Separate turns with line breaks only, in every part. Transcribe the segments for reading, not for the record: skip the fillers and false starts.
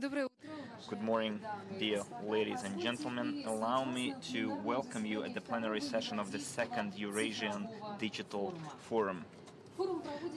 Good morning, dear ladies and gentlemen. Allow me to welcome you at the plenary session of the second Eurasian Digital Forum.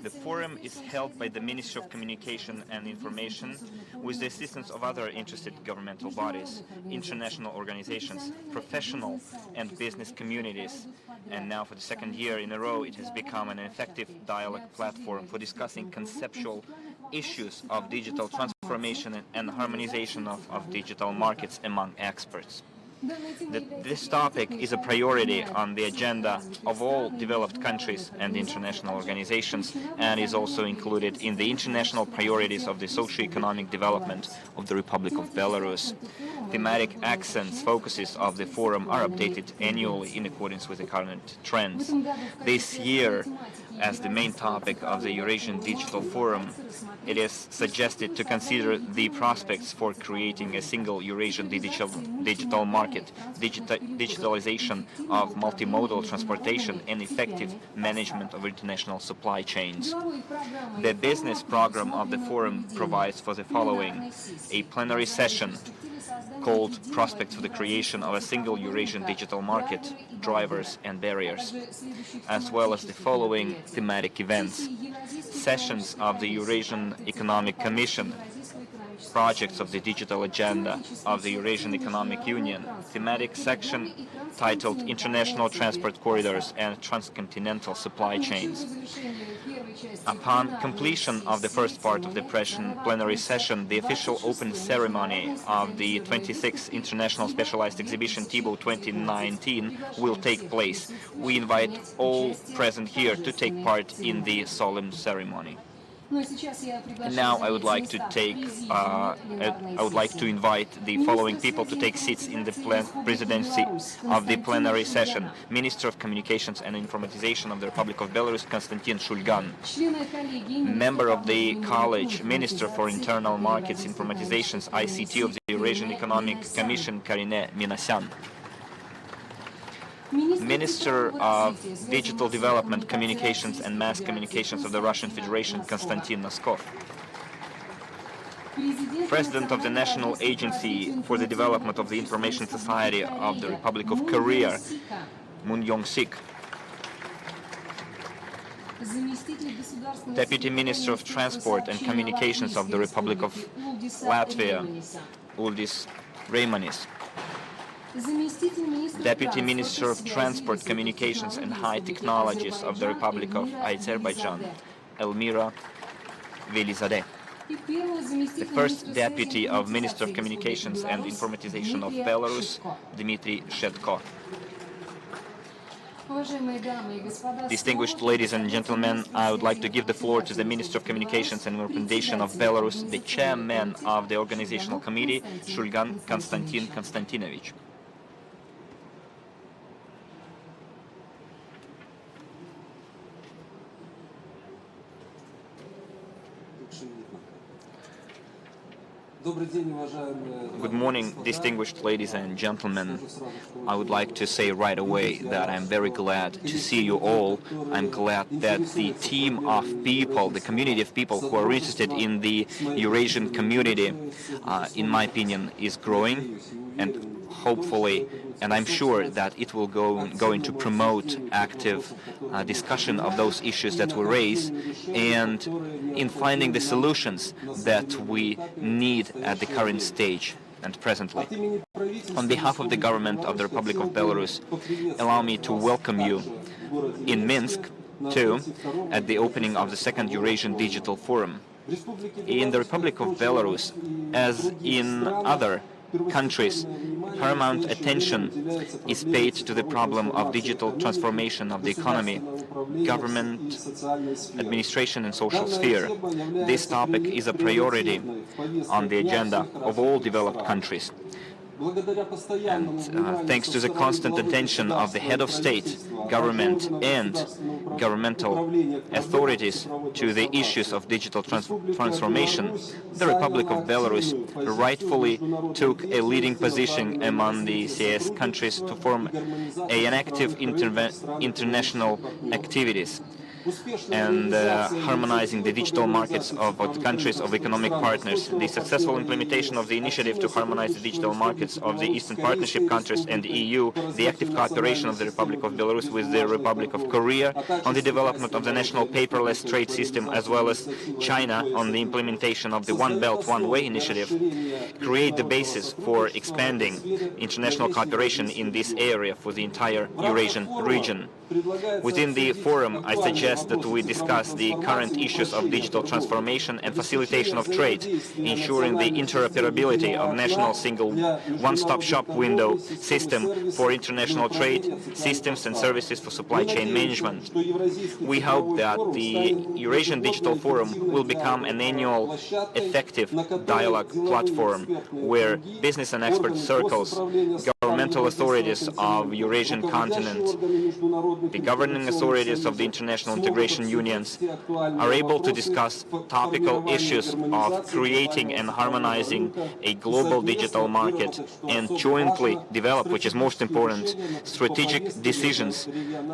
The forum is held by the Ministry of Communication and Information with the assistance of other interested governmental bodies, international organizations, professional and business communities. And now for the second year in a row, it has become an effective dialogue platform for discussing conceptual issues of digital transformation and harmonization of digital markets among experts. This topic is a priority on the agenda of all developed countries and international organizations, and is also included in the international priorities of the socio-economic development of the Republic of Belarus. Thematic accents, focuses of the forum are updated annually in accordance with the current trends. This year, as the main topic of the Eurasian Digital Forum, it is suggested to consider the prospects for creating a single Eurasian digital market, digitalization of multimodal transportation, and effective management of international supply chains. The business program of the forum provides for the following: a plenary session called Prospects for the Creation of a Single Eurasian Digital Market, Drivers and Barriers, as well as the following thematic events: sessions of the Eurasian Economic Commission, projects of the digital agenda of the Eurasian Economic Union, thematic section titled International Transport Corridors and Transcontinental Supply Chains. Upon completion of the first part of the plenary session, the official open ceremony of the 26th International Specialized Exhibition TIBO 2019 will take place. We invite all present here to take part in the solemn ceremony. And now I would like to invite the following people to take seats in the presidency of the plenary session: Minister of Communications and Informatization of the Republic of Belarus, Konstantin Shulgan; Member of the College, Minister for Internal Markets, Informatizations, ICT of the Eurasian Economic Commission, Karine Minasyan; Minister of Digital Development, Communications and Mass Communications of the Russian Federation, Konstantin Noskov; President of the National Agency for the Development of the Information Society of the Republic of Korea, Moon Yong-sik; Deputy Minister of Transport and Communications of the Republic of Latvia, Uldis Reimanis; Deputy Minister of Transport, Communications and High Technologies of the Republic of Azerbaijan, Elmira Velizadeh; the First Deputy of Minister of Communications and Informatization of Belarus, Dmitry Shedko. Distinguished ladies and gentlemen, I would like to give the floor to the Minister of Communications and Information of Belarus, the Chairman of the Organizational Committee, Shulgan Konstantin Konstantinovich. Good morning, distinguished ladies and gentlemen. I would like to say right away that I'm very glad to see you all. I'm glad that the team of people, the community of people who are interested in the Eurasian community, in my opinion, is growing, and hopefully, and I'm sure that it will going to promote active discussion of those issues that we raise, and in finding the solutions that we need at the current stage and presently. On behalf of the government of the Republic of Belarus, allow me to welcome you in Minsk, too, at the opening of the second Eurasian Digital Forum. In the Republic of Belarus, as in other countries, paramount attention is paid to the problem of digital transformation of the economy, government, administration and social sphere. This topic is a priority on the agenda of all developed countries. And thanks to the constant attention of the head of state, government and governmental authorities to the issues of digital transformation, the Republic of Belarus rightfully took a leading position among the CIS countries to form an active international activities. and harmonizing the digital markets of the countries of economic partners. The successful implementation of the initiative to harmonize the digital markets of the Eastern Partnership countries and the EU, the active cooperation of the Republic of Belarus with the Republic of Korea on the development of the national paperless trade system, as well as China on the implementation of the One Belt, One Way initiative, create the basis for expanding international cooperation in this area for the entire Eurasian region. Within the forum, I suggest that we discuss the current issues of digital transformation and facilitation of trade, ensuring the interoperability of national single one-stop shop window system for international trade, systems and services for supply chain management. We hope that the Eurasian Digital Forum will become an annual effective dialogue platform where business and expert circles, governmental authorities of Eurasian continent, the governing authorities of the international integration unions are able to discuss topical issues of creating and harmonizing a global digital market and jointly develop, which is most important, strategic decisions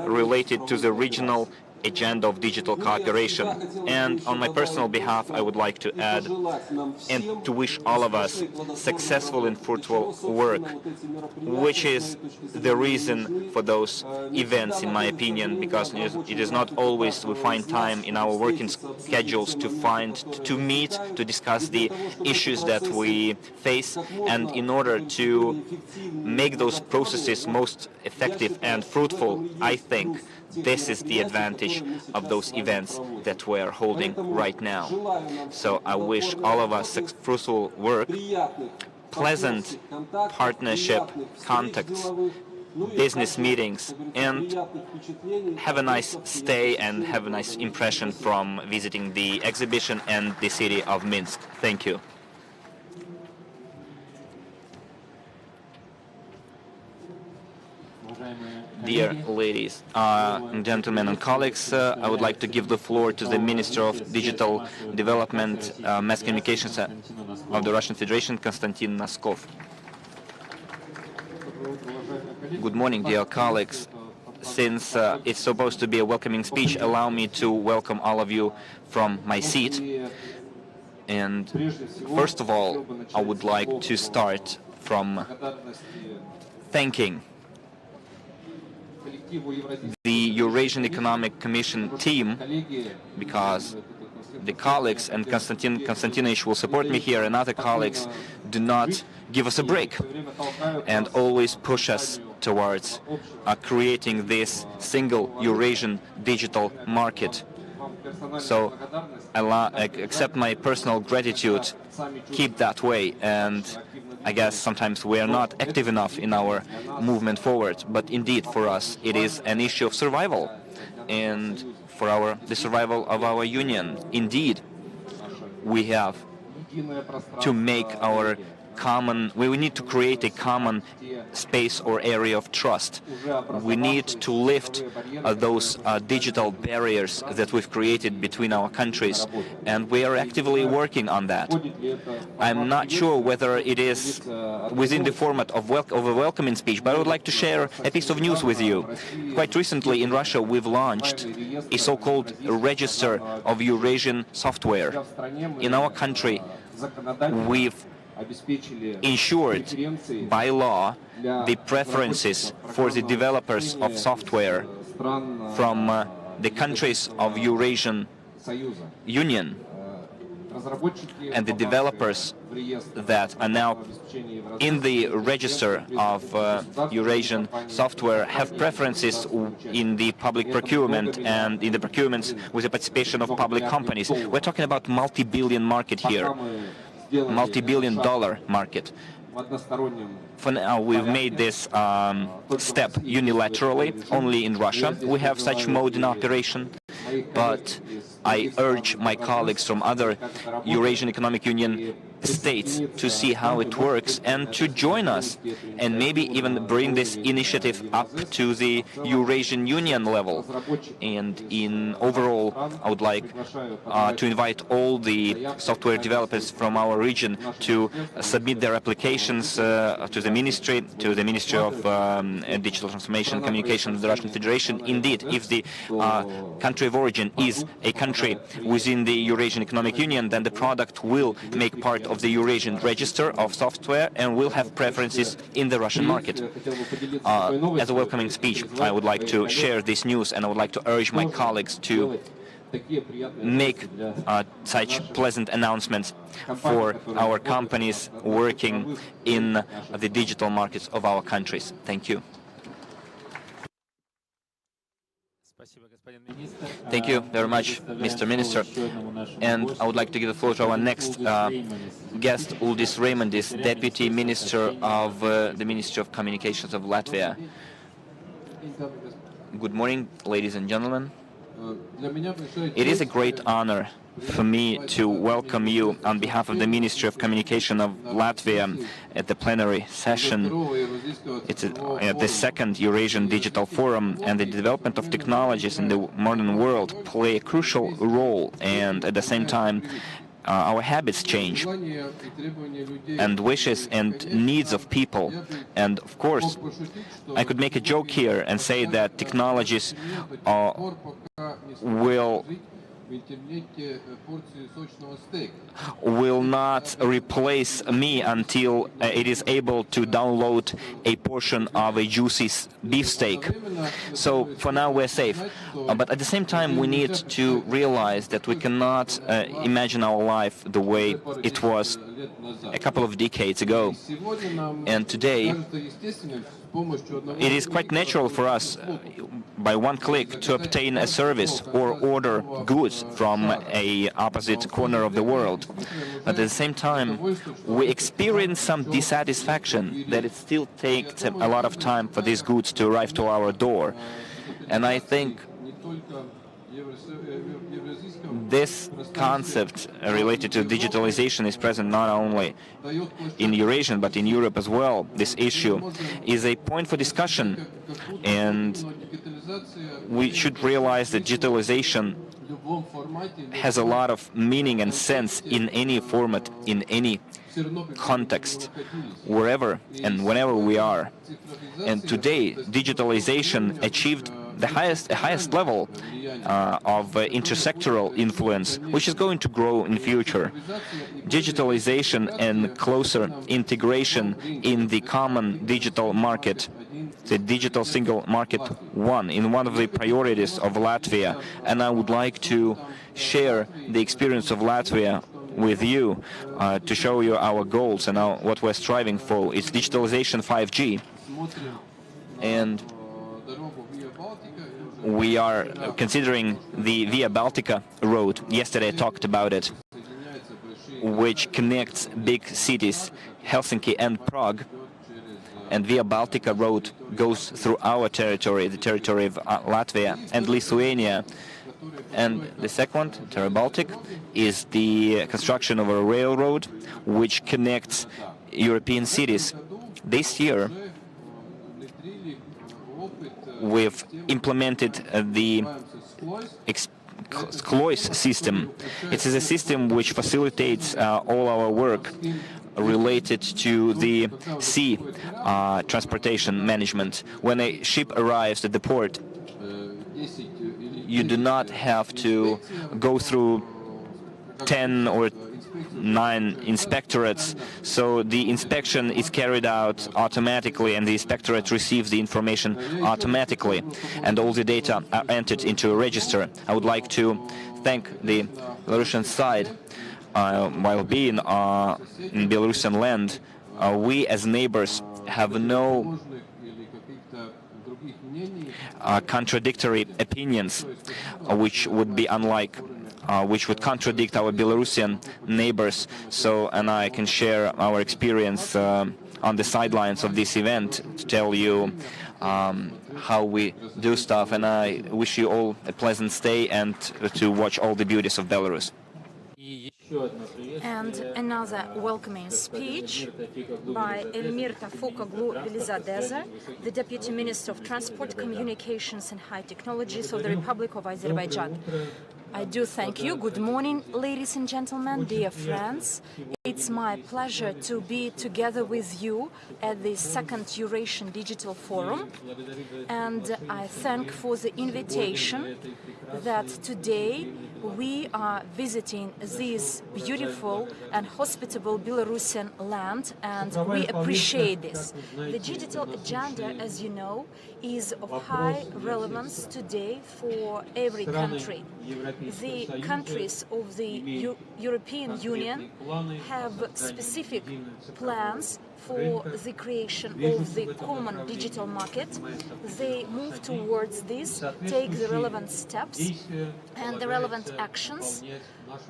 related to the regional agenda of digital cooperation. And on my personal behalf, I would like to add and to wish all of us successful and fruitful work, which is the reason for those events, in my opinion, because it is not always we find time in our working schedules to meet, to discuss the issues that we face, and in order to make those processes most effective and fruitful, I think this is the advantage of those events that we are holding right now. So I wish all of us fruitful work, pleasant partnership, contacts, business meetings, and have a nice stay and have a nice impression from visiting the exhibition and the city of Minsk. Thank you. Dear ladies and gentlemen and colleagues, I would like to give the floor to the Minister of Digital Development, Mass Communications of the Russian Federation, Konstantin Noskov. Good morning, dear colleagues. Since it's supposed to be a welcoming speech, allow me to welcome all of you from my seat. And first of all, I would like to start from thanking the Eurasian Economic Commission team, because the colleagues, and Konstantin Konstantinovich will support me here, and other colleagues do not give us a break and always push us towards creating this single Eurasian digital market. So accept my personal gratitude, keep that way, and I guess sometimes we are not active enough in our movement forward, but indeed for us it is an issue of survival, and for the survival of our union. Indeed, we have to make our we need to create a common space or area of trust. We need to lift those digital barriers that we've created between our countries, and we are actively working on that. I'm not sure whether it is within the format of a welcoming speech, but I would like to share a piece of news with you. Quite recently in Russia, we've launched a so-called register of Eurasian software. In our country, we've ensured by law the preferences for the developers of software from the countries of Eurasian Union, and the developers that are now in the register of Eurasian software have preferences in the public procurement and in the procurements with the participation of public companies. We're talking about multi-billion market here. Multi-billion-dollar market. For now, we've made this step unilaterally, only in Russia. We have such mode in operation, but I urge my colleagues from other Eurasian Economic Union states to see how it works and to join us, and maybe even bring this initiative up to the Eurasian Union level. And in overall, I would like to invite all the software developers from our region to submit their applications to the Ministry of Digital Transformation and Communication of the Russian Federation. Indeed, if the country of origin is a country within the Eurasian Economic Union, then the product will make part of the Eurasian Register of Software and will have preferences in the Russian market. As a welcoming speech, I would like to share this news, and I would like to urge my colleagues to make such pleasant announcements for our companies working in the digital markets of our countries. Thank you. Thank you very much, Mr. Minister. And I would like to give the floor to our next guest, Uldis Raimondis, Deputy Minister of the Ministry of Communications of Latvia. Good morning, ladies and gentlemen. It is a great honor for me to welcome you on behalf of the Ministry of Communication of Latvia at the plenary session. It's the second Eurasian Digital Forum, and the development of technologies in the modern world play a crucial role, and at the same time our habits change, and wishes and needs of people. And of course, I could make a joke here and say that technologies will not replace me until it is able to download a portion of a juicy beefsteak. So for now we're safe. But at the same time we need to realize that we cannot imagine our life the way it was a couple of decades ago. And today it is quite natural for us by one click to obtain a service or order goods from a opposite corner of the world. But at the same time, we experience some dissatisfaction that it still takes a lot of time for these goods to arrive to our door. And I think this concept related to digitalization is present not only in Eurasian but in Europe as well. This issue is a point for discussion, and we should realize that digitalization has a lot of meaning and sense in any format, in any context, wherever and whenever we are. And today, digitalization achieved the highest level of intersectoral influence, which is going to grow in future. Digitalization and closer integration in the common digital market, the digital single market in one of the priorities of Latvia. And I would like to share the experience of Latvia with you to show you our goals and what we're striving for. It's digitalization 5G. And we are considering the Via Baltica road. Yesterday I talked about it, which connects big cities, Helsinki and Prague. And Via Baltica road goes through our territory, the territory of Latvia and Lithuania. And the second, TerraBaltic, is the construction of a railroad which connects European cities. This year, we've implemented the SCLOIS system. It is a system which facilitates all our work related to the sea transportation management. When a ship arrives at the port, you do not have to go through 10 or 9 inspectorates, so the inspection is carried out automatically and the inspectorate receives the information automatically, and all the data are entered into a register. I would like to thank the Belarusian side. While being in Belarusian land, we as neighbors have no contradictory opinions, which would be unlike which would contradict our Belarusian neighbors. And I can share our experience on the sidelines of this event to tell you how we do stuff. And I wish you all a pleasant stay and to watch all the beauties of Belarus.
And another welcoming speech by Elmir Tafokoglu Velizadeze, the Deputy Minister of Transport, Communications and High Technologies of the Republic of Azerbaijan. I do thank you. Good morning, ladies and gentlemen, dear friends. It's my pleasure to be together with you at the second Eurasian Digital Forum, and I thank for the invitation that today we are visiting this beautiful and hospitable Belarusian land, and we appreciate this. The digital agenda, as you know, is of high relevance today for every country. The countries of the European Union have specific plans for the creation of the common digital market. They move towards this, take the relevant steps and the relevant actions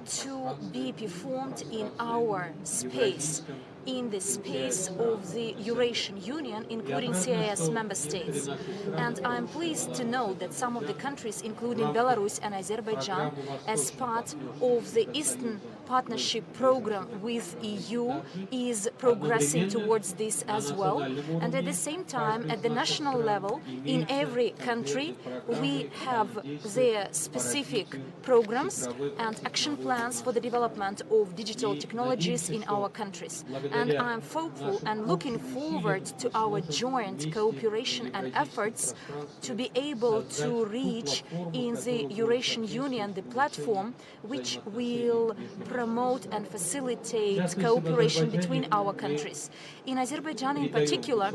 to be performed in our space, in the space of the Eurasian Union, including CIS member states. And I'm pleased to know that some of the countries, including Belarus and Azerbaijan, as part of the Eastern Partnership Program with EU, is progressing towards this as well. And at the same time, at the national level, in every country, we have their specific programs and action plans for the development of digital technologies in our countries. And I'm hopeful and looking forward to our joint cooperation and efforts to be able to reach in the Eurasian Union the platform which will promote and facilitate cooperation between our countries. In Azerbaijan in particular,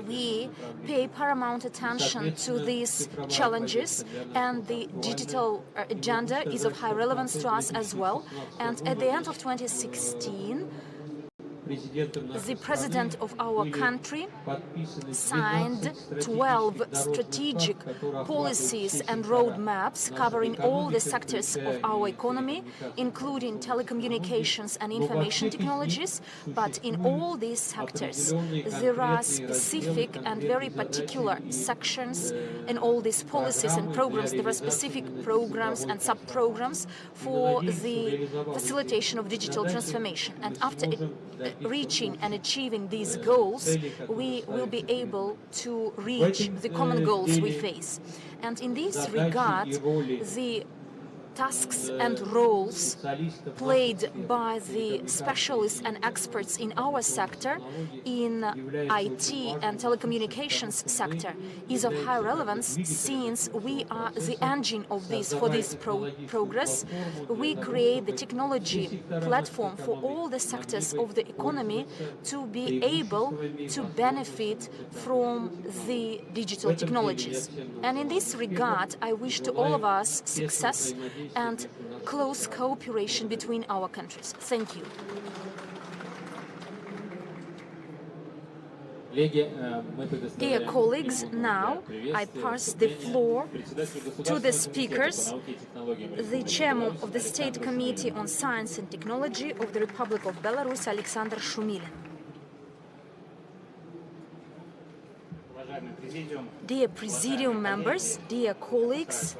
we pay paramount attention to these challenges, and the digital agenda is of high relevance to us as well. And at the end of 2016, the president of our country signed 12 strategic policies and roadmaps covering all the sectors of our economy, including telecommunications and information technologies. But in all these sectors, there are specific and very particular sections in all these policies and programs. There are specific programs and sub-programs for the facilitation of digital transformation. And after reaching and achieving these goals, we will be able to reach the common goals we face. And in this regard, the tasks and roles played by the specialists and experts in our sector, in IT and telecommunications sector, is of high relevance, since we are the engine of this progress. We create the technology platform for all the sectors of the economy to be able to benefit from the digital technologies. And in this regard, I wish to all of us success and close cooperation between our countries. Thank you. Dear colleagues, now I pass the floor to the speakers, the chairman of the State Committee on Science and Technology of the Republic of Belarus, Alexander Shumilin. Dear Presidium members, dear colleagues,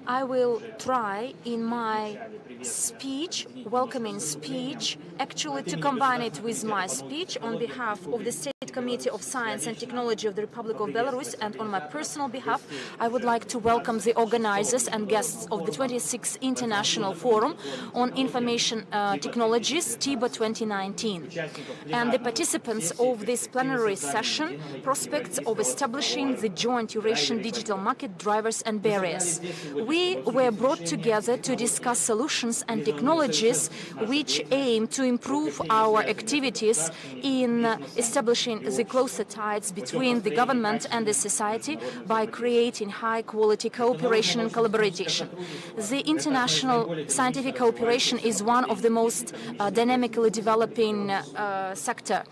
I will try in my speech, welcoming speech, actually to combine it with my speech on behalf of the State Committee of Science and Technology of the Republic of Belarus, and on my personal behalf, I would like to welcome the organizers and guests of the 26th International Forum on Information Technologies, TIBO 2019, and the participants of this plenary session, prospects of establishing the joint Eurasian digital market, drivers and barriers. We were brought together to discuss solutions and technologies which aim to improve our activities in establishing the closer ties between the government and the society by creating high-quality cooperation and collaboration. The international scientific cooperation is one of the most dynamically developing sector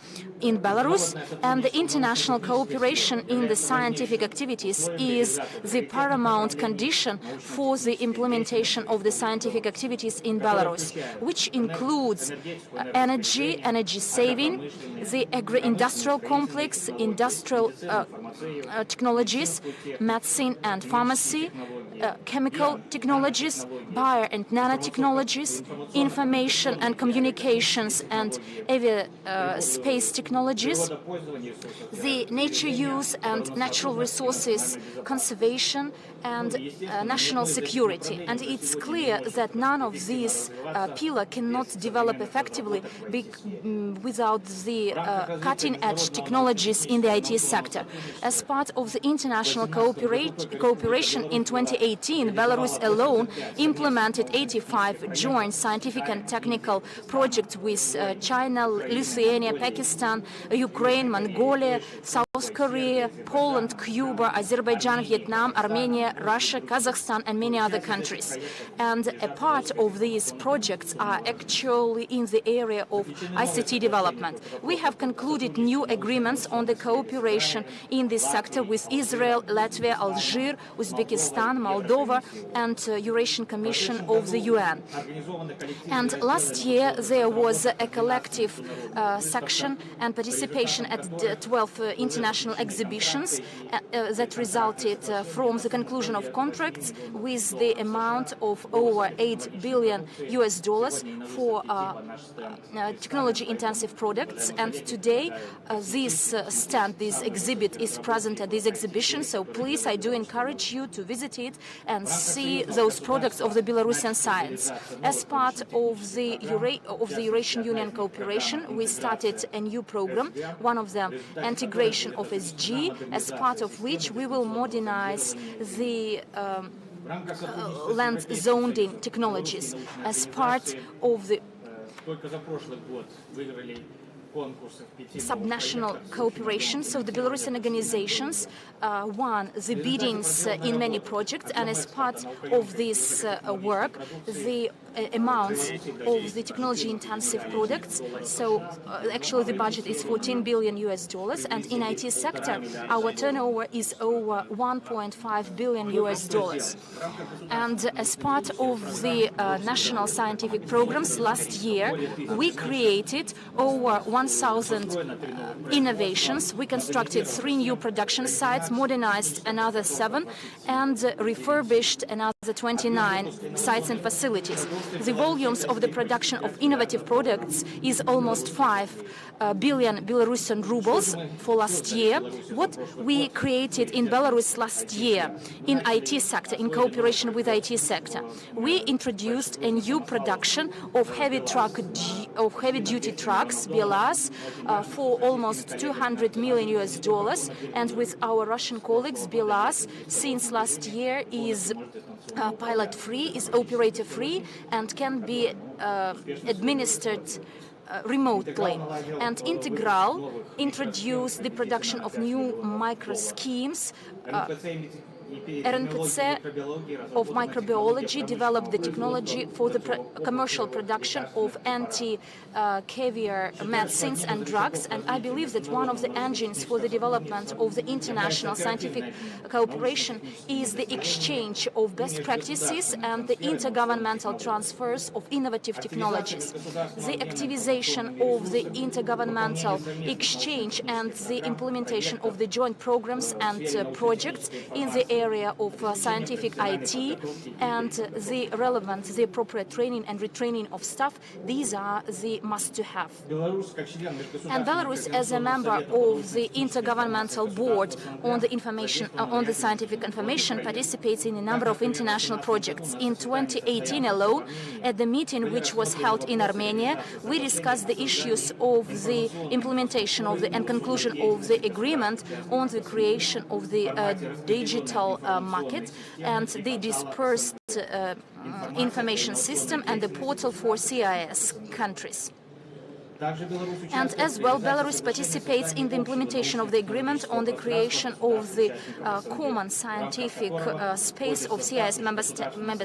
in Belarus, and the international cooperation in the scientific activities is the paramount condition for the implementation of the scientific activities in Belarus, which includes energy saving, the agri-industrial complex, industrial technologies, medicine and pharmacy, chemical technologies, bio and nanotechnologies, information and communications and space technologies, the nature use and natural resources conservation, and national security. And it's clear that none of these pillars cannot develop effectively without the cutting-edge technologies in the IT sector. As part of the international cooperation in 2018, Belarus alone implemented 85 joint scientific and technical projects with China, Lithuania, Pakistan, Ukraine, Mongolia, South Korea, Poland, Cuba, Azerbaijan, Vietnam, Armenia, Russia, Kazakhstan, and many other countries. And a part of these projects are actually in the area of ICT development. We have concluded new agreements on the cooperation in this sector with Israel, Latvia, Algeria, Uzbekistan, Moldova, and Eurasian Commission of the UN. And last year there was a collective section and participation at 12 international exhibitions that resulted from the conclusion of contracts with the amount of over $8 billion for technology-intensive products. And today, this exhibit is present at this exhibition. So please, I do encourage you to visit it and see those products of the Belarusian science. As part of the Eurasian Union cooperation, we started a new program, one of them integration of SG, as part of which we will modernize the land zoning technologies as part of the subnational cooperation. So the Belarusian organizations won the biddings in many projects, and as part of this work, the amounts of the technology-intensive products. So actually the budget is $14 billion, and in IT sector, our turnover is over $1.5 billion. And as part of the national scientific programs last year, we created over 1,000 innovations. We constructed 3 new production sites, modernized another 7, and refurbished another 29 sites and facilities. The volumes of the production of innovative products is almost 5 billion Belarusian rubles for last year. What we created in Belarus last year in IT sector, in cooperation with IT sector, we introduced a new production of heavy-duty trucks, BLAs, for almost $200 million, and with our Russian colleagues, BLAs since last year is pilot-free, is operator-free, and can be administered remotely. And Integral introduced the production of new micro-schemes. RNPC of microbiology developed the technology for the commercial production of anti-caviar medicines and drugs, and I believe that one of the engines for the development of the international scientific cooperation is the exchange of best practices and the intergovernmental transfers of innovative technologies. The activization of the intergovernmental exchange and the implementation of the joint programs and projects in the area of scientific IT and the relevant, the appropriate training and retraining of staff, these are the must-to-have. And Belarus, as a member of the Intergovernmental Board on the information, on the scientific information, participates in a number of international projects. In 2018 alone, at the meeting which was held in Armenia, we discussed the issues of the implementation of the and conclusion of the agreement on the creation of the digital market and the dispersed information system and the portal for CIS countries. And as well, Belarus participates in the implementation of the agreement on the creation of the common scientific space of CIS member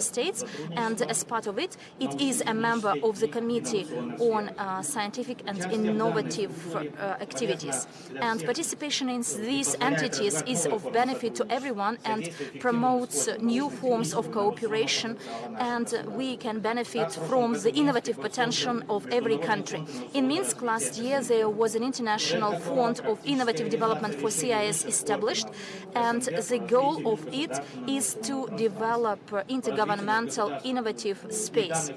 states, and as part of it, it is a member of the Committee on Scientific and Innovative Activities. And participation in these entities is of benefit to everyone and promotes new forms of cooperation, and we can benefit from the innovative potential of every country. In In Minsk last year, there was an international fund of innovative development for CIS established, and the goal of it is to develop intergovernmental innovative space.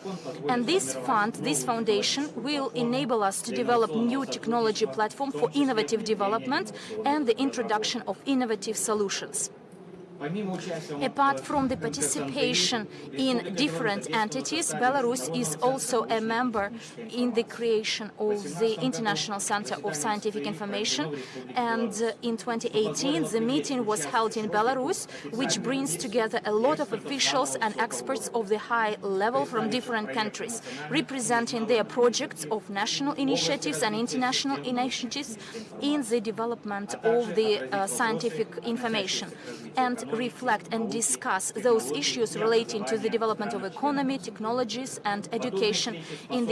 And this fund, this foundation, will enable us to develop new technology platform for innovative development and the introduction of innovative solutions. Apart from the participation in different entities, Belarus is also a member in the creation of the International Center of Scientific Information, and in 2018 the meeting was held in Belarus, which brings together a lot of officials and experts of the high level from different countries, representing their projects of national initiatives and international initiatives in the development of the scientific information, and reflect and discuss those issues relating to the development of economy, technologies and education in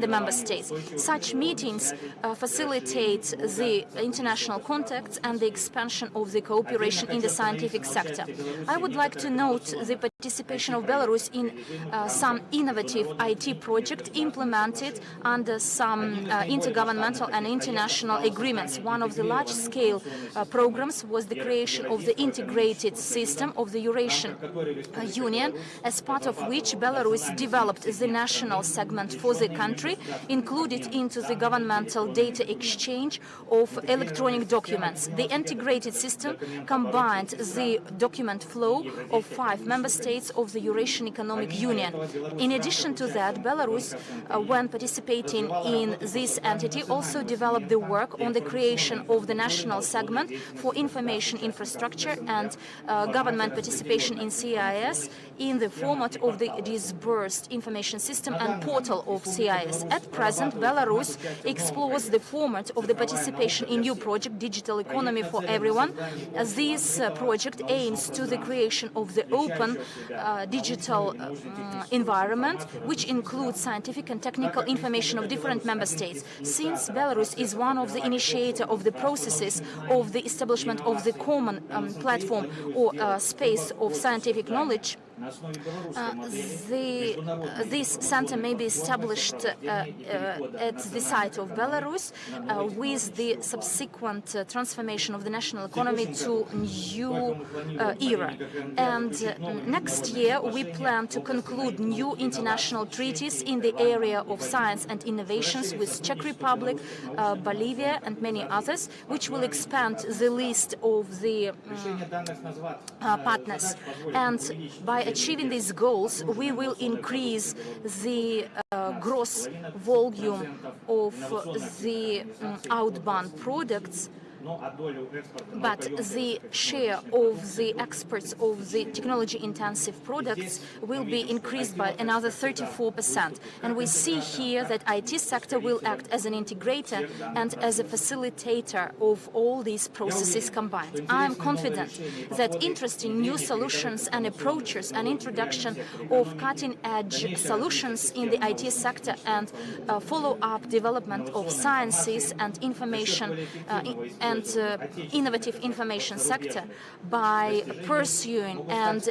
the member states. Such meetings facilitate the international contacts and the expansion of the cooperation in the scientific sector. I would like to note the participation of Belarus in some innovative IT project implemented under some intergovernmental and international agreements. One of the large-scale programs was the creation of the integrated system of the Eurasian Union, as part of which Belarus developed the national segment for the country, included into the governmental data exchange of electronic documents. The integrated system combined the document flow of 5 member states of the Eurasian Economic Union. In addition to that, Belarus, when participating in this entity, also developed the work on the creation of the national segment for information infrastructure and government participation in CIS in the format of the disbursed information system and portal of CIS. At present, Belarus explores the format of the participation in new project, Digital Economy for Everyone. This project aims to the creation of the open digital environment, which includes scientific and technical information of different member states. Since Belarus is one of the initiators of the processes of the establishment of the common platform or space of scientific knowledge, this center may be established at the site of Belarus with the subsequent transformation of the national economy to new era. And next year we plan to conclude new international treaties in the area of science and innovations with Czech Republic, Bolivia and many others, which will expand the list of the partners. And by achieving these goals, we will increase the gross volume of the outbound products, but the share of the exports of the technology-intensive products will be increased by another 34%. And we see here that IT sector will act as an integrator and as a facilitator of all these processes combined. I am confident that interesting new solutions and approaches and introduction of cutting-edge solutions in the IT sector and follow-up development of sciences and information and innovative information sector by pursuing and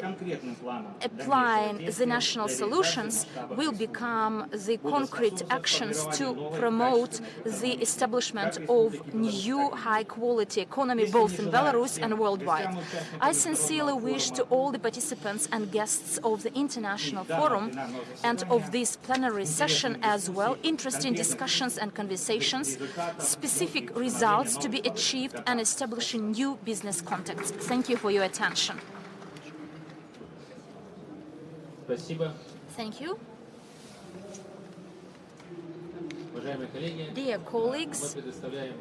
applying the national solutions will become the concrete actions to promote the establishment of new high-quality economy both in Belarus and worldwide. I sincerely wish to all the participants and guests of the International Forum and of this plenary session as well interesting discussions and conversations, specific results to be achieved and establishing new business contacts. Thank you for your attention. Thank you. Dear colleagues,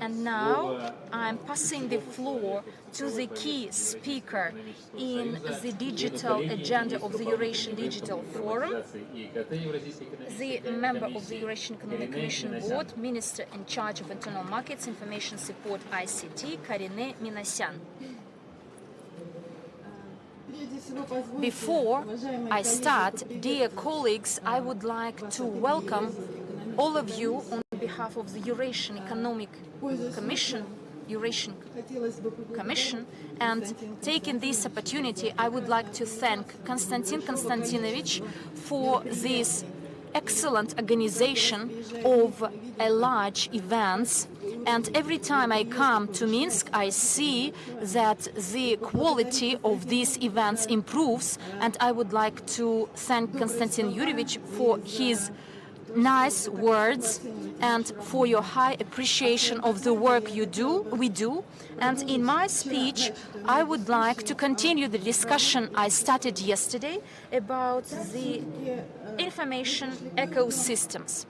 and now I'm passing the floor to the key speaker in the digital agenda of the Eurasian Digital Forum, the member of the Eurasian Economic Commission Board, Minister in charge of Internal Markets, Information Support, ICT, Karine Minasyan. Before I start, dear colleagues, I would like to welcome all of you on behalf of the Eurasian Economic Commission, and taking this opportunity, I would like to thank Konstantin Konstantinovich for this excellent organization of large events. And every time I come to Minsk, I see that the quality of these events improves. And I would like to thank Konstantin Yurievich for his nice words and for your high appreciation of the work we do. And in my speech, I would like to continue the discussion I started yesterday about the information ecosystems.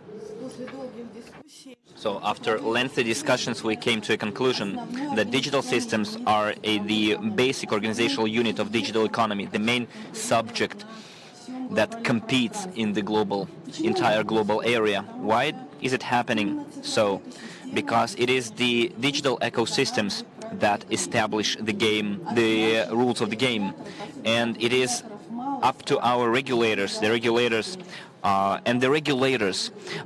So after lengthy discussions, we came to a conclusion that digital systems are the basic organizational unit of digital economy, the main subject that competes in the entire global area. Why is it happening so? Because it is the digital ecosystems that establish the rules of the game, and it is up to our regulators, the regulators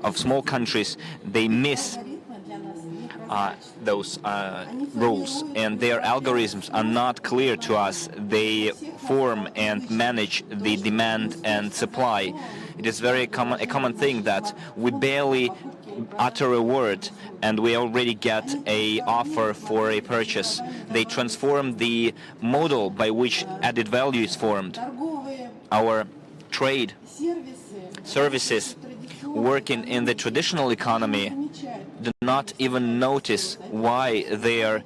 of small countries. They miss those rules, and their algorithms are not clear to us. They form and manage the demand and supply. It is a common thing that we barely utter a word and we already get an offer for a purchase. They transform the model by which added value is formed. Our trade services working in the traditional economy do not even notice why their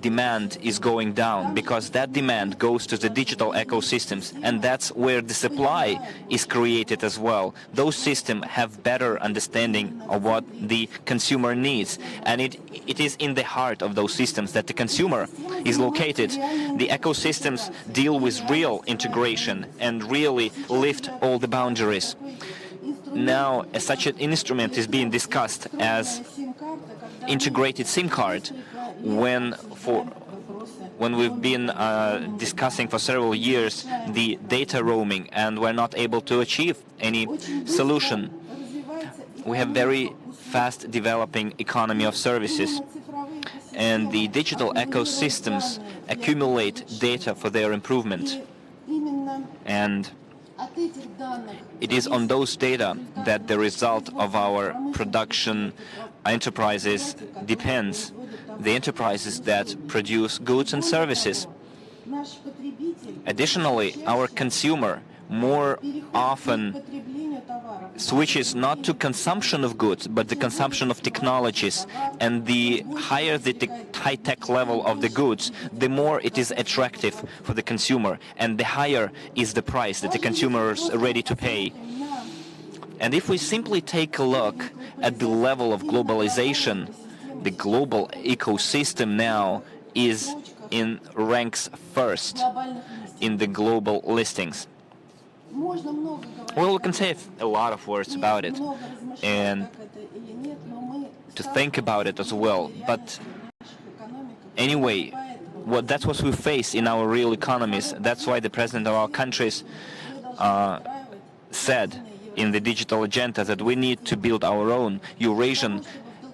demand is going down, because that demand goes to the digital ecosystems, and that's where the supply is created as well. Those systems have better understanding of what the consumer needs, and it is in the heart of those systems that the consumer is located. The ecosystems deal with real integration and really lift all the boundaries. Now, such an instrument is being discussed as integrated SIM card. When we've been discussing for several years the data roaming and we're not able to achieve any solution. We have very fast developing economy of services, and the digital ecosystems accumulate data for their improvement, and it is on those data that the result of our production enterprises depends. The enterprises that produce goods and services. Additionally, our consumer more often switches not to consumption of goods, but the consumption of technologies. And the higher the high-tech level of the goods, the more it is attractive for the consumer, and the higher is the price that the consumer is ready to pay. And if we simply take a look at the level of globalization, the global ecosystem now is in ranks first in the global listings. Well, we can say a lot of words about it and to think about it as well. But anyway, that's what we face in our real economies. That's why the president of our countries said in the digital agenda that we need to build our own Eurasian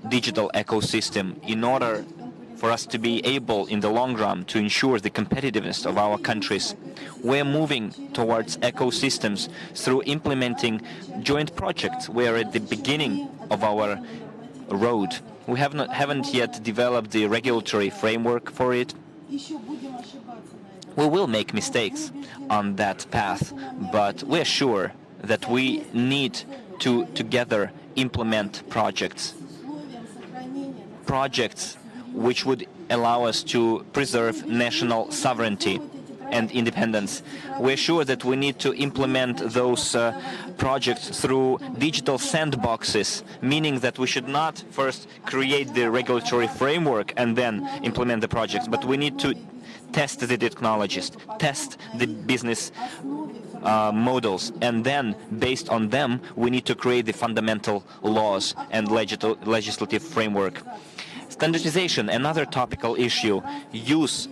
digital ecosystem in order for us to be able in the long run to ensure the competitiveness of our countries. We're moving towards ecosystems through implementing joint projects. We're at the beginning of our road. We haven't yet developed the regulatory framework for it. We will make mistakes on that path, but we're sure that we need to together implement projects which would allow us to preserve national sovereignty and independence. We're sure that we need to implement those projects through digital sandboxes, meaning that we should not first create the regulatory framework and then implement the projects, but we need to test the technologies, test the business models, and then based on them we need to create the fundamental laws and legislative framework. Standardization, another topical issue, use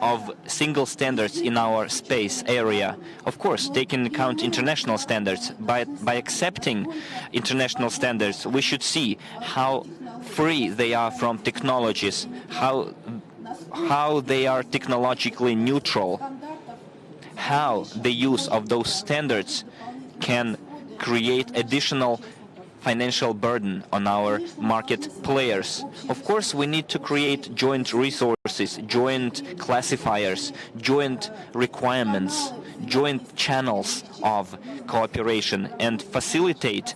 of single standards in our space area. Of course, taking into account international standards. By accepting international standards, we should see how free they are from technologies, how they are technologically neutral, how the use of those standards can create additional financial burden on our market players. Of course, we need to create joint resources, joint classifiers, joint requirements, joint channels of cooperation, and facilitate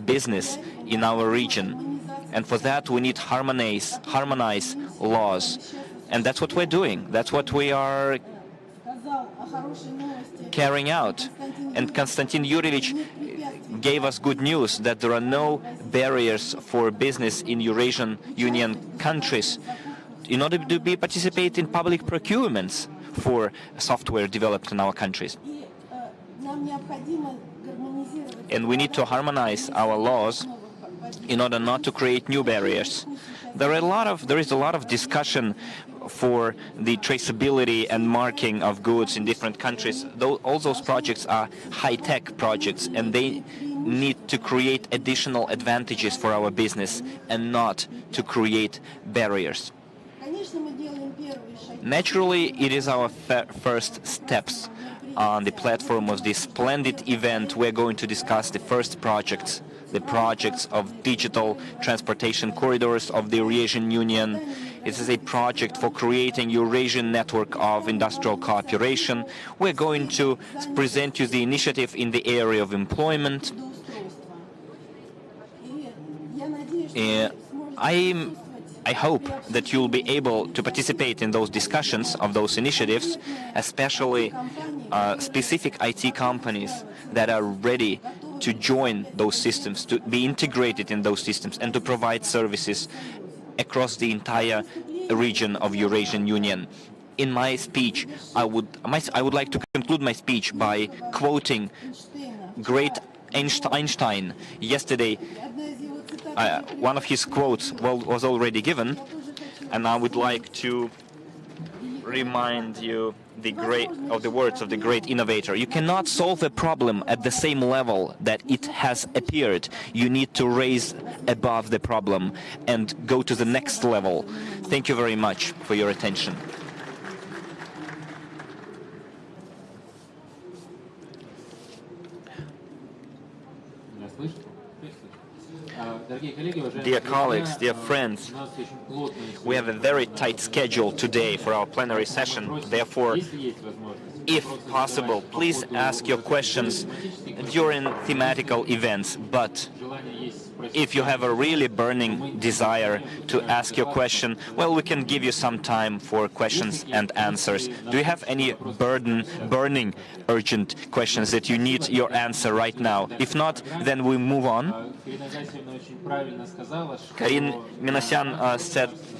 business in our region. And for that, we need harmonize laws. And that's what we're doing. That's what we are carrying out. And Konstantin Yurievich gave us good news that there are no barriers for business in Eurasian Union countries in order to participate in public procurements for software developed in our countries. And we need to harmonize our laws in order not to create new barriers. There is a lot of discussion for the traceability and marking of goods in different countries. All those projects are high-tech projects, and they need to create additional advantages for our business and not to create barriers. Naturally, it is our first steps on the platform of this splendid event. We're going to discuss the first projects, the projects of digital transportation corridors of the Eurasian Union. It is a project for creating Eurasian network of industrial cooperation. We're going to present you the initiative in the area of employment. I hope that you'll be able to participate in those discussions of those initiatives, especially specific IT companies that are ready to join those systems, to be integrated in those systems, and to provide services across the entire region of Eurasian Union. In my speech, I would like to conclude my speech by quoting great Einstein. Yesterday, one of his quotes was already given, and I would like to remind you of the words of the great innovator. You cannot solve a problem at the same level that it has appeared. You need to raise above the problem and go to the next level. Thank you very much for your attention. Dear colleagues, dear friends, we have a very tight schedule today for our plenary session. Therefore, if possible, please ask your questions during thematical events. But if you have a really burning desire to ask your question, well, we can give you some time for questions and answers. Do you have any burning, urgent questions that you need your answer right now? If not, then we move on. Karin Minasyan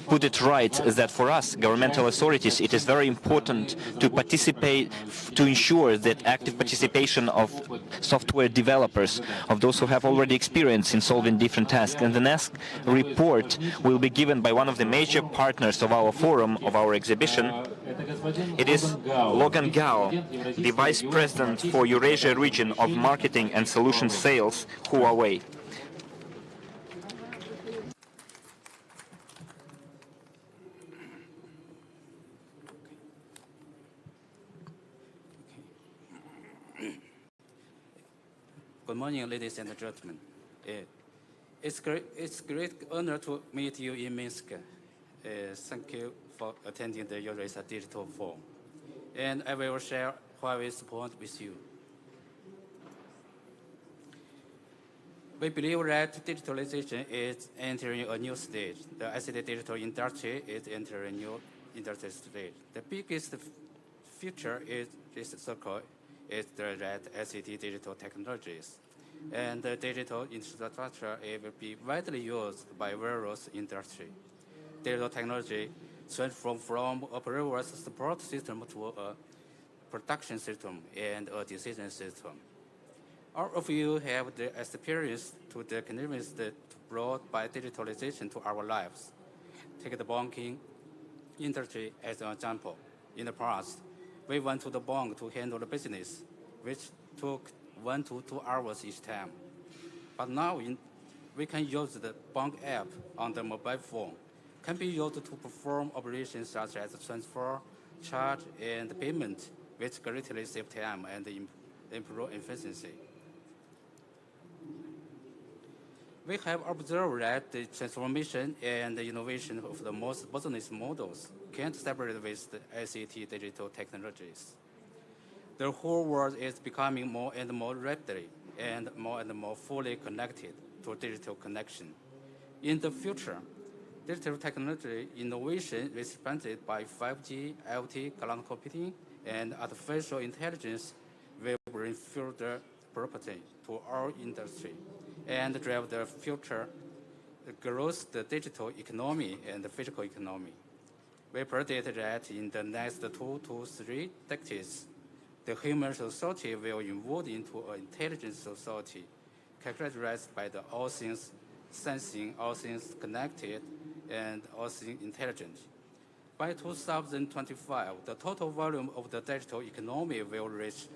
put it right, that for us, governmental authorities, it is very important to participate, to ensure that active participation of software developers, of those who have already experience in solving different tasks. And the next report will be given by one of the major partners of our forum, of our exhibition. It is Logan Gao, the Vice President for Eurasia region of Marketing and Solution Sales, Huawei.
Good morning, ladies and gentlemen. It's great honor to meet you in Minsk. Thank you for attending the Eurasian Digital Forum. And I will share Huawei's point with you. We believe that digitalization is entering a new stage. The ICT digital industry is entering a new industry stage. The biggest future is this circle is the ICT digital technologies. And the digital infrastructure will be widely used by various industries. Digital technology transforms from a previous support system to a production system and a decision system. All of you have the experience to the convenience brought by digitalization to our lives. Take the banking industry as an example. In the past, we went to the bank to handle the business, which took 1 to 2 hours each time. But now we can use the bank app on the mobile phone. Can be used to perform operations such as transfer, charge, and payment, which greatly save time and improve efficiency. We have observed that the transformation and the innovation of the most business models can't separate with the ICT digital technologies. The whole world is becoming more and more rapidly and more fully connected to digital connection. In the future, digital technology innovation represented by 5G, IoT, cloud computing, and artificial intelligence will bring further property to our industry and drive the future growth, the digital economy and the physical economy. We predict that in the next 2 to 3 decades, the human society will evolve into an intelligent society characterized by the all things sensing, all things connected, and all things intelligent. By 2025, the total volume of the digital economy will reach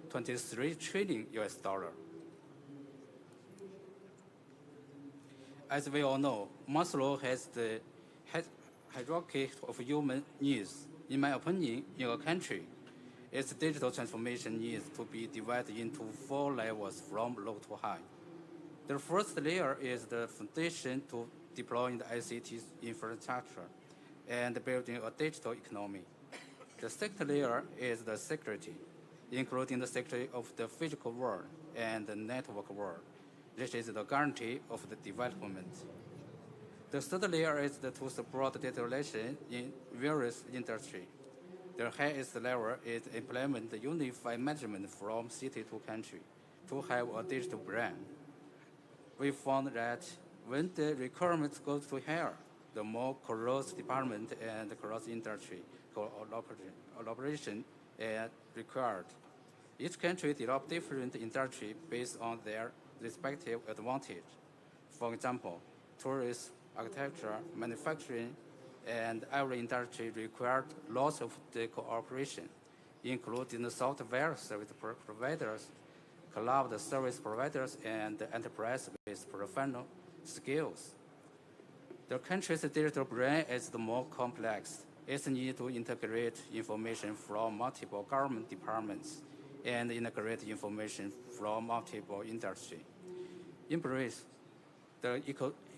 $23 trillion. As we all know, Maslow has the hierarchy of human needs. In my opinion, in a country, its digital transformation needs to be divided into 4 levels from low to high. The first layer is the foundation to deploying the ICT infrastructure and building a digital economy. The second layer is the security, including the security of the physical world and the network world. This is the guarantee of the development. The third layer is to support digitalization in various industries. The highest level is implement the unified management from city to country to have a digital brand. We found that when the requirements go to higher, the more cross department and cross industry collaboration are required. Each country develop different industry based on their respective advantage. For example, tourism, architecture, manufacturing, and every industry required lots of the cooperation, including the software service providers, cloud service providers, and enterprise with professional skills. The country's digital brand is the more complex. It needs to integrate information from multiple government departments and integrate information from multiple industries. In brief, the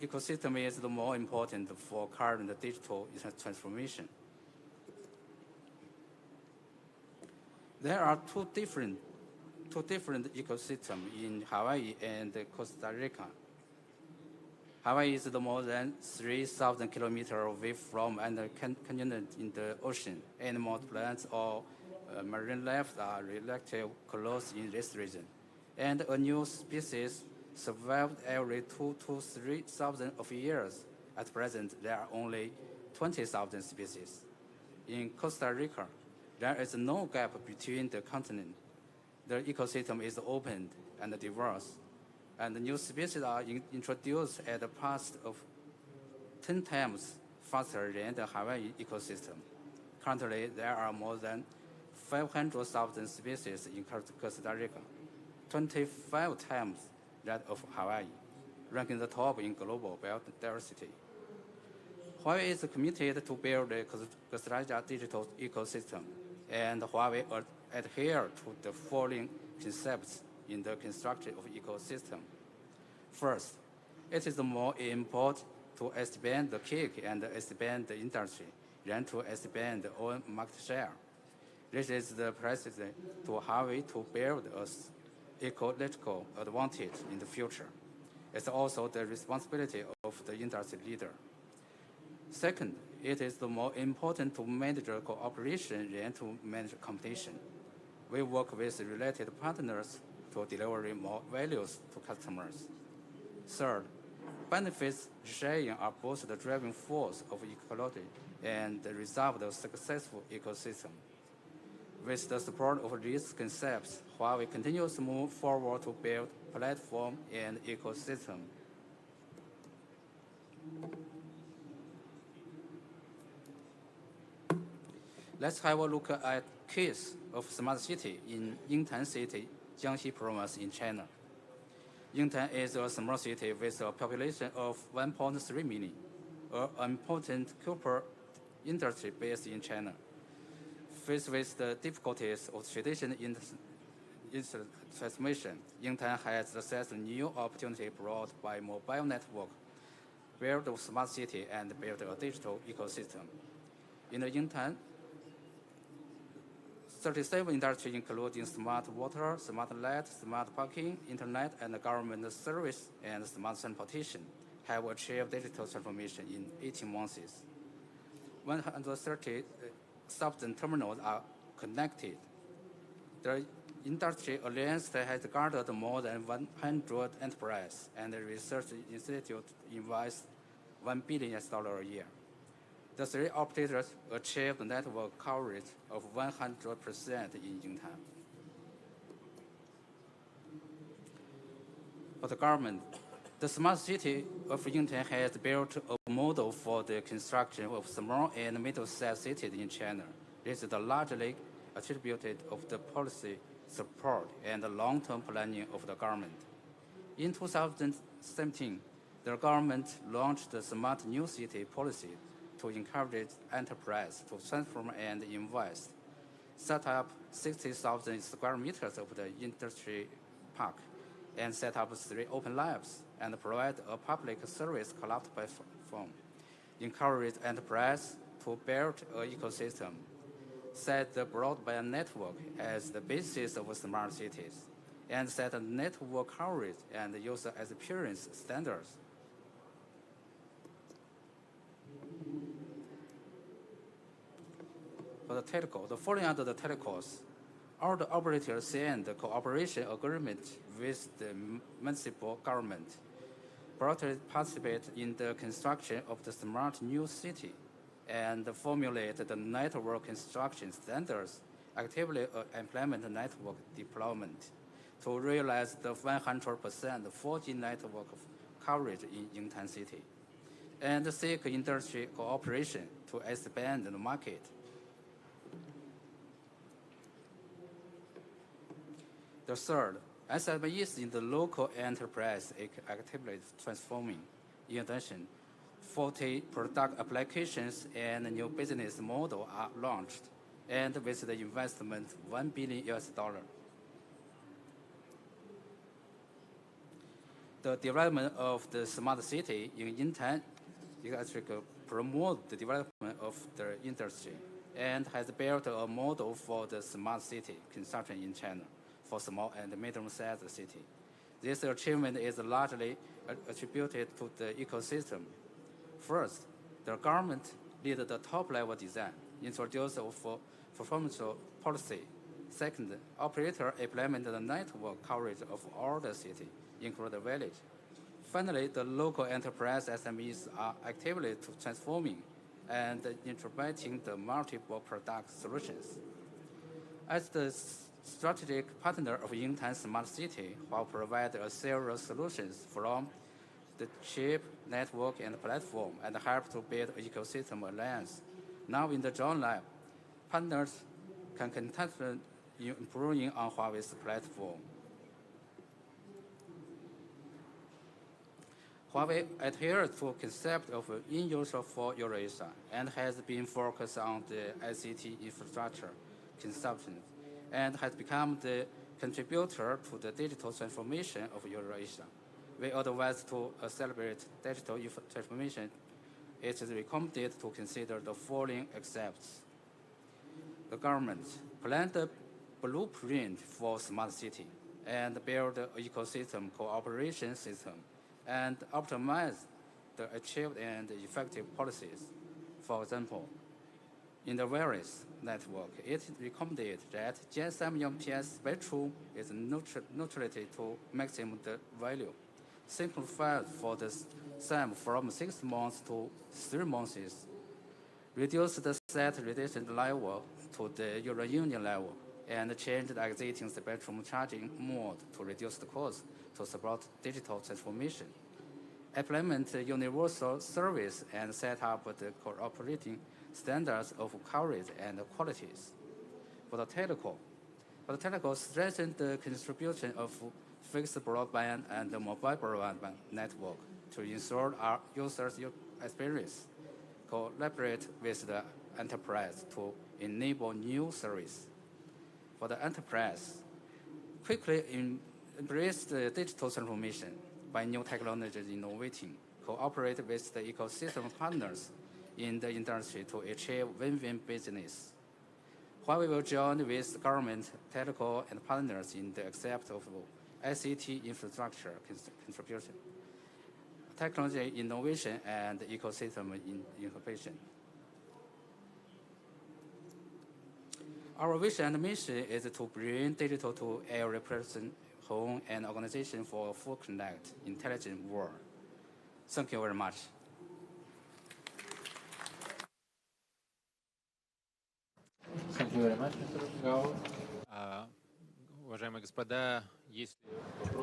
ecosystem is the more important for current digital transformation. There are two different ecosystems in Hawaii and Costa Rica. Hawaii is more than 3,000 kilometers away from another continent in the ocean. Animal, plants, or marine life are relatively close in this region. And a new species survived every 2,000 to 3,000 of years. At present, there are only 20,000 species. In Costa Rica, there is no gap between the continents. The ecosystem is open and diverse, and new species are introduced at a pace of 10 times faster than the Hawaii ecosystem. Currently, there are more than 500,000 species in Costa Rica, 25 times that of Hawaii, ranking the top in global biodiversity. Huawei is committed to build the Costa Rica digital ecosystem, and Huawei adhere to the following concepts in the construction of ecosystem. First, it is more important to expand the cake and expand the industry than to expand the own market share. This is the precedent to Huawei to build an ecological advantage in the future. It's also the responsibility of the industry leader. Second, it is the more important to manage cooperation than to manage competition. We work with related partners to deliver more values to customers. Third, benefits sharing are both the driving force of ecology and the result of successful ecosystem. With the support of these concepts, Huawei continues to move forward to build platform and ecosystem. Let's have a look at case of smart city in Yingtan City, Jiangxi Province in China. Yingtan is a small city with a population of 1.3 million, an important copper industry based in China. Faced with the difficulties of traditional transformation, Yingtan has accessed new opportunity brought by mobile network, build a smart city, and build a digital ecosystem. In the Yingtan, 37 industries including smart water, smart light, smart parking, internet, and government service, and smart transportation have achieved digital transformation in 18 months. 130,000 terminals are connected. The industry alliance has gathered more than 100 enterprises, and the research institute invests $1 billion a year. The three operators achieved network coverage of 100% in Yingtan. For the government, the smart city of Yingtan has built a model for the construction of small and middle-sized cities in China. This is largely attributed of the policy support and the long-term planning of the government. In 2017, the government launched the Smart New City policy to encourage enterprise to transform and invest, set up 60,000 square meters of the industry park, and set up 3 open labs, and provide a public service cloud platform, encourage enterprise to build an ecosystem, set the broadband network as the basis of smart cities, and set a network coverage and user experience standards. For the telco, the following under the telcos, all the operators signed the cooperation agreement with the municipal government, participate in the construction of the smart new city, and formulate the network construction standards, actively implement network deployment to realize the 100% 4G network coverage in Yingtan City, and seek industry cooperation to expand the market. The third, SMEs in the local enterprise actively transforming. In addition, 40 product applications and new business model are launched, and with the investment $1 billion. The development of the smart city in Yingtan actually promote the development of the industry and has built a model for the smart city construction in China for small and medium-sized city. This achievement is largely attributed to the ecosystem. First, the government led the top-level design, introduced for performance policy. Second, operator implemented the network coverage of all the city, including the village. Finally, the local enterprise SMEs are actively transforming and integrating the multiple product solutions. As the strategic partner of Yingtan Smart City, will provide a several solutions from the chip, network, and platform, and help to build an ecosystem alliance. Now in the joint lab, partners can continue improving on Huawei's platform. Huawei adheres to the concept of in-user for Eurasia and has been focused on the ICT infrastructure consumption and has become the contributor to the digital transformation of Eurasia. We advise to accelerate digital transformation. It is recommended to consider the following concepts. The government planned the blueprint for smart city and build an ecosystem cooperation system and optimize the achieved and effective policies. For example, in the various network, it is recommended that GSM UMTS spectrum is neutrality to maximum the value, simplified for the SAM from 6 months to 3 months, reduce the set radiation level to the Eurasian level, and change the existing spectrum charging mode to reduce the cost to support digital transformation. Implement universal service and set up the cooperating standards of coverage and qualities. For the telco, strengthen the contribution of fixed broadband and mobile broadband network to ensure our users' experience. Collaborate with the enterprise to enable new service. For the enterprise, quickly embrace the digital transformation by new technologies innovating, cooperate with the ecosystem partners in the industry to achieve win-win business. While we will join with government, telco, and partners in the accept of ICT infrastructure contribution, technology innovation, and ecosystem innovation. Our vision and mission is to bring digital to every person, home, and organization for a full connect, intelligent world. Thank you very much.
Thank you very much, Mr. Gao.
Уважаемые господа, если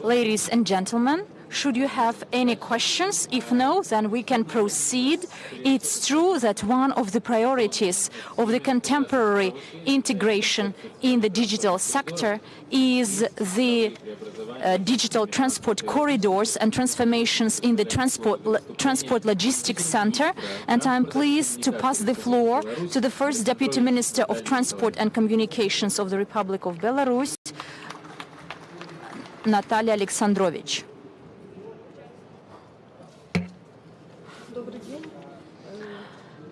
Ladies and gentlemen, should you have any questions? If no, then we can proceed. It's true that one of the priorities of the contemporary integration in the digital sector is the digital transport corridors and transformations in the transport logistics center. And I'm pleased to pass the floor to the first Deputy Minister of Transport and Communications of the Republic of Belarus, Natalia Alexandrovich.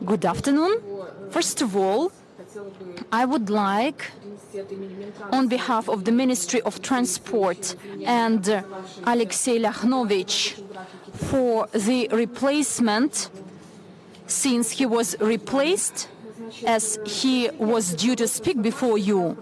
Good afternoon. First of all, I would like, on behalf of the Ministry of Transport and Alexei Lyakhovich, for the replacement, since he was replaced as he was due to speak before you,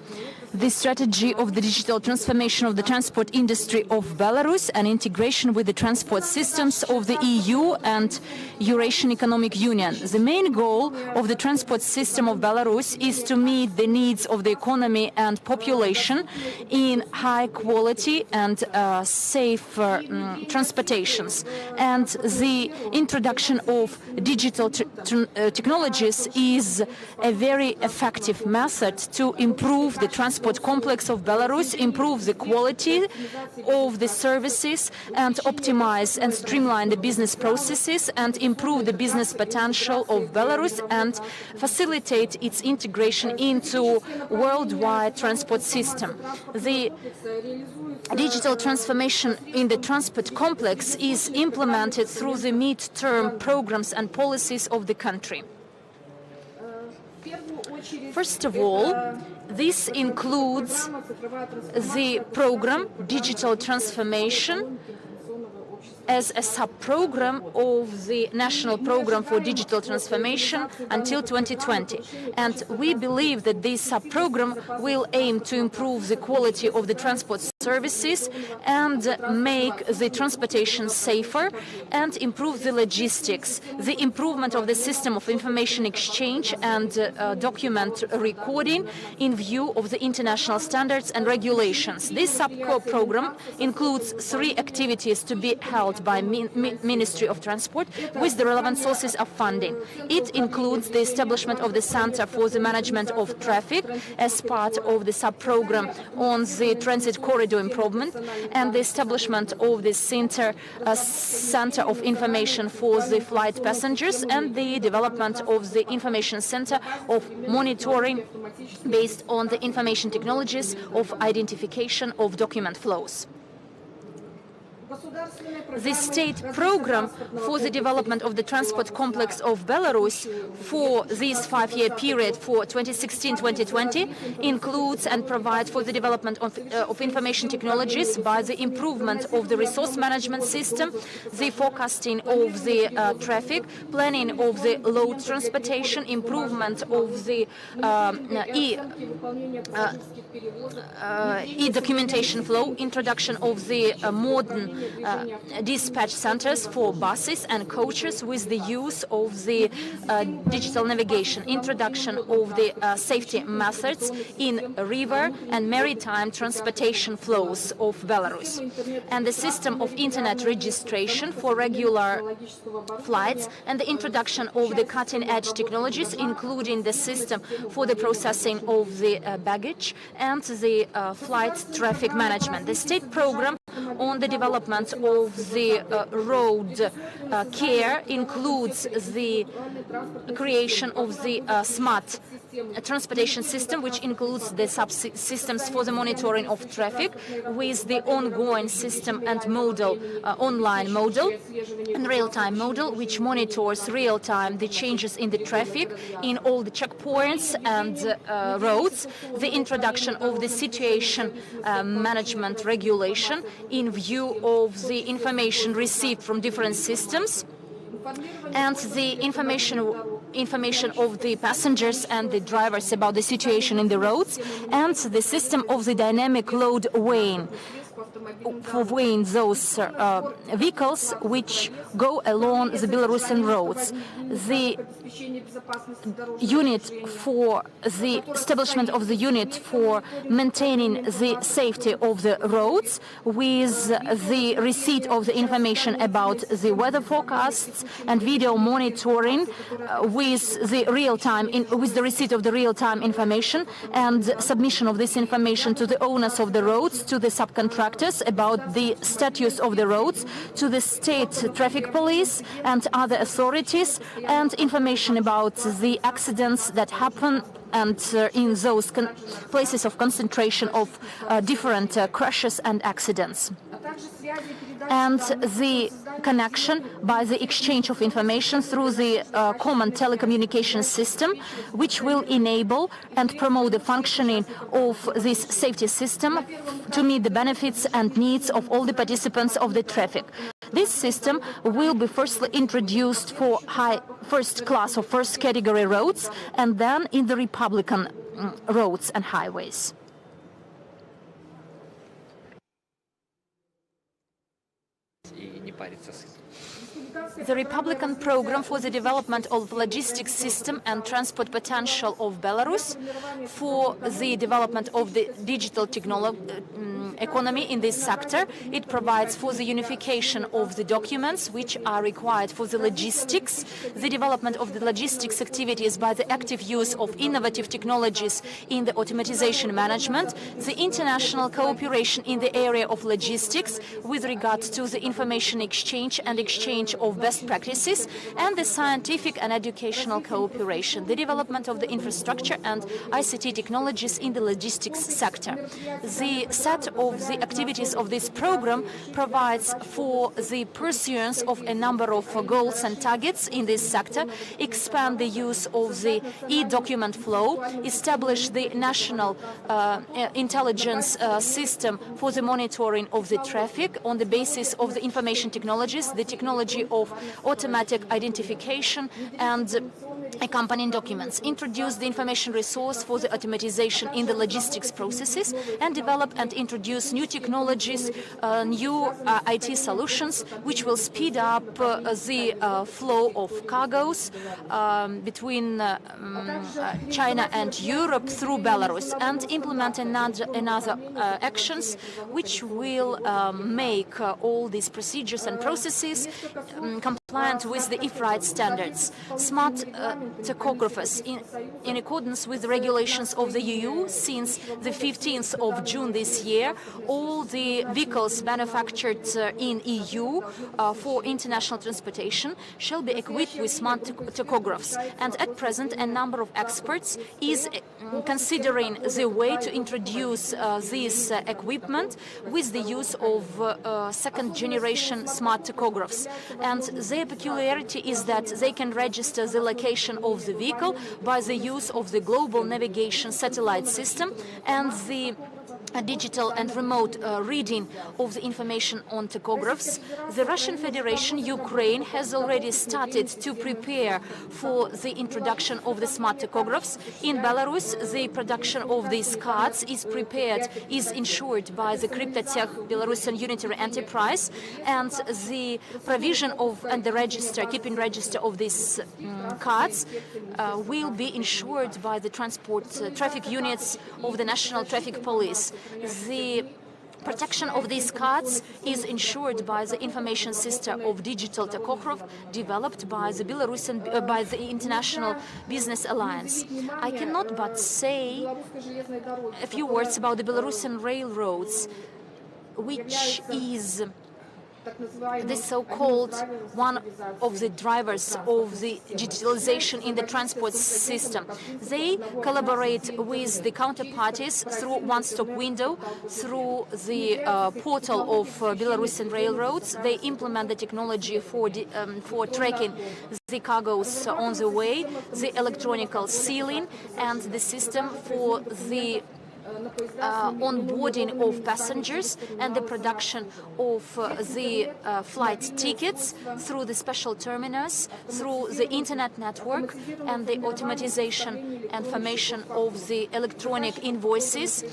the strategy of the digital transformation of the transport industry of Belarus and integration with the transport systems of the EU and Eurasian Economic Union. The main goal of the transport system of Belarus is to meet the needs of the economy and population in high quality and safe transportations. And the introduction of digital technologies is a very effective method to improve the transport complex of Belarus, improve the quality of the services, and optimize and streamline the business processes, and improve the business potential of Belarus, and facilitate its integration into worldwide transport system. The digital transformation in the transport complex is implemented through the mid-term programs and policies of the country. First of all, this includes the program Digital Transformation as a sub-program of the National Program for Digital Transformation until 2020. And we believe that this sub-program will aim to improve the quality of the transport services and make the transportation safer and improve the logistics, the improvement of the system of information exchange and document recording in view of the international standards and regulations. This sub-program includes 3 activities to be held by Ministry of Transport with the relevant sources of funding. It includes the establishment of the Center for the Management of Traffic as part of the sub-program on the transit corridor improvement, and the establishment of the Center of Information for the flight passengers, and the development of the Information Center of Monitoring based on the information technologies of identification of document flows. The state program for the development of the transport complex of Belarus for this 5-year period for 2016-2020 includes and provides for the development of information technologies by the improvement of the resource management system, the forecasting of the traffic, planning of the load transportation, improvement of the e-documentation flow, introduction of the modern dispatch centers for buses and coaches with the use of the digital navigation, introduction of the safety methods in river and maritime transportation flows of Belarus, and the system of internet registration for regular flights, and the introduction of the cutting-edge technologies, including the system for the processing of the baggage and the flight traffic management. The state program on the development of the road care includes the creation of the smart transportation system, which includes the subsystems for the monitoring of traffic, with the ongoing system and model, online model, and real-time model, which monitors real-time the changes in the traffic in all the checkpoints and roads, the introduction of the situation management regulation in view of the information received from different systems, and the information of the passengers and the drivers about the situation in the roads, and the system of the dynamic load weighing for weighing those vehicles which go along the Belarusian roads. The unit for the establishment of the unit for maintaining the safety of the roads, with the receipt of the information about the weather forecasts and video monitoring, with the receipt of the real-time information and submission of this information to the owners of the roads, to the subcontractors about the status of the roads, to the state traffic police and other authorities, and information about the accidents that happen and in those places of concentration of different crashes and accidents. And the connection by the exchange of information through the common telecommunication system, which will enable and promote the functioning of this safety system to meet the benefits and needs of all the participants of the traffic. This system will be firstly introduced for first class or first category roads, and then in the Republican roads and highways. The Republican program for the development of logistics system and transport potential of Belarus, for the development of the digital economy in this sector. It provides for the unification of the documents which are required for the logistics, the development of the logistics activities by the active use of innovative technologies in the automatization management, the international cooperation in the area of logistics with regard to the information exchange and exchange of best practices, and the scientific and educational cooperation, the development of the infrastructure and ICT technologies in the logistics sector. The set of the activities of this program provides for the pursuance of a number of goals and targets in this sector, expand the use of the e-document flow, establish the national intelligence system for the monitoring of the traffic on the basis of the information technologies, the technology of automatic identification and accompanying documents, introduce the information resource for the automatization in the logistics processes, and develop and introduce new technologies, new IT solutions, which will speed up the flow of cargoes between China and Europe through Belarus, and implement another actions which will make all these procedures and processes compliant with the IFRIGHT standards. Smart tachographers, in accordance with the regulations of the EU, since the 15th of June this year, all the vehicles manufactured in EU for international transportation shall be equipped with smart tachographs. And at present, a number of experts is considering the way to introduce this equipment with the use of second-generation smart tachographs. And their peculiarity is that they can register the location of the vehicle by the use of the global navigation satellite system and the digital and remote reading of the information on tachographs. The Russian Federation, Ukraine, has already started to prepare for the introduction of the smart tachographs. In Belarus, the production of these cards is ensured by the Cryptotech Belarusian Unitary Enterprise, and the provision of and the keeping register of these cards will be ensured by the traffic units of the National Traffic Police. The protection of these cards is ensured by the information system of digital tachograph developed by the by the International Business Alliance. I cannot but say a few words about the Belarusian railroads, which is this so-called one of the drivers of the digitalization in the transport system. They collaborate with the counterparties through one-stop window, through the portal of Belarusian railroads. They implement the technology for tracking the cargoes on the way, the electronic sealing, and the system for the onboarding of passengers and the production of the flight tickets through the special terminals, through the internet network, and the automatization and formation of the electronic invoices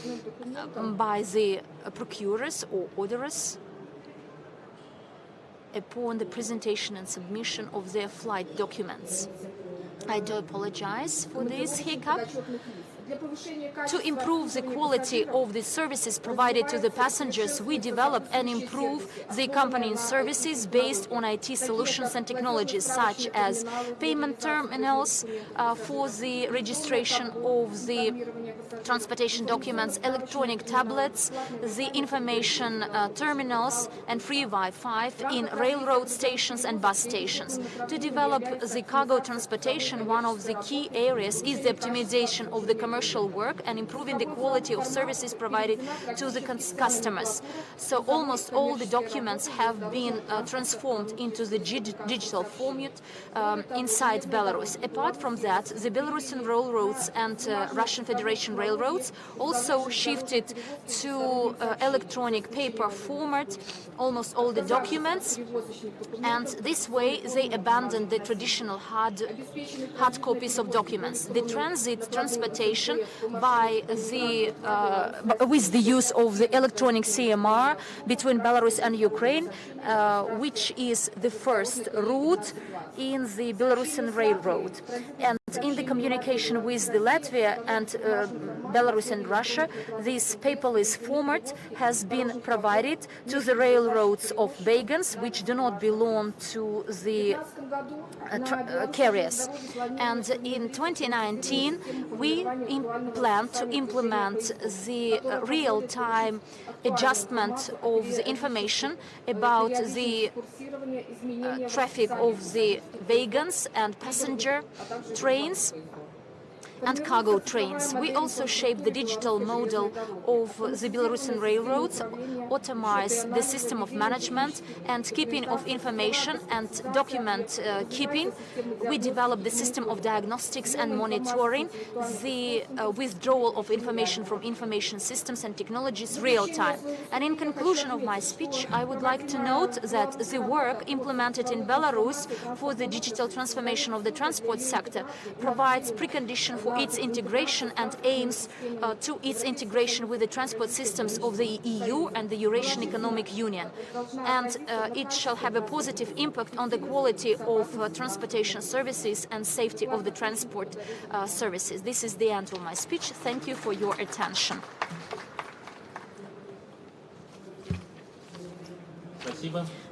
by the procurers or orderers upon the presentation and submission of their flight documents. I do apologize for this hiccup. To improve the quality of the services provided to the passengers, we develop and improve the accompanying services based on IT solutions and technologies such as payment terminals for the registration of the transportation documents, electronic tablets, the information terminals, and free Wi-Fi in railroad stations and bus stations. To develop the cargo transportation, one of the key areas is the optimization of the commercial work and improving the quality of services provided to the customers. So almost all the documents have been transformed into the digital format inside Belarus. Apart from that, the Belarusian railroads and Russian Federation railroads also shifted to electronic paper format almost all the documents, and this way they abandoned the traditional hard copies of documents. The transportation by the with the use of the electronic CMR between Belarus and Ukraine, which is the first route in the Belarusian railroad. And in the communication with the Latvia and Belarus and Russia, this paperless format has been provided to the railroads of wagons, which do not belong to the carriers. And in 2019, we plan to implement the real-time adjustment of the information about the traffic of the wagons and passenger trains and cargo trains. We also shape the digital model of the Belarusian railroads, optimize the system of management and keeping of information and document keeping. We develop the system of diagnostics and monitoring, the withdrawal of information from information systems and technologies real time. And in conclusion of my speech, I would like to note that the work implemented in Belarus for the digital transformation of the transport sector provides precondition for its integration and aims to its integration with the transport systems of the EU and the Eurasian Economic Union. And it shall have a positive impact on the quality of transportation services and safety of the transport services. This is the end of my speech. Thank you for your attention.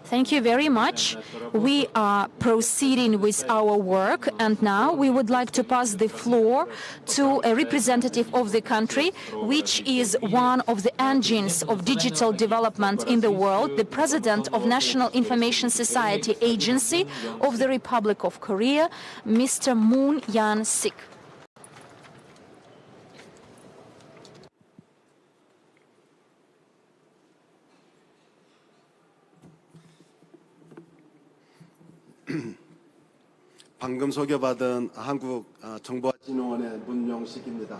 Thank you very much. We are proceeding with our work, and now we would like to pass the floor to a representative of the country, which is one of the engines of digital development in the world, the President of National Information Society Agency of the Republic of Korea, Mr. Moon Yan-sik.
방금 소개받은 한국 정보진흥원의 문용식입니다.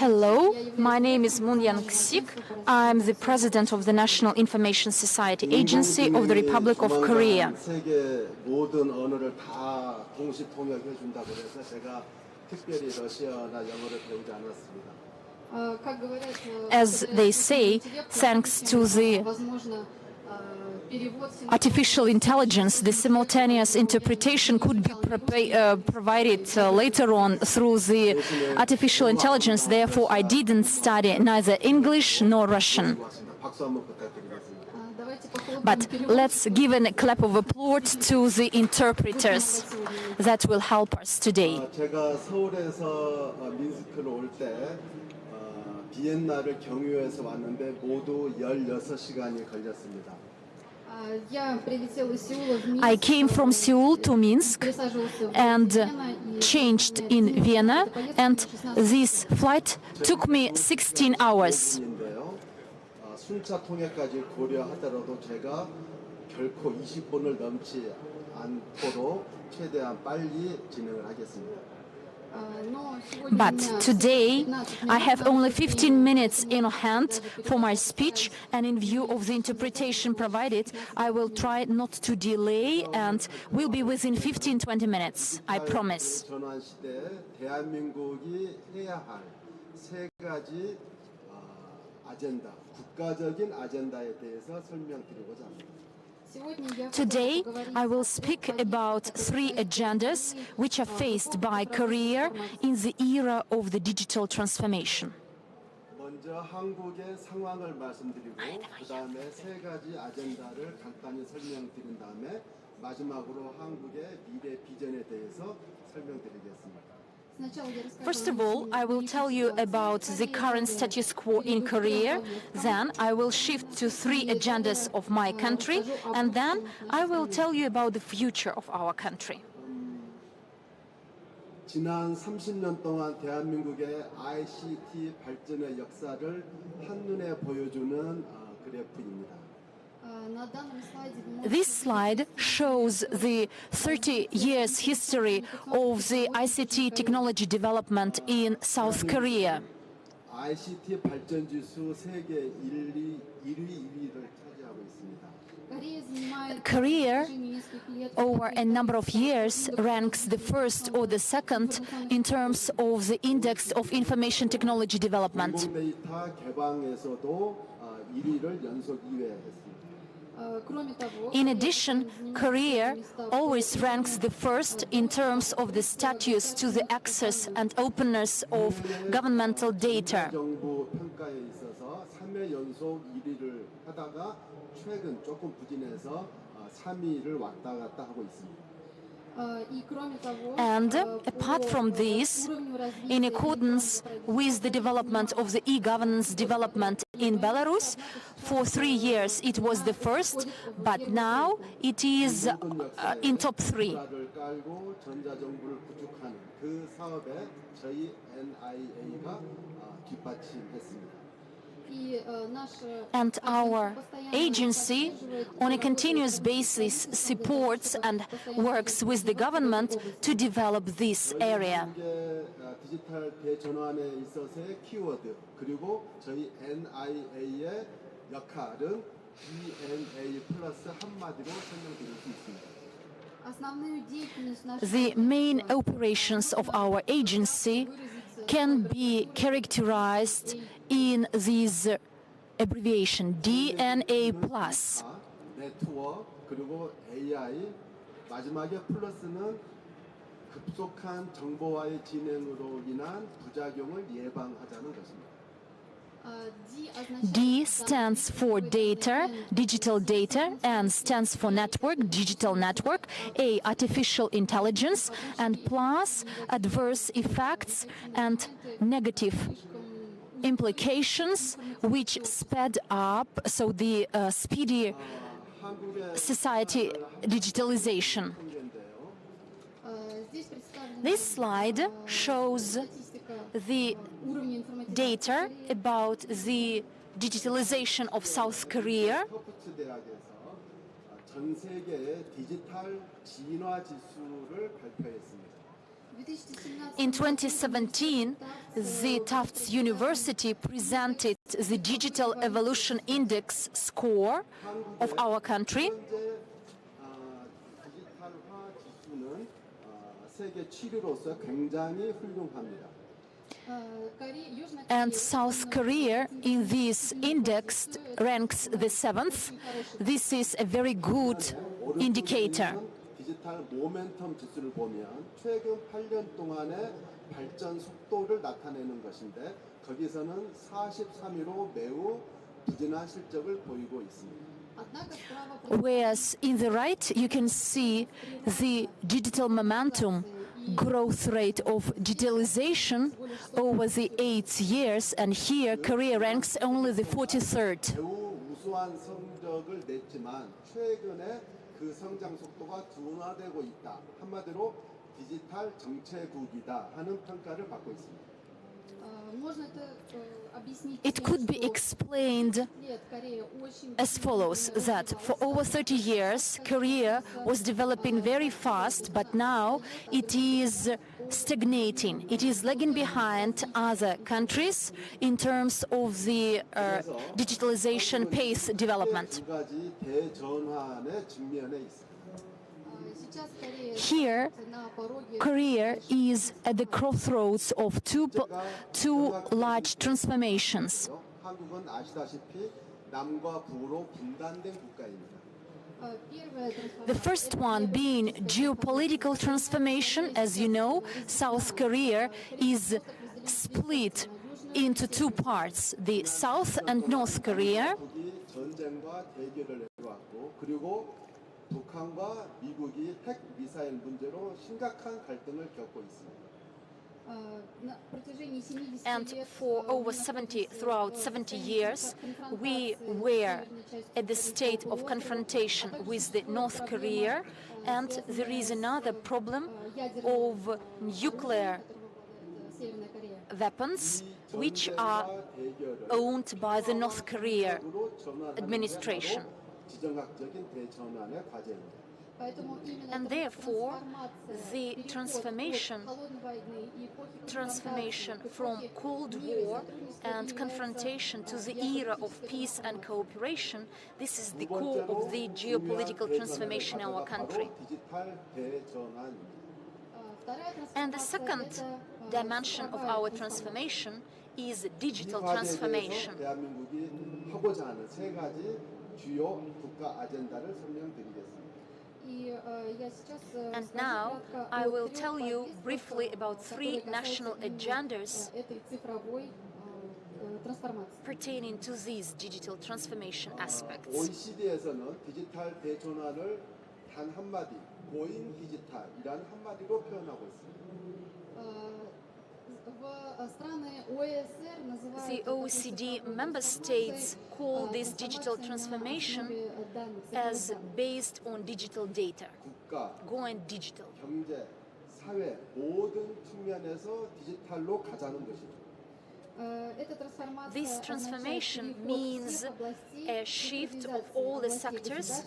Hello, my name is Moon Yan-sik. I'm the president of the National Information Society Agency of the Republic of Korea.
세계 모든 언어를 다 동시 통역해 준다고 해서 제가 특별히 러시아나 영어를 배우지 않았습니다.
As they say, thanks to the artificial intelligence, the simultaneous interpretation could be provided later on through the artificial intelligence. Therefore, I didn't study neither English nor Russian. But let's give a clap of applause to the interpreters that will help us today.
제가 서울에서 민스크로 올 때 비엔나를 경유해서 왔는데 모두 16시간이 걸렸습니다.
I came from Seoul to Minsk and changed in Vienna, and this flight took me 16 hours.
순차 통역까지 고려하더라도 제가 결코 20분을 넘지 않도록 최대한 빨리 진행을 하겠습니다.
But today, I have only 15 minutes in hand for my speech, and in view of the interpretation provided, I will try not to delay and will be within 15-20 minutes, I promise.
전환 시대에 대한민국이 해야 할 세 가지 아젠다, 국가적인 아젠다에 대해서 설명드리고자 합니다.
Today, I will speak about 3 agendas which are faced by Korea in the era of the digital transformation.
먼저 한국의 상황을 말씀드리고 그 다음에 세 가지 아젠다를 간단히 설명드린 다음에 마지막으로 한국의 미래 비전에 대해서 설명드리겠습니다.
First of all, I will tell you about the current status quo in Korea, then I will shift to 3 agendas of my country, and then I will tell you about the future of our country.
지난 30년 동안 대한민국의 ICT 발전의 역사를 한눈에 보여주는 그래프입니다.
This slide shows the 30 years history of the ICT technology development in South Korea.
ICT 발전 지수 세계 1위를 차지하고 있습니다.
Korea, over a number of years, ranks the first or the second in terms of the index of information technology development.
데이터 개방에서도 1위를 연속 2회했습니다.
In addition, Korea always ranks the first in terms of the status to the access and openness of governmental data.
정부 평가에 있어서 3회 연속 1위를 하다가 최근 조금 부진해서 3위를 왔다 갔다 하고 있습니다.
And apart from this, in accordance with the development of the e-governance development in Belarus, for 3 years it was the first, but now it is in top 3.
전자정부를 구축하는 그 사업에 저희 NIA가 뒷받침했습니다.
And our agency, on a continuous basis, supports and works with the government to develop this area.
디지털 대전환에 있어서의 키워드 그리고 저희 NIA의 역할은 DNA 플러스 한마디로 설명드릴 수 있습니다.
The main operations of our agency can be characterized in this abbreviation DNA+.
네트워크 그리고 AI 마지막에 플러스는 급속한 정보화의 진행으로 인한 부작용을 예방하자는 것입니다.
D stands for data, digital data, and stands for network, digital network, A, artificial intelligence, and plus adverse effects and negative implications which sped up, so the speedy society digitalization. This slide shows the data about the digitalization of South Korea.
전 세계의 디지털 진화 지수를 발표했습니다.
In 2017, the Tufts University presented the Digital Evolution Index score of our country.
디지털화 지수는 세계 7위로서 굉장히 훌륭합니다.
And South Korea in this index ranks the 7th. This is a very good indicator.
디지털 모멘텀 지수를 보면 최근 8년 동안의 발전 속도를 나타내는 것인데 거기서는 43위로 매우 부진한 실적을 보이고 있습니다.
Whereas in the right you can see the digital momentum growth rate of digitalization over the 8 years, and here Korea ranks only the 43rd.
매우 우수한 성적을 냈지만 최근에 그 성장 속도가 둔화되고 있다. 한마디로 디지털 정체국이다 하는 평가를 받고 있습니다.
It could be explained as follows, that for over 30 years, Korea was developing very fast, but now it is stagnating. It is lagging behind other countries in terms of the digitalization pace development.
두 가지 대전환의 직면에 있습니다.
Here, Korea is at the crossroads of two large transformations.
한국은 아시다시피 남과 북으로 분단된 국가입니다.
The first one being geopolitical transformation. As you know, South Korea is split into two parts, the South and North Korea.
북이 전쟁과 대결을 해왔고 그리고 북한과 미국이 핵 미사일 문제로 심각한 갈등을 겪고 있습니다.
And throughout 70 years, we were at the state of confrontation with the North Korea, and there is another problem of nuclear weapons which are owned by the North Korea administration.
지정학적인 대전환의 과제입니다.
And therefore, the transformation from Cold War and confrontation to the era of peace and cooperation, this is the core of the geopolitical transformation in our country. And the second dimension of our transformation is digital transformation.
대한민국이 하고자 하는 세 가지 주요 국가 아젠다를 설명드리겠습니다.
And now I will tell you briefly about three national agendas pertaining to these digital transformation aspects.
OECD에서는 디지털 대전환을 단 한마디, 고잉 디지털이라는 한마디로 표현하고 있습니다.
The OECD member states call this digital transformation as based on digital data, going digital.
경제, 사회 모든 측면에서 디지털로 가자는 것이죠.
This transformation means a shift of all the sectors,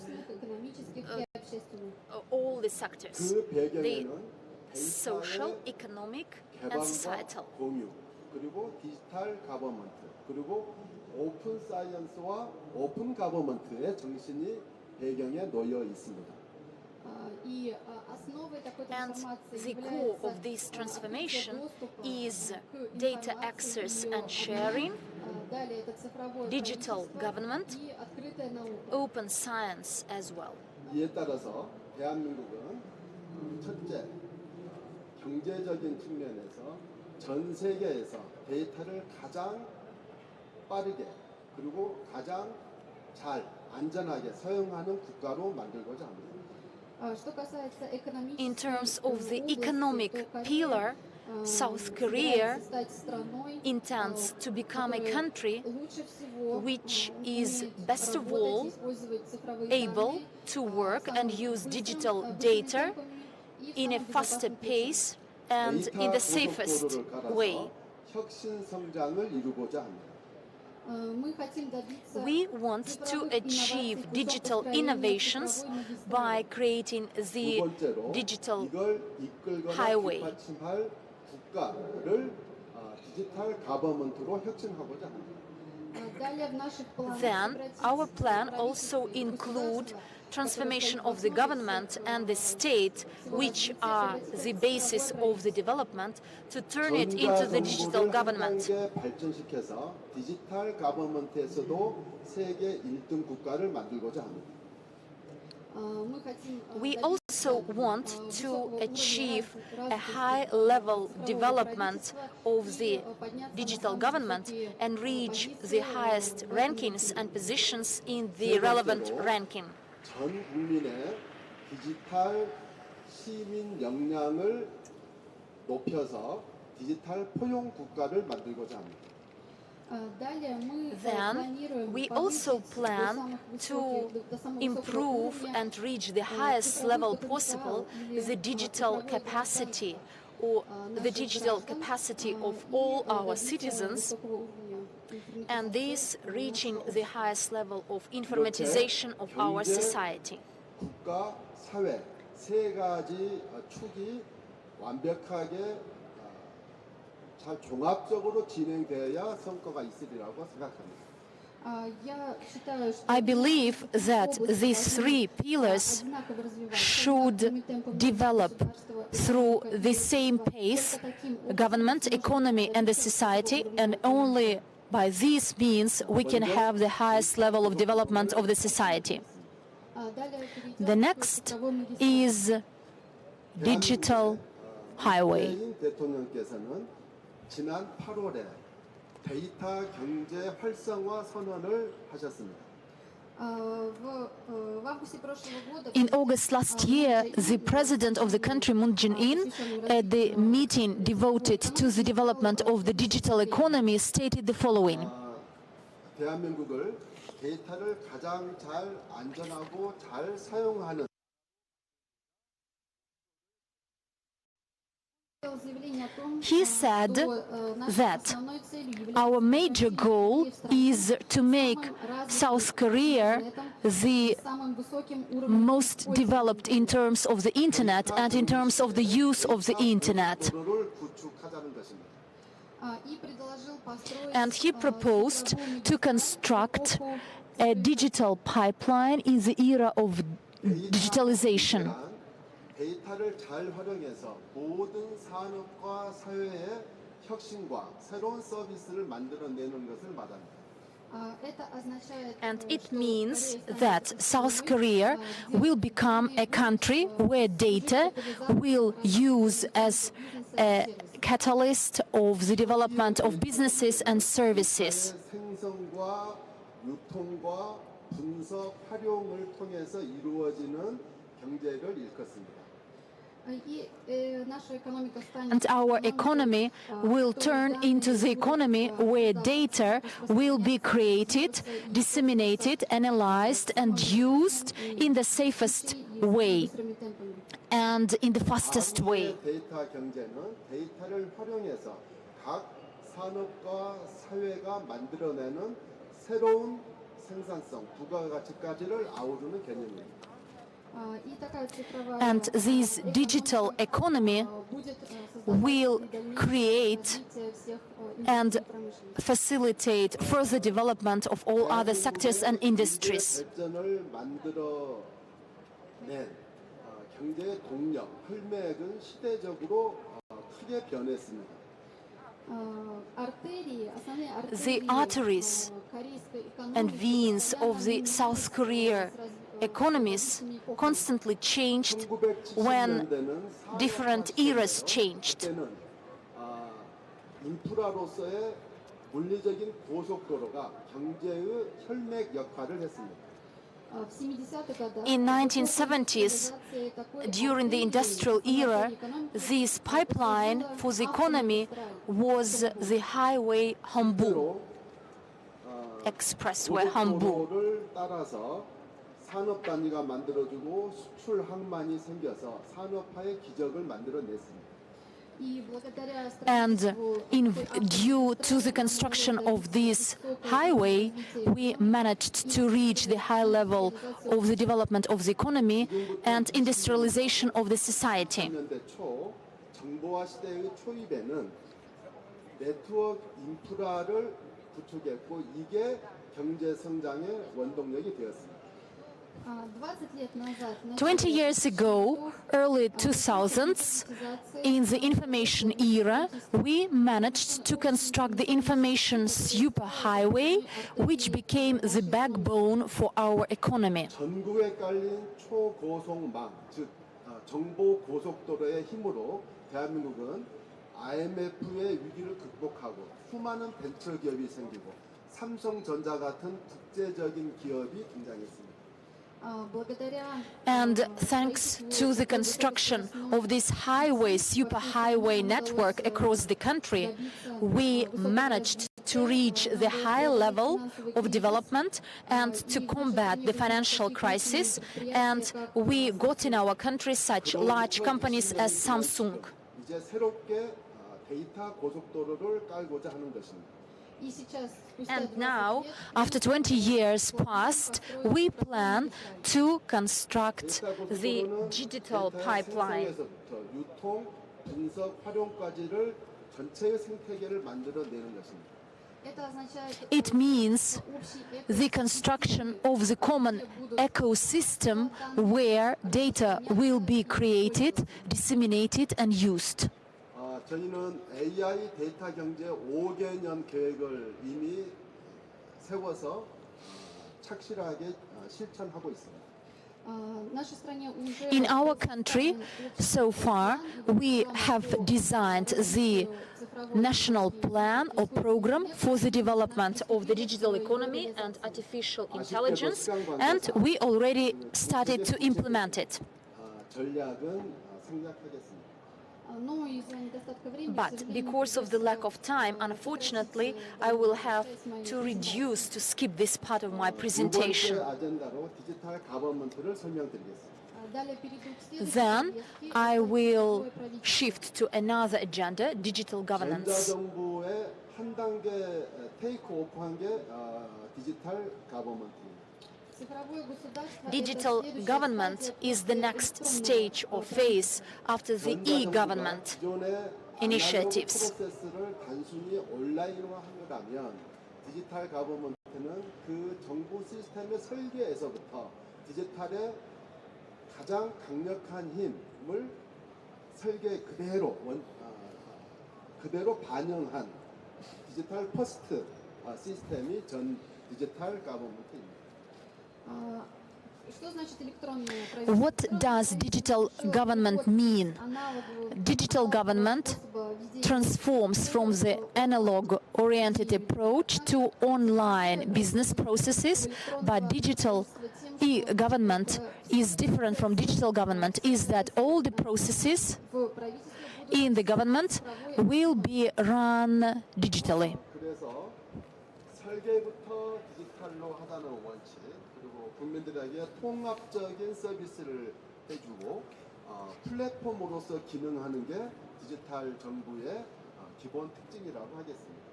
the social, economic, and societal.
공유, 그리고 디지털 가버먼트, 그리고 오픈 사이언스와 오픈 가버먼트의 정신이 배경에 놓여 있습니다.
And the core of this transformation is data access and sharing, digital government, open science as well.
이에 따라서 대한민국은 첫째, 경제적인 측면에서 전 세계에서 데이터를 가장 빠르게 그리고 가장 잘 안전하게 사용하는 국가로 만들고자 합니다.
In terms of the economic pillar, South Korea intends to become a country which is best of all able to work and use digital data in a faster pace and in the safest way.
혁신 성장을 이루고자 합니다.
We want to achieve digital innovations by creating the digital highway.
국가를 디지털 가버먼트로 혁신하고자 합니다.
Then our plan also include transformation of the government and the state, which are the basis of the development, to turn it into the digital government.
발전시켜서 디지털 가버먼트에서도 세계 1등 국가를 만들고자 합니다.
We also want to achieve a high-level development of the digital government and reach the highest rankings and positions in the relevant ranking.
전 국민의 디지털 시민 역량을 높여서 디지털 포용 국가를 만들고자 합니다.
Then we also plan to improve and reach the highest level possible the digital capacity or the digital capacity of all our citizens, and this reaching the highest level of informatization of our society.
국가, 사회 세 가지 축이 완벽하게 잘 종합적으로 진행되어야 성과가 있으리라고 생각합니다.
I believe that these three pillars should develop through the same pace: government, economy, and the society, and only by these means we can have the highest level of development of the society. The next is digital highway.
대통령께서는 지난 8월에 데이터 경제 활성화 선언을 하셨습니다.
In August last year, the president of the country, Moon Jae-in, at the meeting devoted to the development of the digital economy, stated the following.
대한민국을 데이터를 가장 잘 안전하고 잘 사용하는
He said that our major goal is to make South Korea the most developed in terms of the internet and in terms of the use of the internet. And he proposed to construct a digital pipeline in the era of digitalization.
데이터를 잘 활용해서 모든 산업과 사회의 혁신과 새로운 서비스를 만들어내는 것을 말합니다.
And it means that South Korea will become a country where data will use as a catalyst of the development of businesses and services.
생성과 유통과 분석, 활용을 통해서 이루어지는 경제를 일컫습니다.
And our economy will turn into the economy where data will be created, disseminated, analyzed, and used in the safest way and in the fastest way.
데이터 경제는 데이터를 활용해서 각 산업과 사회가 만들어내는 새로운 생산성, 부가가치까지를 아우르는 개념입니다.
And this digital economy will create and facilitate further development of all other sectors and industries.
경제의 동력, 혈맥은 시대적으로 크게 변했습니다.
The arteries and veins of the South Korea economies constantly changed when different eras changed.
인프라로서의 물리적인 고속도로가 경제의 혈맥 역할을 했습니다.
In 1970s, during the industrial era, this pipeline for the economy was the highway Hambu, expressway Hambu.
산업 단위가 만들어지고 수출 항만이 생겨서 산업화의 기적을 만들어냈습니다.
And due to the construction of this highway, we managed to reach the high level of the development of the economy and industrialization of the society.
90년대 초 정보화 시대의 초입에는 네트워크 인프라를 구축했고 이게 경제 성장의 원동력이 되었습니다.
20 years ago, early 2000s, in the information era, we managed to construct the information superhighway, which became the backbone for our economy.
전국에 깔린 초고속망, 즉 정보 고속도로의 힘으로 대한민국은 IMF의 위기를 극복하고 수많은 벤처 기업이 생기고 삼성전자 같은 국제적인 기업이 등장했습니다.
And thanks to the construction of this highway, superhighway network across the country, we managed to reach the high level of development and to combat the financial crisis. And we got in our country such large companies as Samsung.
이제 새롭게 데이터 고속도로를 깔고자 하는 것입니다.
And now, after 20 years passed, we plan to construct the digital pipeline.
유통, 분석, 활용까지를 전체의 생태계를 만들어내는 것입니다.
It means the construction of the common ecosystem where data will be created, disseminated and used.
저희는 AI 데이터 경제 5개년 계획을 이미 세워서 착실하게 실천하고 있습니다.
In our country, so far, we have designed the national plan or program for the development of the digital economy and artificial intelligence, and we already started to implement it.
전략은 생략하겠습니다.
But because of the lack of time, unfortunately, I will have to reduce, to skip this part of my presentation. Then I will shift to another agenda, digital governance. Digital government is the next stage or phase after the e-government initiatives.
디지털 가버먼트는 그 정부 시스템의 설계에서부터 디지털의 가장 강력한 힘을 설계 그대로 반영한 디지털 퍼스트 시스템이 전 디지털 가버먼트입니다.
What does digital government mean? Digital government transforms from the analog-oriented approach to online business processes, but digital e-government is different from digital government, is that all the processes in the government will be run digitally.
그래서 설계부터 디지털로 하자는 원칙, 그리고 국민들에게 통합적인 서비스를 해주고 플랫폼으로서 기능하는 게 디지털 정부의 기본 특징이라고 하겠습니다.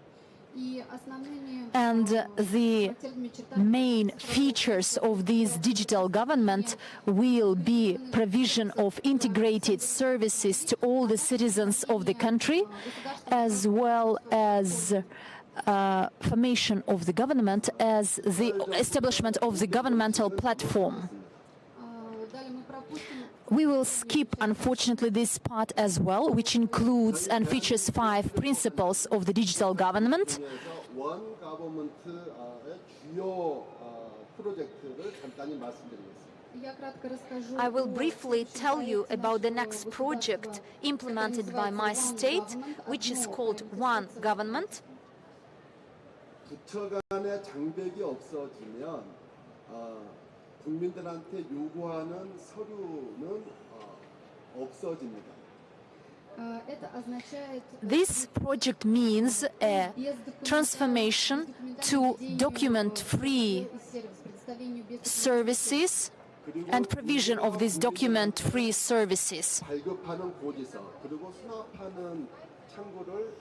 And the main features of this digital government will be provision of integrated services to all the citizens of the country, as well as formation of the government as the establishment of the governmental platform. We will skip, unfortunately, this part as well, which includes and features 5 principles of the digital government. I will briefly tell you about the next project implemented by my state, which is called One Government.
부처 간의 장벽이 없어지면 국민들한테 요구하는 서류는 없어집니다.
This project means a transformation to document-free services and provision of these document-free services.
발급하는 고지서 그리고 수납하는 창구를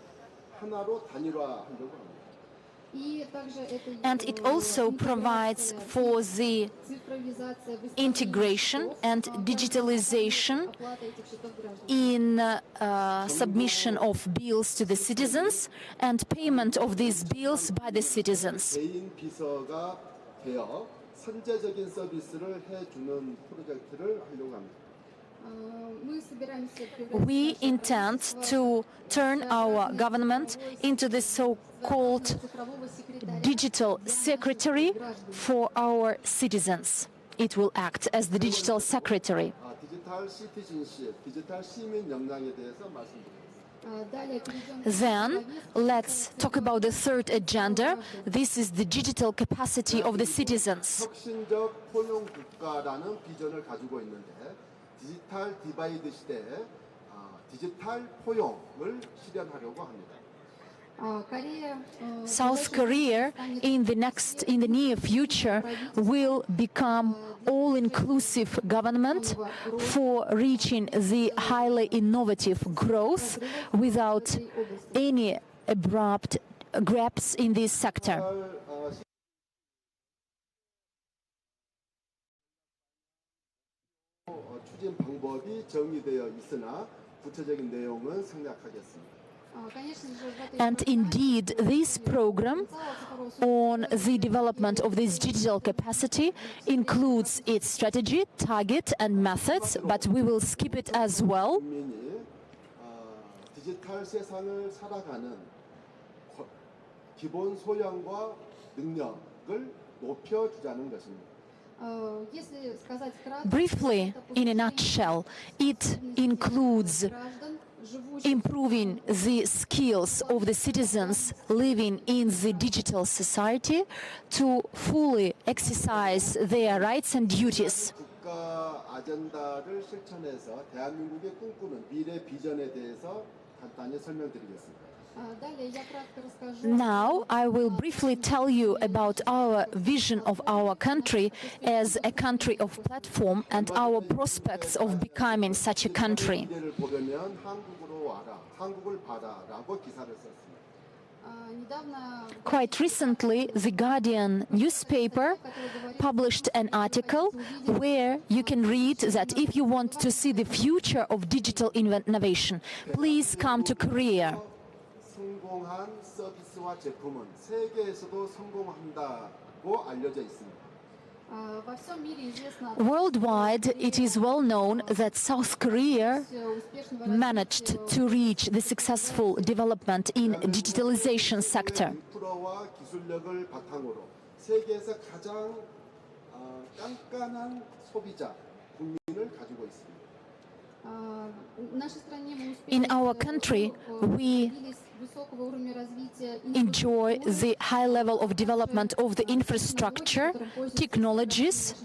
하나로 단일화하려고 합니다.
And it also provides for the integration and digitalization in submission of bills to the citizens and payment of these bills by the citizens.
개인 비서가 되어 선제적인 서비스를 해주는 프로젝트를 하려고 합니다.
We intend to turn our government into the so-called digital secretary for our citizens. It will act as the digital secretary.
디지털 시티즌십, 디지털 시민 역량에 대해서 말씀드리겠습니다.
Then let's talk about the third agenda. This is the digital capacity of the citizens.
혁신적 포용 국가라는 비전을 가지고 있는데 디지털 디바이드 시대에 디지털 포용을 실현하려고 합니다.
South Korea in the near future will become all-inclusive government for reaching the highly innovative growth without any abrupt gaps in this sector.
추진 방법이 정의되어 있으나 구체적인 내용은 생략하겠습니다.
And indeed, this program on the development of this digital capacity includes its strategy, target and methods, but we will skip it as well.
국민이 디지털 세상을 살아가는 기본 소양과 능력을 높여주자는 것입니다.
Briefly, in a nutshell, it includes improving the skills of the citizens living in the digital society to fully exercise their rights and duties.
국가 아젠다를 실천해서 대한민국의 꿈꾸는 미래 비전에 대해서 간단히 설명드리겠습니다.
Now, I will briefly tell you about our vision of our country as a country of platform and our prospects of becoming such a country.
미래를 보려면 한국으로 와라, 한국을 봐라라고 기사를 썼습니다.
Quite recently, The Guardian newspaper published an article where you can read that if you want to see the future of digital innovation, please come to Korea.
성공한 서비스와 제품은 세계에서도 성공한다고 알려져 있습니다.
Worldwide, it is well known that South Korea managed to reach the successful development in digitalization sector.
인프라와 기술력을 바탕으로 세계에서 가장 깐깐한 소비자 국민을 가지고 있습니다.
In our country, we enjoy the high level of development of the infrastructure, technologies,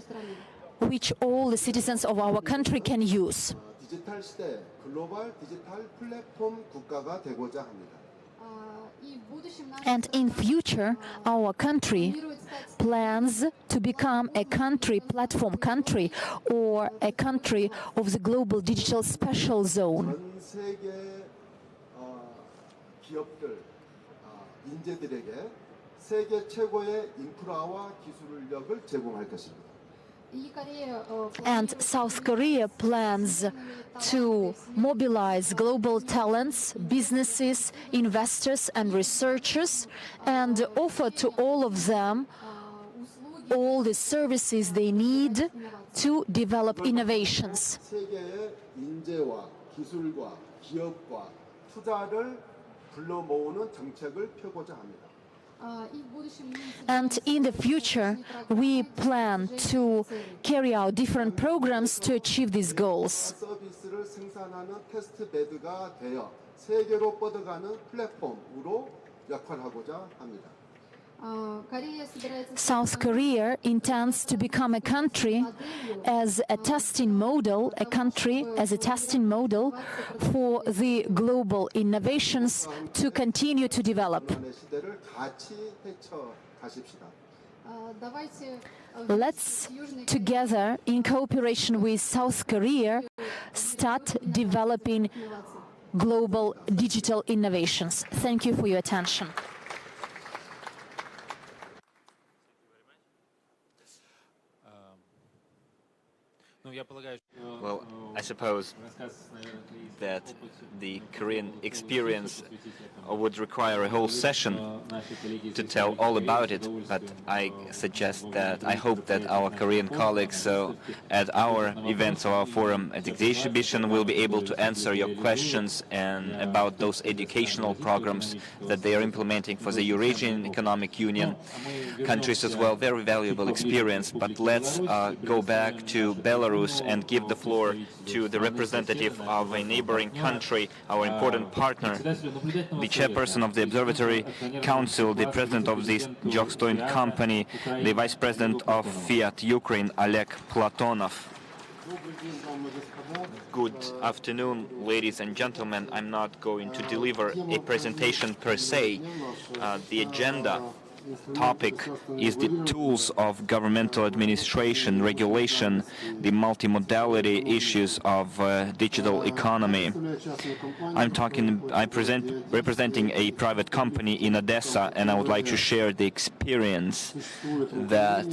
which all the citizens of our country can use.
디지털 시대 글로벌 디지털 플랫폼 국가가 되고자 합니다.
And in future, our country plans to become a country, platform country, or a country of the global digital special zone.
전 세계 기업들, 인재들에게 세계 최고의 인프라와 기술력을 제공할 것입니다.
And South Korea plans to mobilize global talents, businesses, investors and researchers and offer to all of them all the services they need to develop innovations.
세계의 인재와 기술과 기업과 투자를 불러 모으는 정책을 펴고자 합니다.
And in the future, we plan to carry out different programs to achieve these goals.
서비스를 생산하는 테스트 베드가 되어 세계로 뻗어가는 플랫폼으로 역할하고자 합니다.
South Korea intends to become a country as a testing model, for the global innovations to continue to develop.
시대를 같이 헤쳐가십시다.
Let's together, in cooperation with South Korea, start developing global digital innovations. Thank you for your attention.
Well, I suppose that the Korean experience would require a whole session to tell all about it, but I suggest that I hope that our Korean colleagues at our events of our forum at the exhibition will be able to answer your questions and about those educational programs that they are implementing for the Eurasian Economic Union countries as well. Very valuable experience, but let's go back to Belarus and give the floor to the representative of a neighboring country, our important partner, the chairperson of the Observatory Council, the president of the joint company, the vice president of Fiat Ukraine, Oleg Platonov. Good afternoon, ladies and gentlemen. I'm not going to deliver a presentation per se. The agenda topic is the tools of governmental administration, regulation, the multimodality issues of digital economy. I'm representing a private company in Odessa, and I would like to share the experience that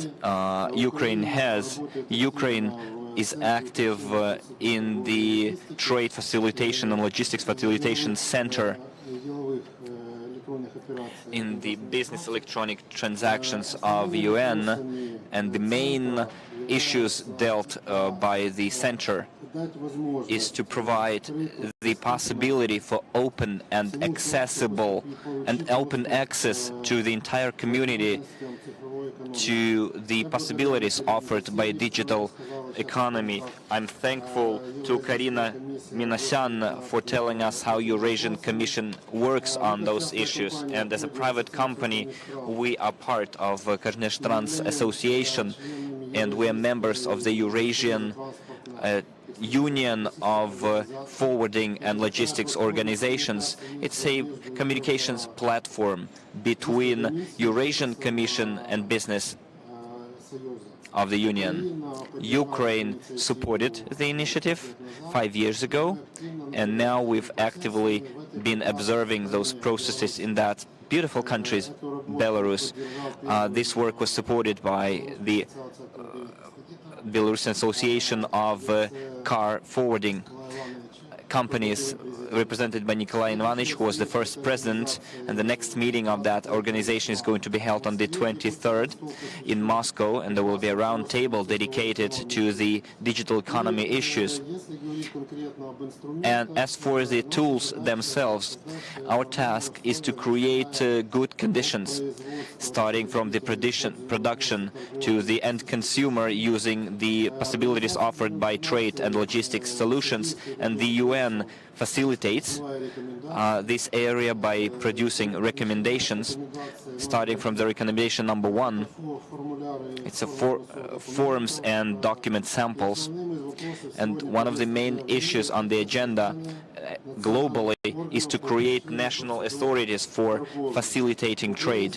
Ukraine has. Ukraine is active in the Trade Facilitation and Logistics Facilitation Center in the business electronic transactions of UN, and the main issues dealt by the center is to provide the possibility for open and accessible and open access to the entire community to the possibilities offered by digital economy. I'm thankful to Karina Minasyan for telling us how Eurasian Commission works on those issues. And as a private company, we are part of Karneshtrans Association, and we are members of the Eurasian Union of Forwarding and Logistics Organizations. It's a communications platform between Eurasian Commission and business of the Union. Ukraine supported the initiative 5 years ago, and now we've actively been observing those processes in that beautiful country, Belarus. This work was supported by the Belarusian Association of Car Forwarding Companies, represented by Nikolai Ivanovich, who was the first president, and the next meeting of that organization is going to be held on the 23rd in Moscow, and there will be a round table dedicated to the digital economy issues. And as for the tools themselves, our task is to create good conditions, starting from the production to the end consumer, using the possibilities offered by trade and logistics solutions, and the UN facilitates this area by producing recommendations, starting from the recommendation number 1. It's a forms and document samples, and one of the main issues on the agenda globally is to create national authorities for facilitating trade.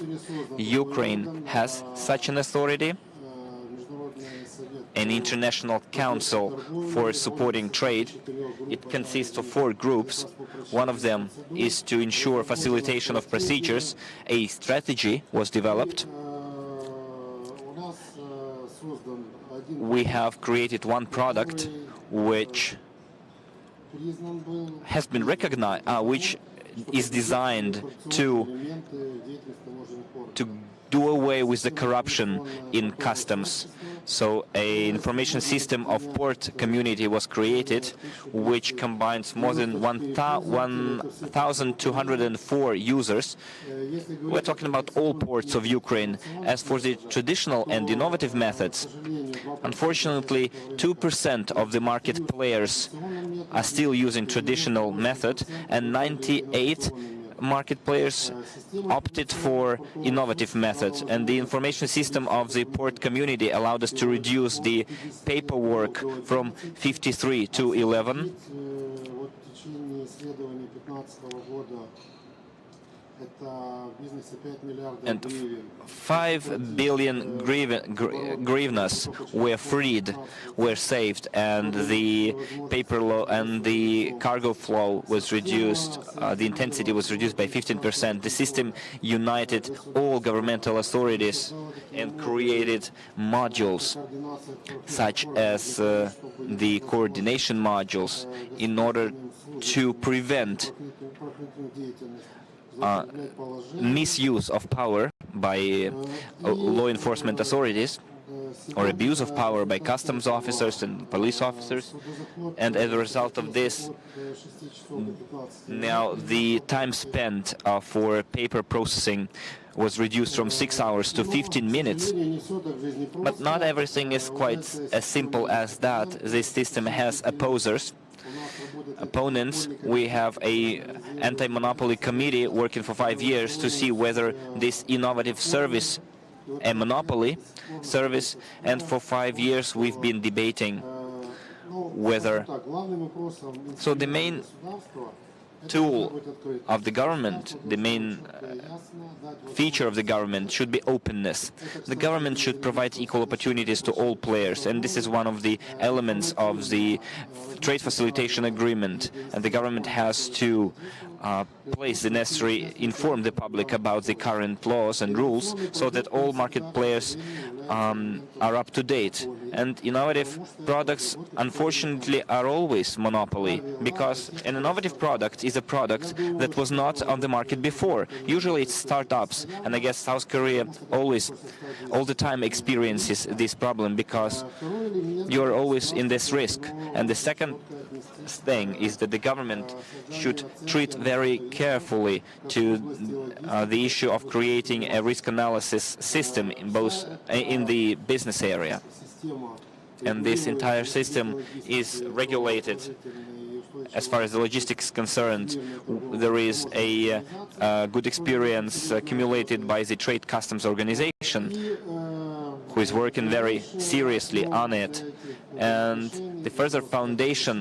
Ukraine has such an authority, an international council for supporting trade. It consists of 4 groups. One of them is to ensure facilitation of procedures. A strategy was developed. We have created one product which has been recognized, which is designed to do away with the corruption in customs. So an information system of port community was created, which combines more than 1,204 users. We're talking about all ports of Ukraine. As for the traditional and innovative methods, unfortunately, 2% of the market players are still using traditional method, and 98 market players opted for innovative methods, and the information system of the port community allowed us to reduce the paperwork from 53 to 11. And 5 billion hryvnias were freed, were saved, and the paper law and the cargo flow was reduced. The intensity was reduced by 15%. The system united all governmental authorities and created modules, such as the coordination modules, in order to prevent misuse of power by law enforcement authorities, or abuse of power by customs officers and police officers. And as a result of this, now the time spent for paper processing was reduced from 6 hours to 15 minutes. But not everything is quite as simple as that. This system has opponents. We have a anti-monopoly committee working for 5 years to see whether this innovative service, a monopoly service, and for 5 years we've been debating whether. So the main tool of the government, the main feature of the government should be openness. The government should provide equal opportunities to all players, and this is one of the elements of the trade facilitation agreement. And the government has to place the necessary, inform the public about the current laws and rules, so that all market players are up to date. And innovative products, unfortunately, are always monopoly, because an innovative product is a product that was not on the market before. Usually it's startups, and I guess South Korea all the time experiences this problem, because you're always in this risk. And the second thing is that the government should treat very carefully to the issue of creating a risk analysis system in the business area. And this entire system is regulated. As far as the logistics is concerned, there is a good experience accumulated by the Trade Customs Organization, who is working very seriously on it. And the further foundation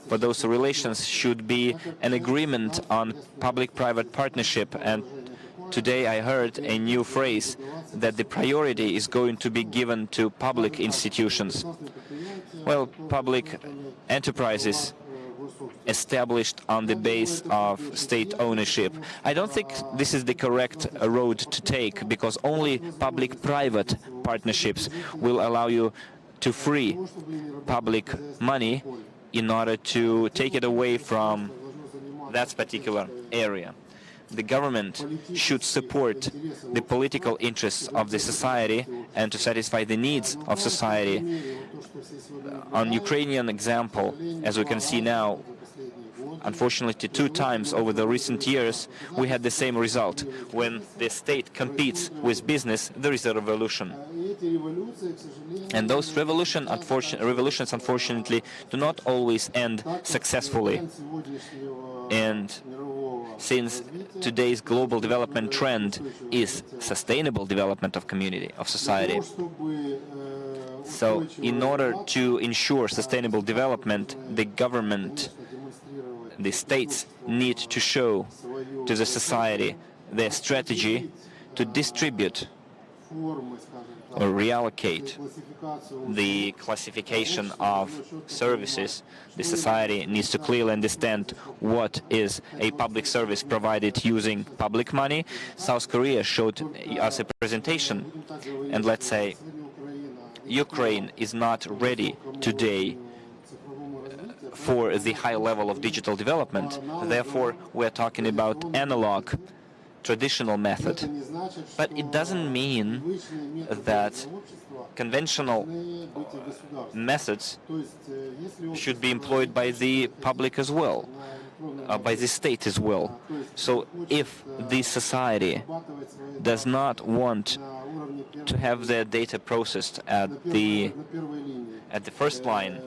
for those relations should be an agreement on public-private partnership. And today I heard a new phrase that the priority is going to be given to public institutions. Well, public enterprises established on the base of state ownership. I don't think this is the correct road to take, because only public-private partnerships will allow you to free public money in order to take it away from that particular area. The government should support the political interests of the society and to satisfy the needs of society. On Ukrainian example, as we can see now, unfortunately 2 times over the recent years, we had the same result. When the state competes with business, there is a revolution. And those revolutions, unfortunately, do not always end successfully. And since today's global development trend is sustainable development of community, of society, so in order to ensure sustainable development, the government, the states need to show to the society their strategy to distribute or reallocate the classification of services. The society needs to clearly understand what is a public service provided using public money. South Korea showed us a presentation, and let's say Ukraine is not ready today for the high level of digital development. Therefore, we're talking about analog, traditional method. But it doesn't mean that conventional methods should be employed by the public as well, by the state as well. So if the society does not want to have their data processed at the first line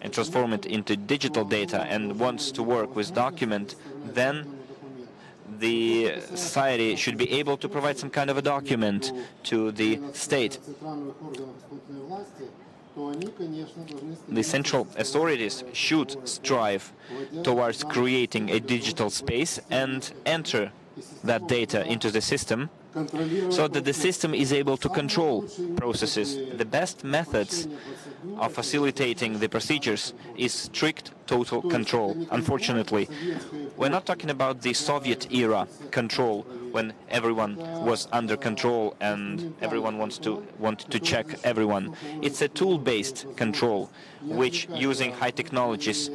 and transform it into digital data and wants to work with document, then the society should be able to provide some kind of a document to the state. The central authorities should strive towards creating a digital space and enter that data into the system, so that the system is able to control processes. The best methods of facilitating the procedures is strict total control. Unfortunately, we're not talking about the Soviet era control, when everyone was under control and everyone wanted to check everyone. It's a tool-based control, which using high technologies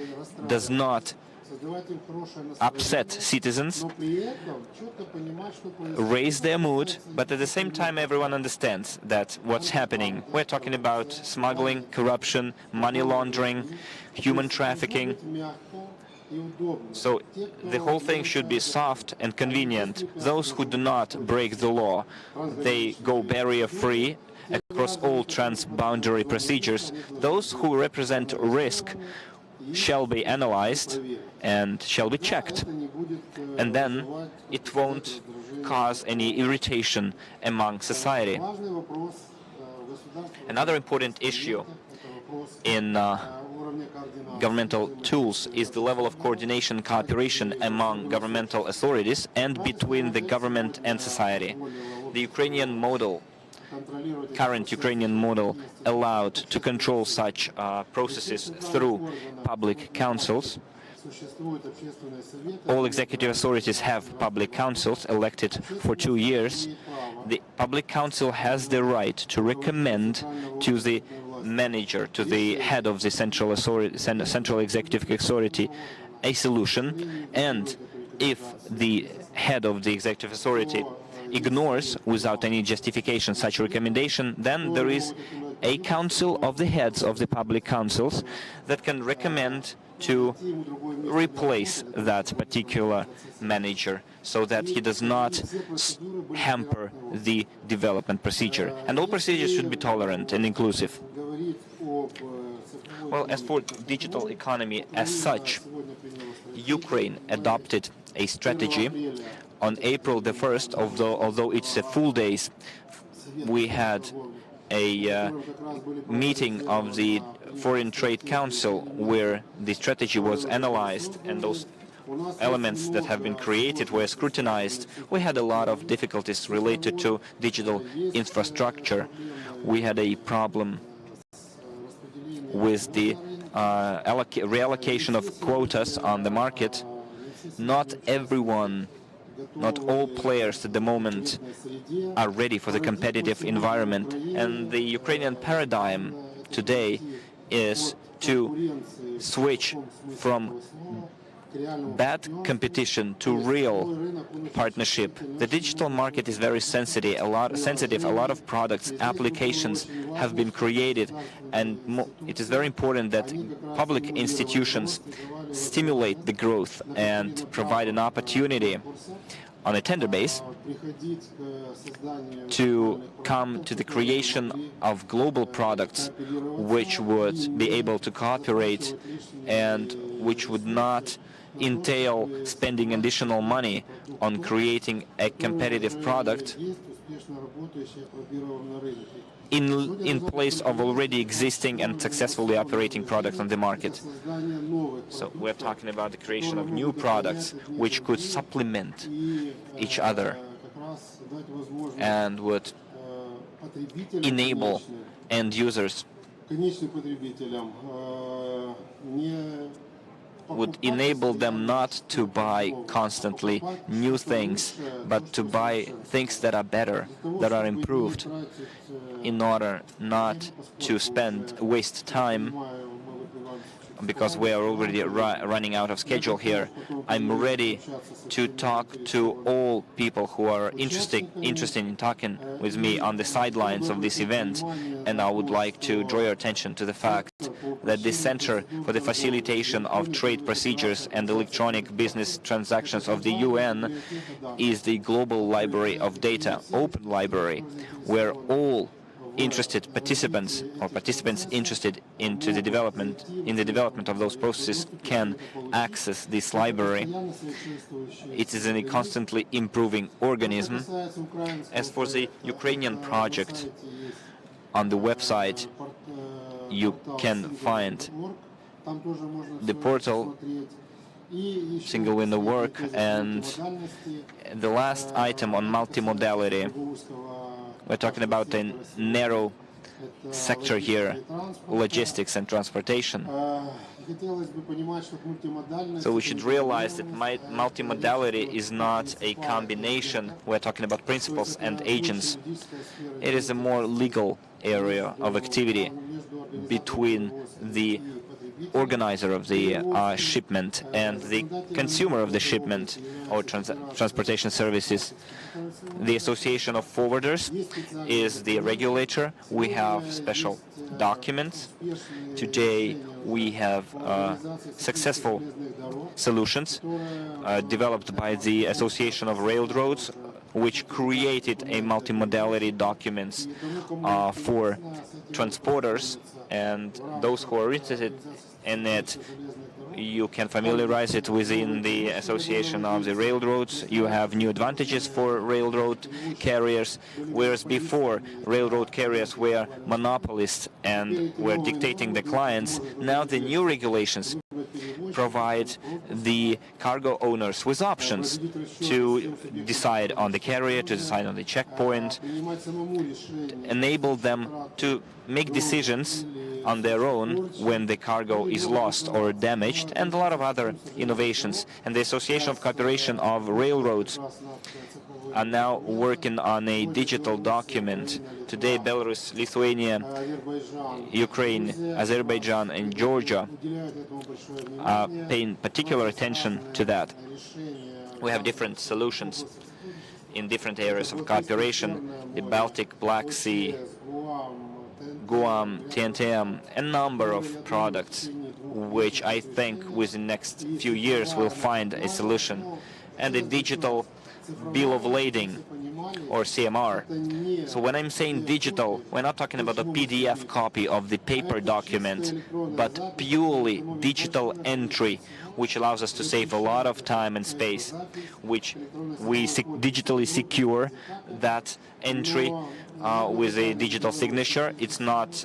does not upset citizens, raise their mood, but at the same time everyone understands that what's happening. We're talking about smuggling, corruption, money laundering, human trafficking. So the whole thing should be soft and convenient. Those who do not break the law, they go barrier-free across all transboundary procedures. Those who represent risk shall be analyzed and shall be checked. And then it won't cause any irritation among society. Another important issue in governmental tools is the level of coordination and cooperation among governmental authorities and between the government and society. The Ukrainian model, current Ukrainian model, allowed to control such processes through public councils. All executive authorities have public councils elected for 2 years. The public council has the right to recommend to the manager, to the head of the central executive authority, a solution, and if the head of the executive authority ignores without any justification such recommendation, then there is a council of the heads of the public councils that can recommend to replace that particular manager so that he does not hamper the development procedure. And all procedures should be tolerant and inclusive. Well, as for digital economy as such, Ukraine adopted a strategy on April the 1st, although it's a full days. We had a meeting of the Foreign Trade Council where the strategy was analyzed and those elements that have been created were scrutinized. We had a lot of difficulties related to digital infrastructure. We had a problem with the reallocation of quotas on the market. Not everyone, not all players at the moment are ready for the competitive environment, and the Ukrainian paradigm today is to switch from bad competition to real partnership. The digital market is very sensitive. A lot of products, applications have been created, and it is very important that public institutions stimulate the growth and provide an opportunity on a tender base to come to the creation of global products which would be able to cooperate and which would not entail spending additional money on creating a competitive product in place of already existing and successfully operating products on the market. So we're talking about the creation of new products which could supplement each other and would enable end users, would enable them not to buy constantly new things, but to buy things that are better, that are improved, in order not to waste time, because we are already running out of schedule here. I'm ready to talk to all people who are interested in talking with me on the sidelines of this event, and I would like to draw your attention to the fact that the Center for the Facilitation of Trade Procedures and Electronic Business Transactions of the UN is the global library of data, open library, where all interested participants or participants interested in the development of those processes can access this library. It is a constantly improving organism. As for the Ukrainian project, on the website you can find the portal single window work, and the last item on multimodality. We're talking about a narrow sector here, logistics and transportation. So we should realize that multimodality is not a combination. We're talking about principles and agents. It is a more legal area of activity between the organizer of the shipment and the consumer of the shipment or transportation services. The Association of Forwarders is the regulator. We have special documents. Today we have successful solutions developed by the Association of Railroads, which created a multimodality documents for transporters, and those who are interested in it, you can familiarize it within the Association of the Railroads. You have new advantages for railroad carriers, whereas before railroad carriers were monopolists and were dictating the clients. Now the new regulations provide the cargo owners with options to decide on the carrier, to decide on the checkpoint, enable them to make decisions on their own when the cargo is lost or damaged, and a lot of other innovations. And the Association of Cooperation of Railroads are now working on a digital document. Today Belarus, Lithuania, Ukraine, Azerbaijan and Georgia are paying particular attention to that. We have different solutions in different areas of cooperation: the Baltic, Black Sea, Guam, TNTM, a number of products which I think within the next few years will find a solution. And the digital bill of lading, or CMR. So when I'm saying digital, we're not talking about a PDF copy of the paper document, but purely digital entry, which allows us to save a lot of time and space, which we digitally secure that entry with a digital signature. It's not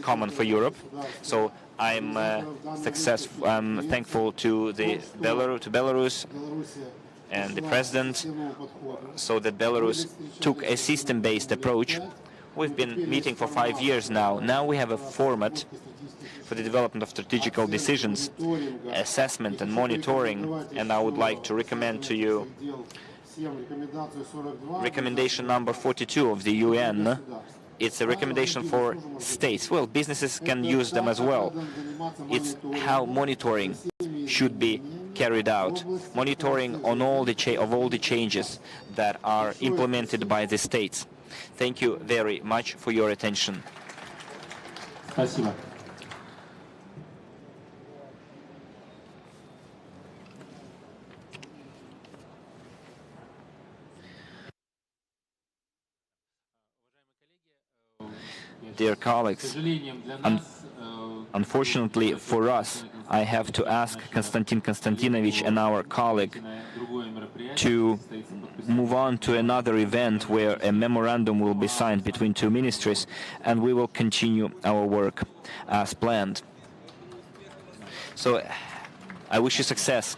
common for Europe. So I'm thankful to Belarus and the President, so that Belarus took a system-based approach. We've been meeting for 5 years now. Now we have a format for the development of strategical decisions, assessment and monitoring, and I would like to recommend to you recommendation number 42 of the UN. It's a recommendation for states. Well, businesses can use them as well. It's how monitoring should be carried out, monitoring on all the changes that are implemented by the states. Thank you very much for your attention.
Спасибо.
Dear colleagues, unfortunately for us, I have to ask Konstantin Konstantinovich and our colleague to move on to another event where a memorandum will be signed between two ministries, and we will continue our work as planned. So I wish you success.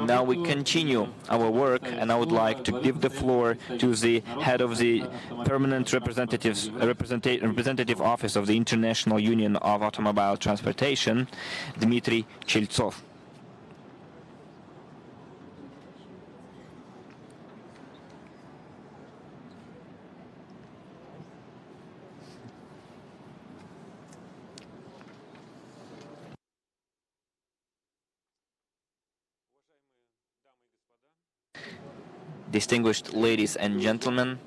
Now we continue our work, and I would like to give the floor to the head of the Permanent Representative Office of the International Union of Automobile Transportation, Dmitry Cheltsov. Distinguished ladies and gentlemen,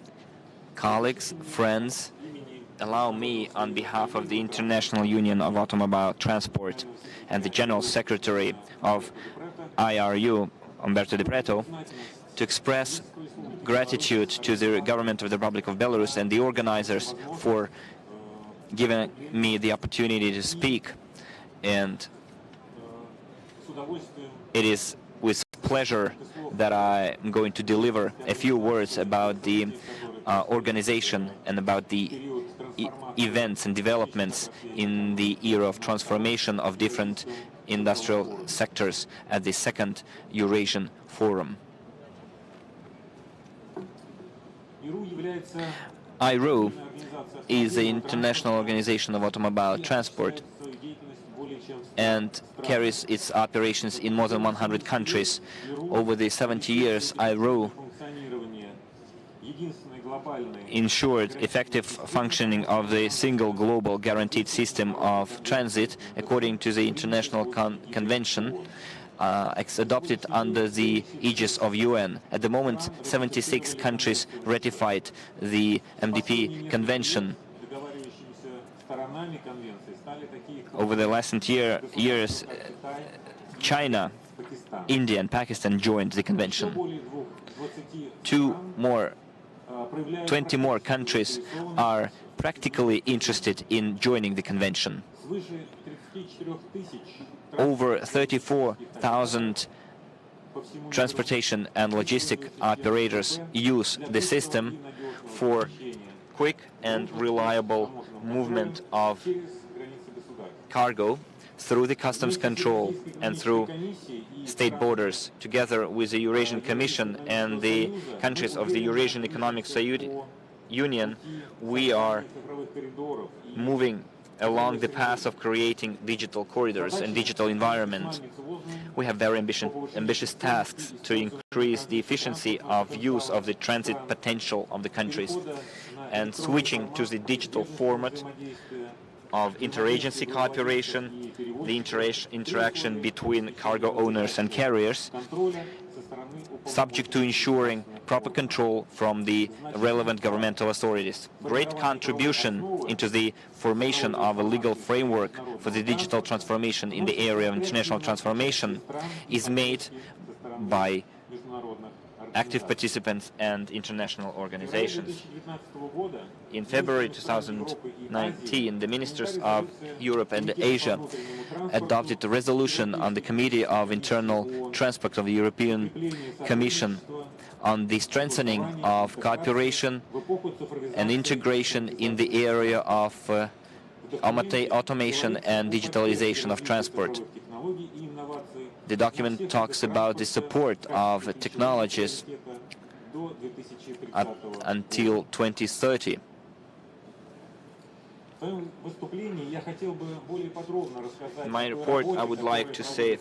colleagues, friends, allow me, on behalf of the International Union of Automobile Transport and the General Secretary of IRU, Umberto Di Preto, to express gratitude to the government of the Republic of Belarus and the organizers for giving me the opportunity to speak. And it is with pleasure that I am going to deliver a few words about the organization and about the events and developments in the era of transformation of different industrial sectors at the second Eurasian Forum. IRU is the International Organization of Automobile Transport and carries its operations in more than 100 countries. Over the 70 years, IRU ensured effective functioning of the single global guaranteed system of transit according to the international convention adopted under the aegis of UN. At the moment, 76 countries ratified the MDP convention. Over the last years, China, India and Pakistan joined the convention. 20 more countries are practically interested in joining the convention. Over 34,000 transportation and logistic operators use the system for quick and reliable movement of cargo through the customs control and through state borders. Together with the Eurasian Commission and the countries of the Eurasian Economic Union, we are moving along the path of creating digital corridors and digital environment. We have very ambitious tasks to increase the efficiency of use of the transit potential of the countries, and switching to the digital format of interagency cooperation, the interaction between cargo owners and carriers, subject to ensuring proper control from the relevant governmental authorities. Great contribution into the formation of a legal framework for the digital transformation in the area of international transformation is made by active participants and international organizations. In February 2019, the ministers of Europe and Asia adopted a resolution on the Committee of Internal Transport of the European Commission on the strengthening of cooperation and integration in the area of automation and digitalization of transport. The document talks about the support of technologies up until 2030. In my report, I would like to say a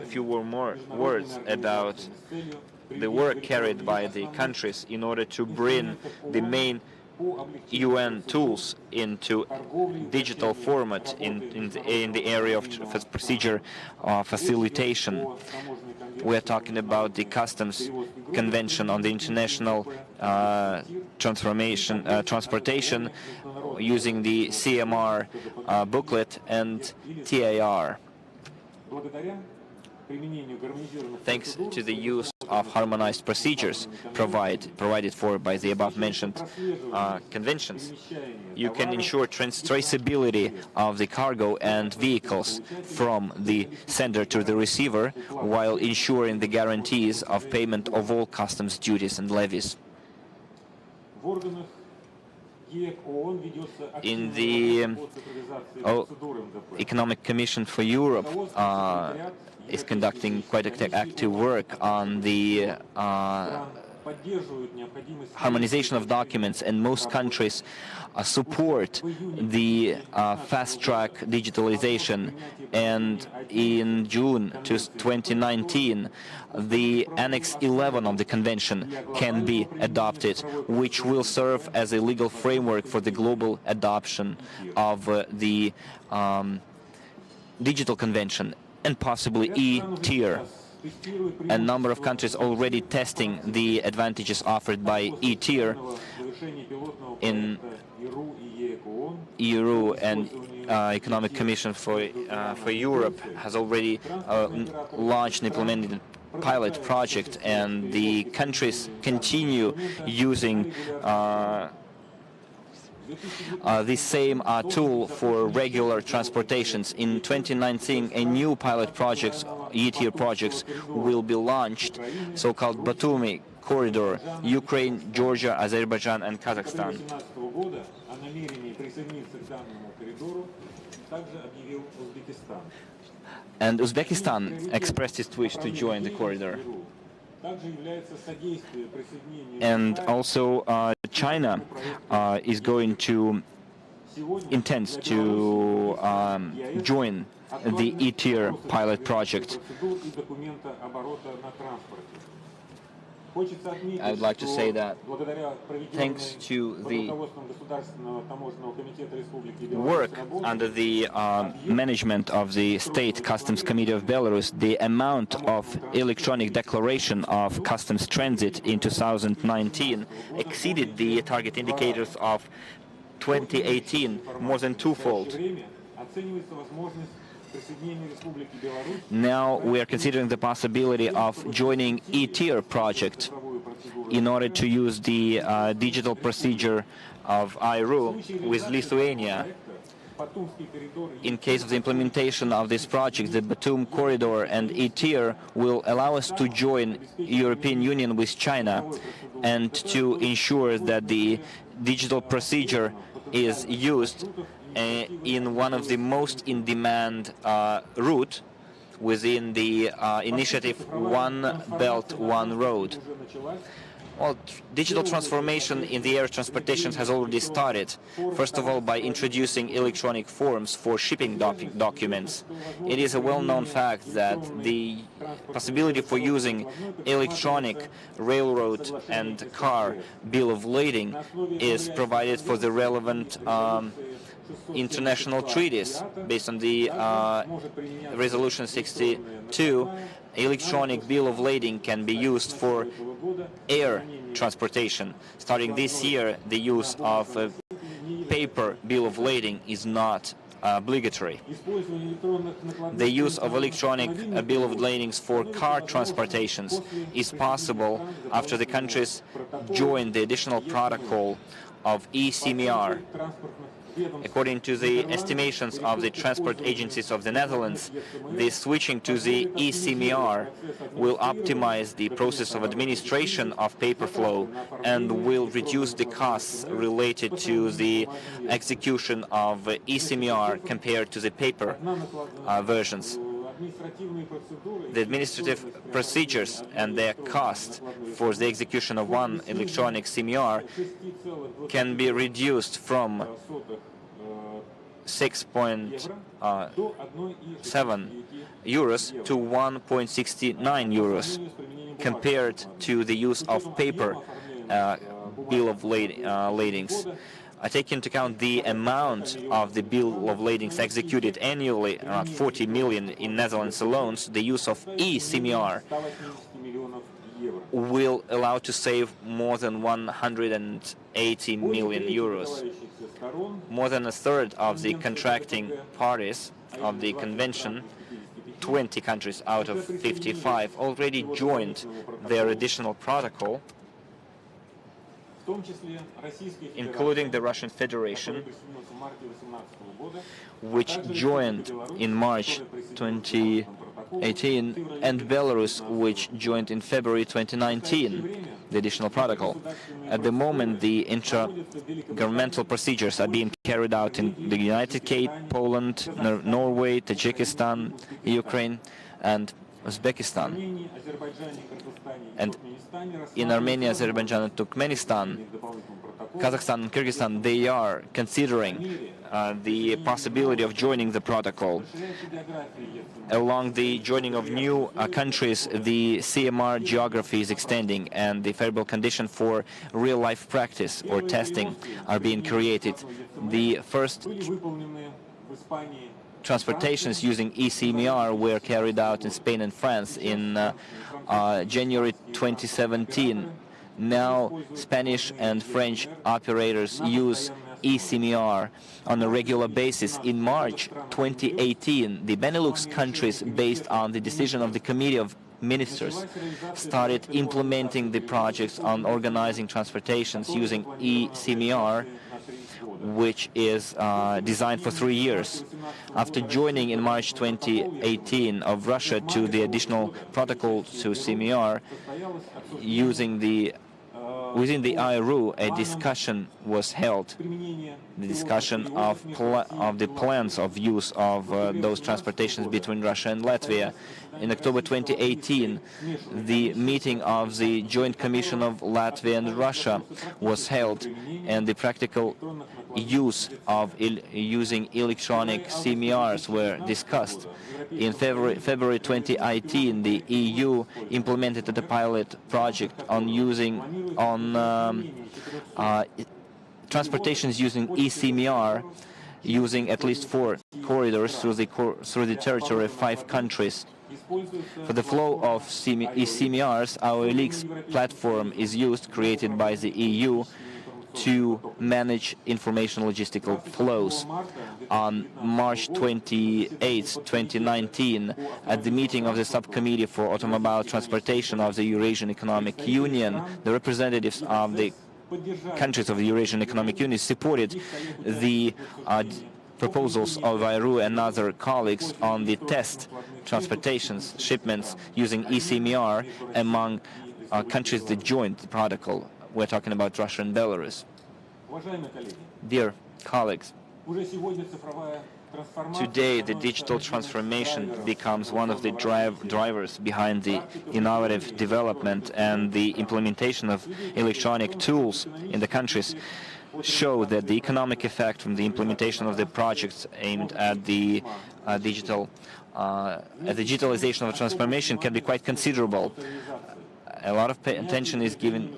few more words about the work carried by the countries in order to bring the main UN tools into digital format in the area of procedure facilitation. We are talking about the Customs Convention on the International Transportation using the CMR booklet and TIR. Thanks to the use of harmonized procedures provided for by the above-mentioned conventions, you can ensure traceability of the cargo and vehicles from the sender to the receiver, while ensuring the guarantees of payment of all customs duties and levies. In the Economic Commission for Europe is conducting quite active work on the harmonization of documents, and most countries support the fast-track digitalization. And in June 2019, the Annex 11 of the Convention can be adopted, which will serve as a legal framework for the global adoption of the Digital Convention and possibly e-tier. A number of countries already testing the advantages offered by e-tier. In EU and Economic Commission for Europe has already launched and implemented a pilot project, and the countries continue using the same tool for regular transportations. In 2019, a new pilot project, e-tier projects, will be launched, so-called Batumi corridor, Ukraine, Georgia, Azerbaijan and Kazakhstan. And Uzbekistan expressed its wish to join the corridor. And also China is going to intends to join the e-tier pilot project. I would like to say that thanks to the work under the management of the State Customs Committee of Belarus, the amount of electronic declaration of customs transit in 2019 exceeded the target indicators of 2018 more than twofold. Now we are considering the possibility of joining e-tier project in order to use the digital procedure of IRU with Lithuania. In case of the implementation of this project, the Batum corridor and e-tier will allow us to join European Union with China and to ensure that the digital procedure is used in one of the most in-demand route within the initiative One Belt, One Road. Well, digital transformation in the air transportation has already started, first of all by introducing electronic forms for shipping documents. It is a well-known fact that the possibility for using electronic railroad and car bill of lading is provided for the relevant international treaties. Based on the Resolution 62, electronic bill of lading can be used for air transportation. Starting this year, the use of paper bill of lading is not obligatory. The use of electronic bill of ladings for car transportations is possible after the countries join the additional protocol of eCMR. According to the estimations of the transport agencies of the Netherlands, the switching to the eCMR will optimize the process of administration of paper flow and will reduce the costs related to the execution of eCMR compared to the paper versions. The administrative procedures and their cost for the execution of one electronic CMR can be reduced from 6.7 euros to 1.69 euros compared to the use of paper bill of ladings. I take into account the amount of the bill of ladings executed annually, around 40 million in Netherlands alone. So the use of eCMR will allow to save more than 180 million euros. More than a third of the contracting parties of the convention, 20 countries out of 55, already joined their additional protocol, including the Russian Federation, which joined in March 2018, and Belarus, which joined in February 2019, the additional protocol. At the moment, the intra-governmental procedures are being carried out in the United Kingdom, Poland, Norway, Tajikistan, Ukraine, and Uzbekistan. And in Armenia, Azerbaijan, and Turkmenistan, Kazakhstan and Kyrgyzstan, they are considering the possibility of joining the protocol. Along the joining of new countries, the CMR geography is extending and the favorable condition for real-life practice or testing are being created. The first transportations using eCMR were carried out in Spain and France in January 2017. Now Spanish and French operators use eCMR on a regular basis. In March 2018, the Benelux countries, based on the decision of the Committee of Ministers, started implementing the projects on organizing transportations using eCMR, which is designed for 3 years. After joining in March 2018 of Russia to the additional protocol to CMR, within the IRU, a discussion was held, the discussion of the plans of use of those transportations between Russia and Latvia. In October 2018, the meeting of the Joint Commission of Latvia and Russia was held, and the practical use of using electronic CMRs were discussed. In February 2018, the EU implemented a pilot project on transportations using eCMR, using at least 4 corridors through the territory of 5 countries. For the flow of eCMRs, our ELIX platform is used, created by the EU, to manage information logistical flows. On March 28, 2019, at the meeting of the Subcommittee for Automobile Transportation of the Eurasian Economic Union, the representatives of the countries of the Eurasian Economic Union supported the proposals of IRU and other colleagues on the test transportations, shipments using eCMR among countries that joined the protocol. We're talking about Russia and Belarus. Dear colleagues, today the digital transformation becomes one of the drivers behind the innovative development, and the implementation of electronic tools in the countries show that the economic effect from the implementation of the projects aimed at the digitalization of transformation can be quite considerable. A lot of attention is given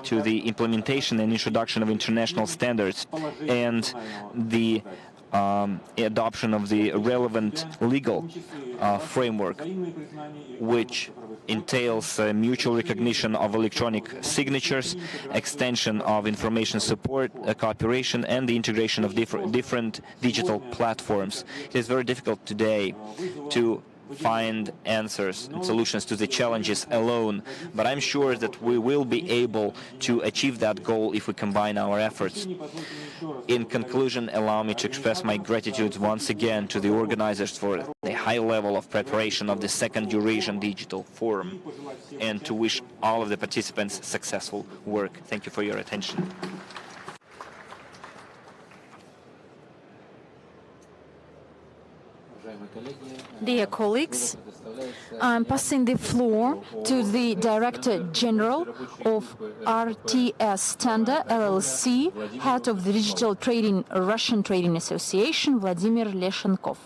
to the implementation and introduction of international standards and the adoption of the relevant legal framework, which entails mutual recognition of electronic signatures, extension of information support, cooperation, and the integration of different digital platforms. It is very difficult today to find answers and solutions to the challenges alone, but I'm sure that we will be able to achieve that goal if we combine our efforts. In conclusion, allow me to express my gratitude once again to the organizers for the high level of preparation of the second Eurasian Digital Forum, and to wish all of the participants successful work. Thank you for your attention.
Dear colleagues, I'm passing the floor to the Director General of RTS Tender LLC, Head of the Digital Trading Russian Trading Association, Vladimir Leshenkov.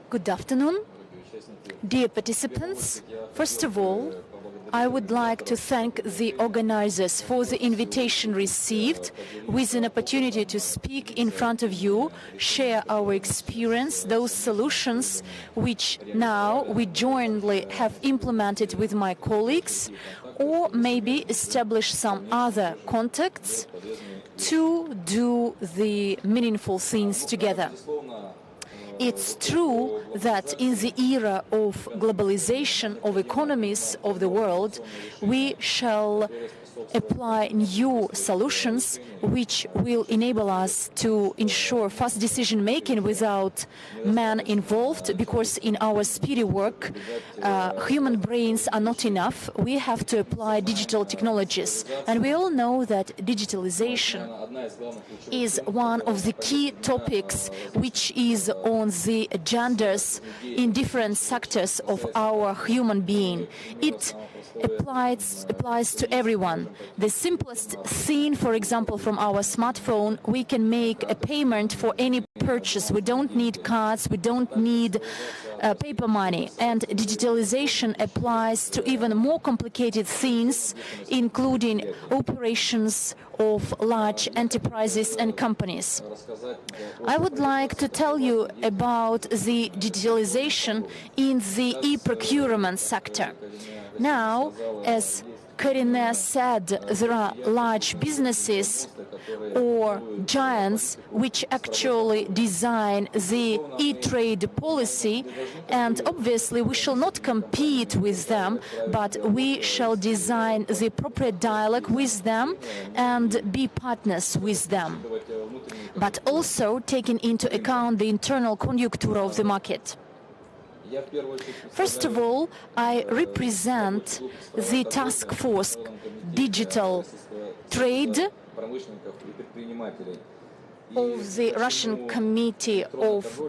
Good afternoon, dear participants. First of all, I would like to thank the organizers for the invitation received, with an opportunity to speak in front of you, share our experience, those solutions which now we jointly have implemented with my colleagues, or maybe establish some other contacts to do the meaningful things together. It's true that in the era of globalization of economies of the world, we shall apply new solutions which will enable us to ensure fast decision-making without man involved, because in our speedy work, human brains are not enough. We have to apply digital technologies. And we all know that digitalization is one of the key topics which is on the agendas in different sectors of our human being. It applies to everyone. The simplest thing, for example, from our smartphone, we can make a payment for any purchase. We don't need cards, we don't need paper money. And digitalization applies to even more complicated things, including operations of large enterprises and companies. I would like to tell you about the digitalization in the e-procurement sector. Now, as Karine said, there are large businesses or giants which actually design the e-trade policy, and obviously we shall not compete with them, but we shall design the appropriate dialogue with them and be partners with them, but also taking into account the internal conjuncture of the market. First of all, I represent the task force Digital Trade of the Russian Committee of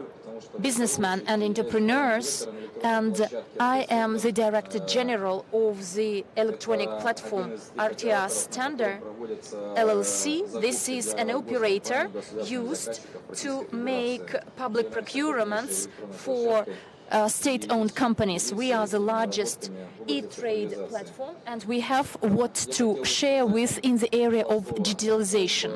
Businessmen and Entrepreneurs, and I am the Director General of the electronic platform RTR Standard LLC. This is an operator used to make public procurements for state-owned companies. We are the largest e-trade platform, and we have what to share with in the area of digitalization.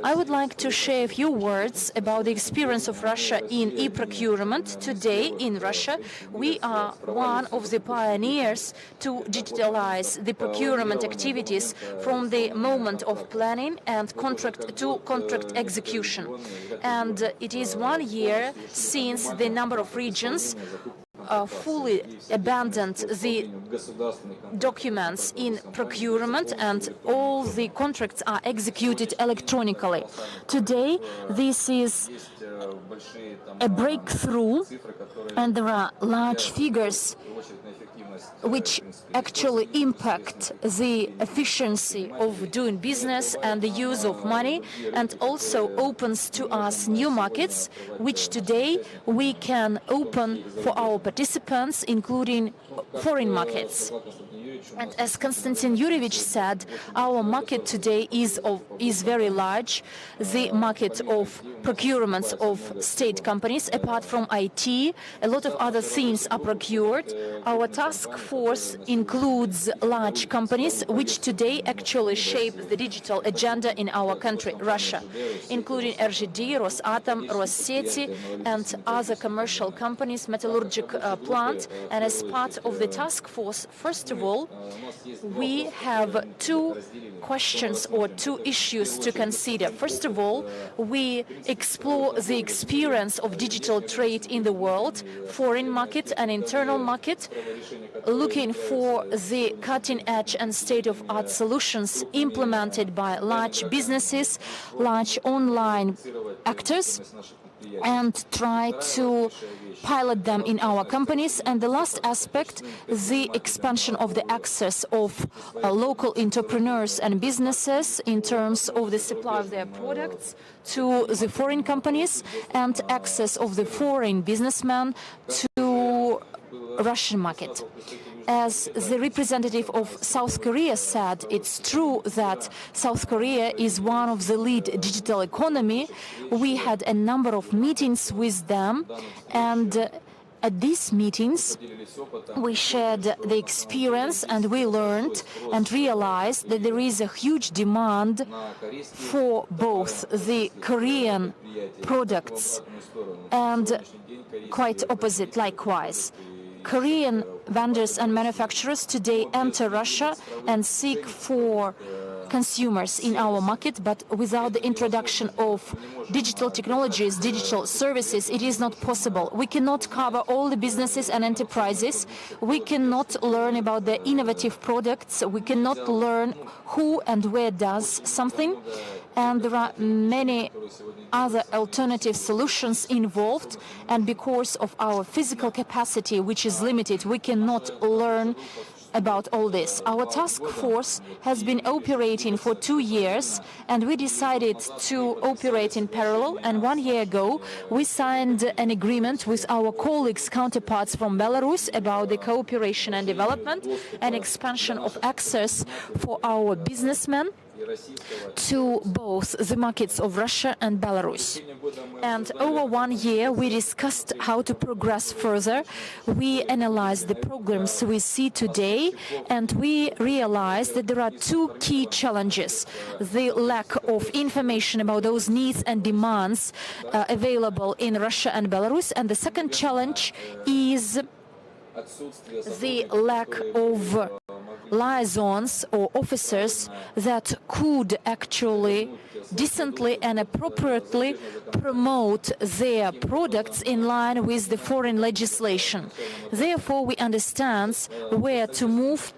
I would like to share a few words about the experience of Russia in e-procurement. Today in Russia, we are one of the pioneers to digitalize the procurement activities from the moment of planning and contract to contract execution. And it is 1 year since the number of regions fully abandoned the documents in procurement and all the contracts are executed electronically. Today, this is a breakthrough, and there are large figures which actually impact the efficiency of doing business and the use of money, and also opens to us new markets, which today we can open for our participants, including foreign markets. And as Konstantin Yurievich said, our market today is very large. The market of procurements of state companies, apart from IT, a lot of other things are procured. Our task force includes large companies which today actually shape the digital agenda in our country, Russia, including RGD, Rosatom, Rosseti, and other commercial companies, metallurgic plant. And as part of the task force, first of all, we have two questions or two issues to consider. First of all, we explore the experience of digital trade in the world, foreign market and internal market, looking for the cutting-edge and state-of-art solutions implemented by large businesses, large online actors, and try to pilot them in our companies. And the last aspect, the expansion of the access of local entrepreneurs and businesses in terms of the supply of their products to the foreign companies, and access of the foreign businessmen to Russian market. As the representative of South Korea said, it's true that South Korea is one of the lead digital economy. We had a number of meetings with them, and at these meetings we shared the experience, and we learned and realized that there is a huge demand for both the Korean products and quite opposite likewise. Korean vendors and manufacturers today enter Russia and seek for consumers in our market, but without the introduction of digital technologies, digital services, it is not possible. We cannot cover all the businesses and enterprises. We cannot learn about the innovative products. We cannot learn who and where does something. And there are many other alternative solutions involved, and because of our physical capacity, which is limited, we cannot learn about all this. Our task force has been operating for 2 years, and we decided to operate in parallel. And 1 year ago, we signed an agreement with our colleagues, counterparts from Belarus, about the cooperation and development and expansion of access for our businessmen to both the markets of Russia and Belarus. And over 1 year, we discussed how to progress further. We analyzed the problems we see today, and we realized that there are two key challenges: the lack of information about those needs and demands available in Russia and Belarus, and the second challenge is the lack of liaisons or officers that could actually decently and appropriately promote their products in line with the foreign legislation. Therefore, we understand where to move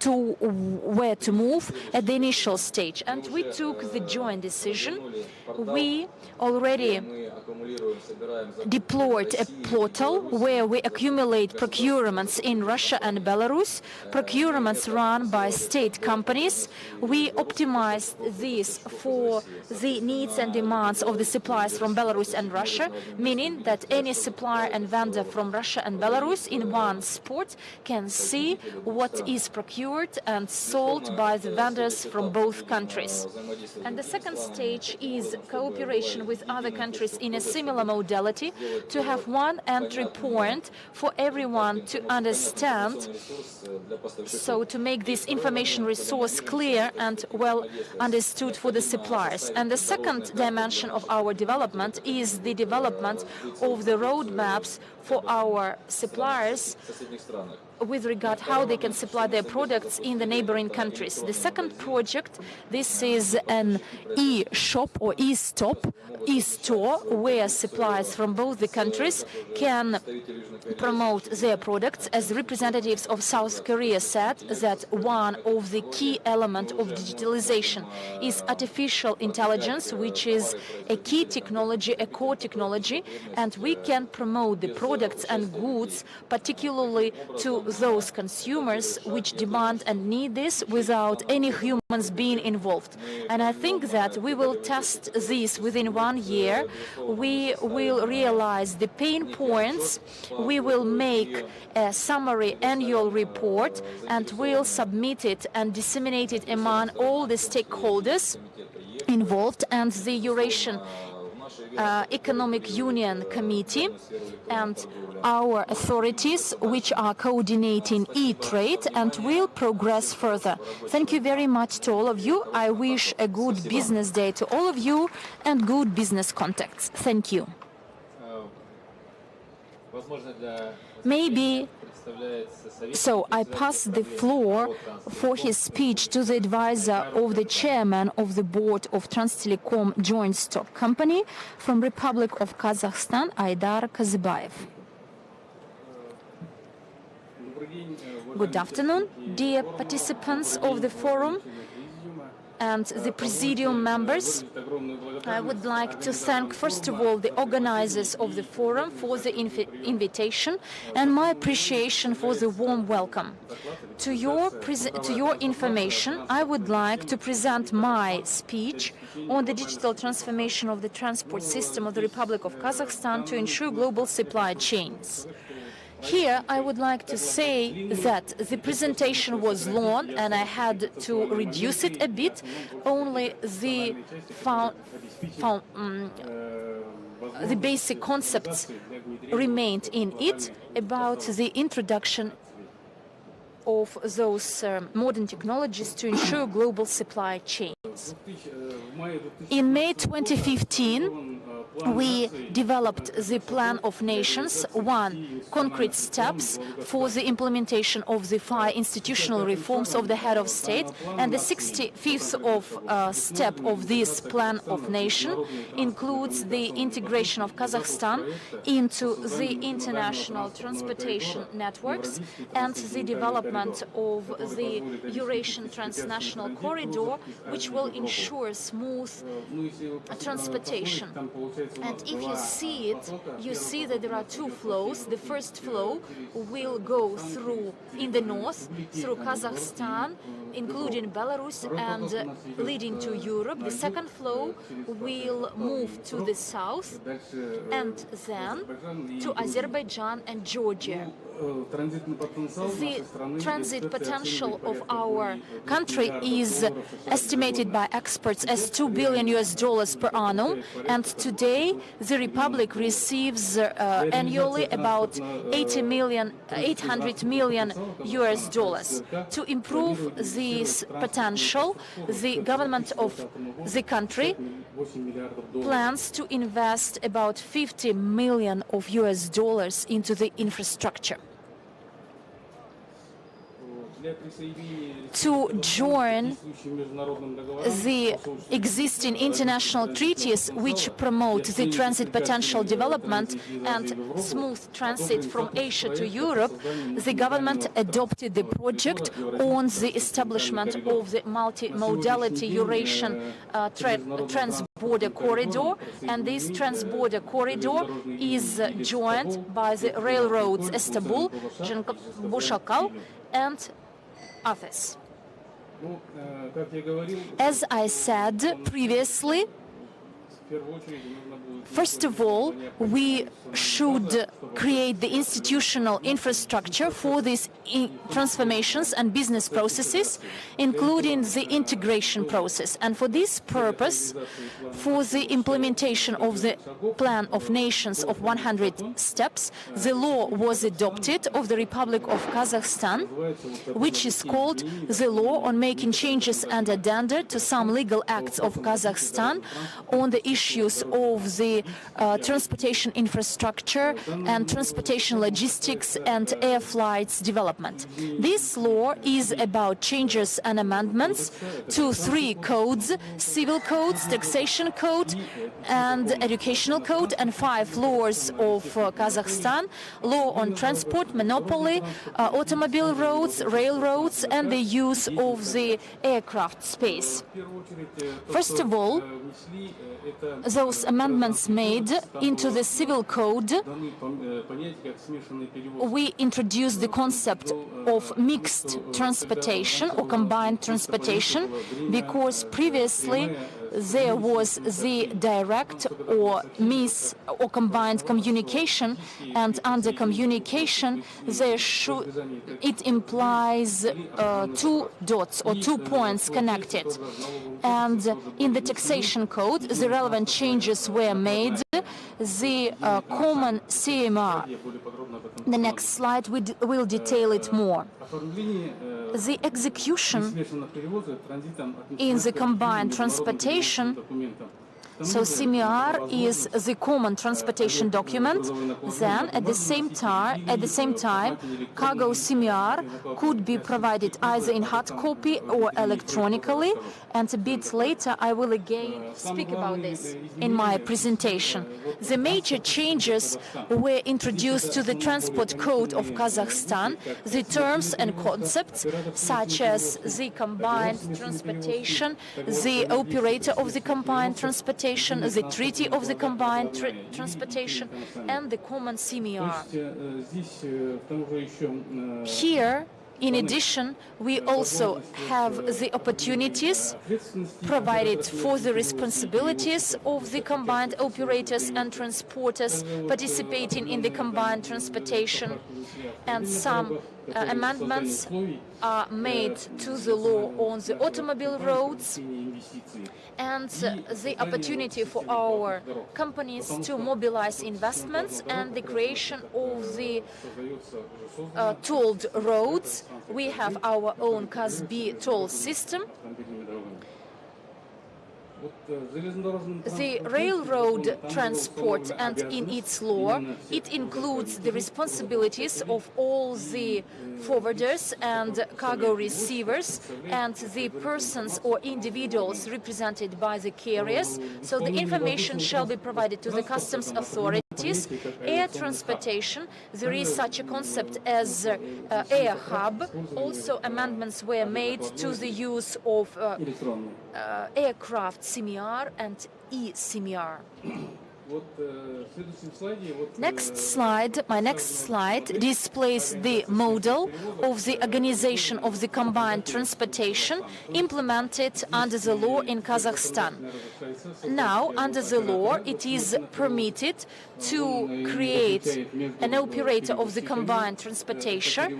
at the initial stage, and we took the joint decision. We already deployed a portal where we accumulate procurements in Russia and Belarus, procurements run by state companies. We optimized this for the the needs and demands of the suppliers from Belarus and Russia, meaning that any supplier and vendor from Russia and Belarus in one spot can see what is procured and sold by the vendors from both countries. And the second stage is cooperation with other countries in a similar modality to have one entry point for everyone to understand, so to make this information resource clear and well understood for the suppliers. And the second dimension of our development is the development of the roadmaps for our suppliers with regard how they can supply their products in the neighboring countries. The second project, this is an e-shop or e-store where suppliers from both the countries can promote their products. As representatives of South Korea said, that one of the key elements of digitalization is artificial intelligence, which is a key technology, a core technology, and we can promote the products and goods, particularly to those consumers which demand and need this without any humans being involved. And I think that we will test this within 1 year. We will realize the pain points. We will make a summary annual report and we'll submit it and disseminate it among all the stakeholders involved and the Eurasian Economic Union Committee and our authorities which are coordinating e-trade, and will progress further. Thank you very much to all of you. I wish a good business day to all of you and good business contacts. Thank you. Maybe so I pass the floor for his speech to the advisor of the chairman of the board of Transtelecom Joint Stock Company from Republic of Kazakhstan, Aidar Kazybayev. Good afternoon, dear participants of the forum and the Presidium members. I would like to thank, first of all, the organizers of the forum for the invitation and my appreciation for the warm welcome. To your information, I would like to present my speech on the digital transformation of the transport system of the Republic of Kazakhstan to ensure global supply chains. Here, I would like to say that the presentation was long and I had to reduce it a bit. Only the basic concepts remained in it about the introduction of those modern technologies to ensure global supply chains. In May 2015, we developed the Plan of Nations, one concrete steps for the implementation of the 5 institutional reforms of the head of state, and the 65th step of this Plan of Nation includes the integration of Kazakhstan into the international transportation networks and the development of the Eurasian transnational corridor, which will ensure smooth transportation. And if you see it, you see that there are 2 flows. The first flow will go through in the north, through Kazakhstan, including Belarus and leading to Europe. The second flow will move to the south and then to Azerbaijan and Georgia. The transit potential of our country is estimated by experts as $2 billion per annum, and today the Republic receives annually about 800 million US dollars. To improve this potential, the government of the country plans to invest about 50 million of US dollars into the infrastructure. To join the existing international treaties which promote the transit potential development and smooth transit from Asia to Europe, the government adopted the project on the establishment of the multimodality Eurasian transborder corridor, and this transborder corridor is joined by the railroads Istanbul, Boshakal, and others. As I said previously, First of all, we should create the institutional infrastructure for these transformations and business processes, including the integration process. And for this purpose, for the implementation of the Plan of Nations of 100 Steps, the law was adopted of the Republic of Kazakhstan, which is called the Law on Making Changes and Addenda to some legal acts of Kazakhstan on the issues of the transportation infrastructure and transportation logistics and air flights development. This law is about changes and amendments to 3 codes: civil codes, taxation code, and educational code, and 5 laws of Kazakhstan: law on transport, monopoly, automobile roads, railroads, and the use of the aircraft space. First of all, those amendments made into the civil code, we introduced the concept of mixed transportation or combined transportation, because previously there was the direct or combined communication, and under communication it implies 2 dots or 2 points connected. And in the taxation code, the relevant changes were made. The common CMR. The next slide will detail it more. The execution in the combined transportation. So CMR is the common transportation document. Then at the same time, cargo CMR could be provided either in hard copy or electronically. And a bit later, I will again speak about this in my presentation. The major changes were introduced to the transport code of Kazakhstan, the terms and concepts such as the combined transportation, the operator of the combined transportation, the treaty of the combined transportation, and the common CMR. Here, in addition, we also have the opportunities provided for the responsibilities of the combined operators and transporters participating in the combined transportation, and some amendments are made to the law on the automobile roads, and the opportunity for our companies to mobilize investments and the creation of the tolled roads. We have our own KazB toll system. The railroad transport, and in its law, it includes the responsibilities of all the forwarders and cargo receivers and the persons or individuals represented by the carriers. So the information shall be provided to the customs authorities. Air transportation, there is such a concept as air hub. Also amendments were made to the use of aircraft CMR and e-CMR. My next slide displays the model of the organization of the combined transportation implemented under the law in Kazakhstan. Now, under the law, it is permitted to create an operator of the combined transportation,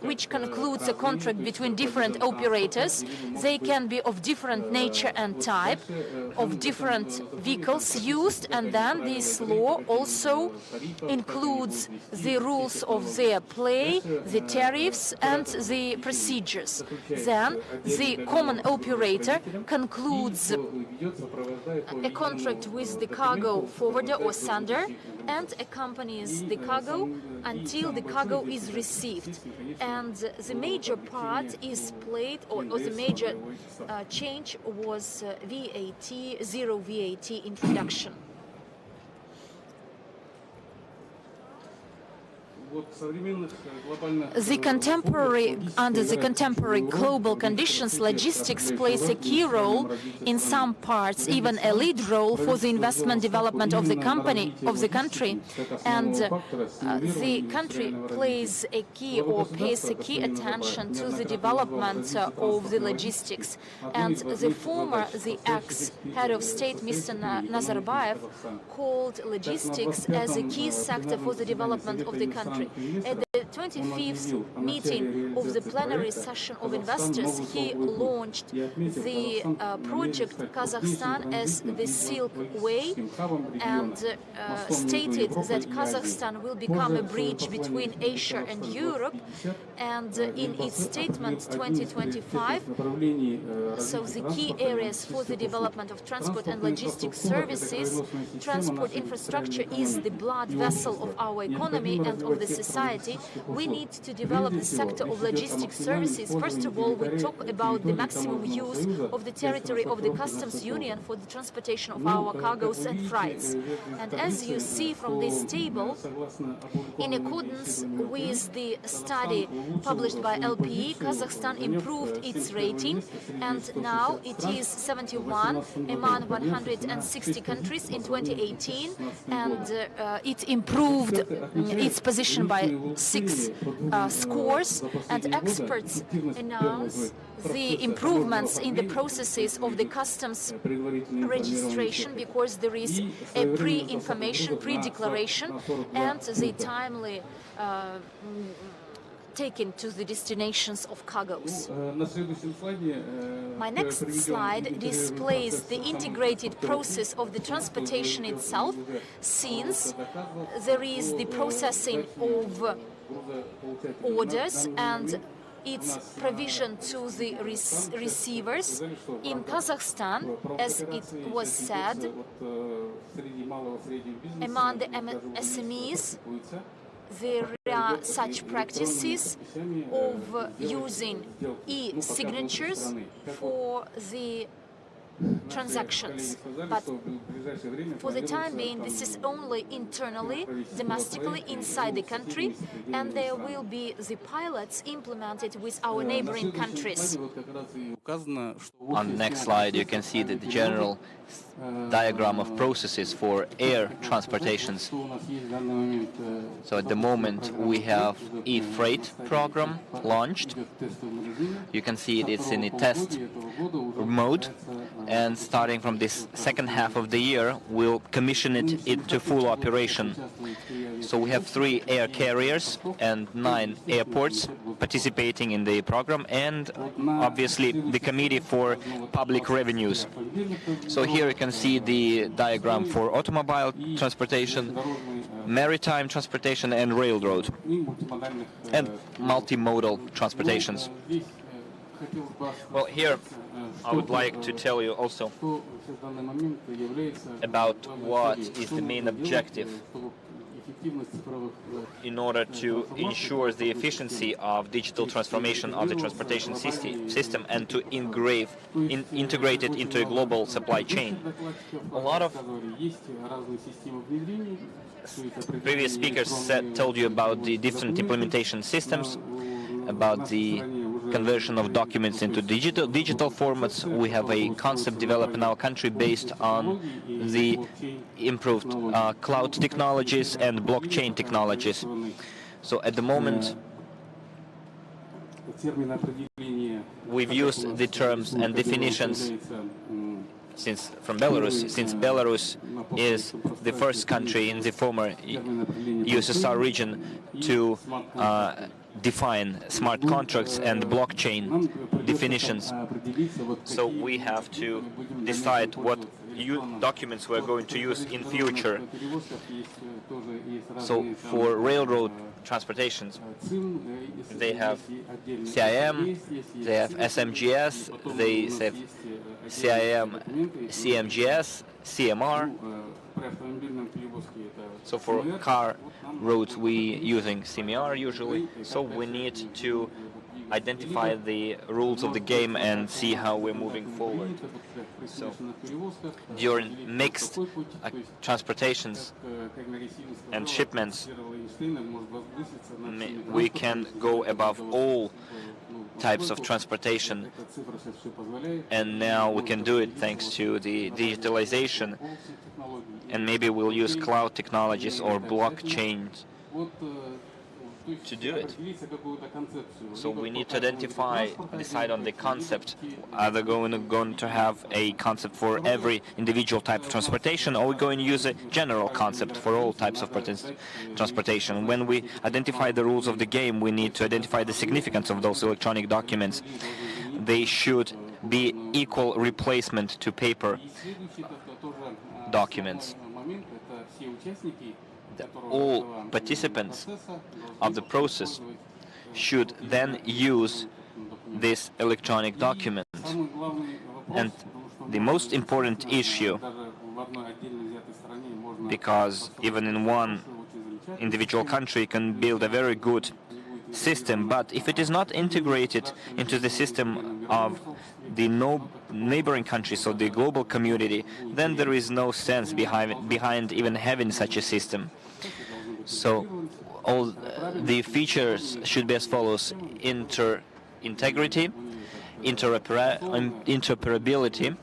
which concludes a contract between different operators. They can be of different nature and type, of different vehicles used, and then this law also includes the rules of their play, the tariffs, and the procedures. Then the common operator concludes a contract with the cargo forwarder or sender and accompanies the cargo until the cargo is received. And the major part is played, or the major change was VAT, zero VAT introduction. Under the contemporary global conditions, logistics plays a key role, in some parts even a lead role, for the investment development of the country, and the country plays a key or pays a key attention to the development of the logistics. And the ex-head of state, Mr. Nazarbayev, called logistics as a key sector for the development of the country. At the 25th meeting of the plenary session of investors, he launched the project Kazakhstan as the Silk Way, and stated that Kazakhstan will become a bridge between Asia and Europe. And in its statement 2025, so the key areas for the development of transport and logistics services, transport infrastructure is the blood vessel of our economy and of the society. We need to develop the sector of logistics services. First of all, we talk about the maximum use of the territory of the customs union for the transportation of our cargoes and freights. And as you see from this table, in accordance with the study published by LPE, Kazakhstan improved its rating, and now it is 71 among 160 countries in 2018, and it improved its position by 6 scores, and experts announce the improvements in the processes of the customs registration, because there is a pre-information, pre-declaration, and the timely taken to the destinations of cargoes. My next slide displays the integrated process of the transportation itself, since there is the processing of orders and its provision to the receivers. In Kazakhstan, as it was said, among the SMEs, there are such practices of using e-signatures for the transactions. But for the time being, this is only internally, domestically, inside the country, and there will be the pilots implemented with our neighboring countries.
On the next slide, you can see the general diagram of processes for air transportations. So at the moment we have e-freight program launched. You can see it's in a test mode, and starting from this second half of the year we'll commission it into full operation. So we have 3 air carriers and 9 airports participating in the program, and obviously the Committee for Public Revenues. So here you can see the diagram for automobile transportation, maritime transportation, and railroad, and multimodal transportations. Well, here I would like to tell you also about what is the main objective in order to ensure the efficiency of digital transformation of the transportation system and to integrate it into a global supply chain. A lot of previous speakers told you about the different implementation systems, about the conversion of documents into digital formats. We have a concept developed in our country based on the improved cloud technologies and blockchain technologies. So at the moment we've used the terms and definitions from Belarus, since Belarus is the first country in the former USSR region to define smart contracts and blockchain definitions. So we have to decide what documents we're going to use in future. So for railroad transportations, they have CIM, they have SMGS, they have CIM, CMGS, CMR. So for car roads we using CMR usually. So we need to identify the rules of the game and see how we're moving forward. So, during mixed transportations and shipments, we can go above all types of transportation, and now we can do it thanks to the digitalization, and maybe we'll use cloud technologies or blockchains to do it. So we need to identify, decide on the concept. Are they going to have a concept for every individual type of transportation, or are we going to use a general concept for all types of transportation? When we identify the rules of the game, we need to identify the significance of those electronic documents. They should be equal replacement to paper documents. All participants of the process should then use this electronic document. And the most important issue, because even in one individual country can build a very good system, but if it is not integrated into the system of the neighboring countries or the global community, then there is no sense behind even having such a system. So all the features should be as follows: integrity, interoperability,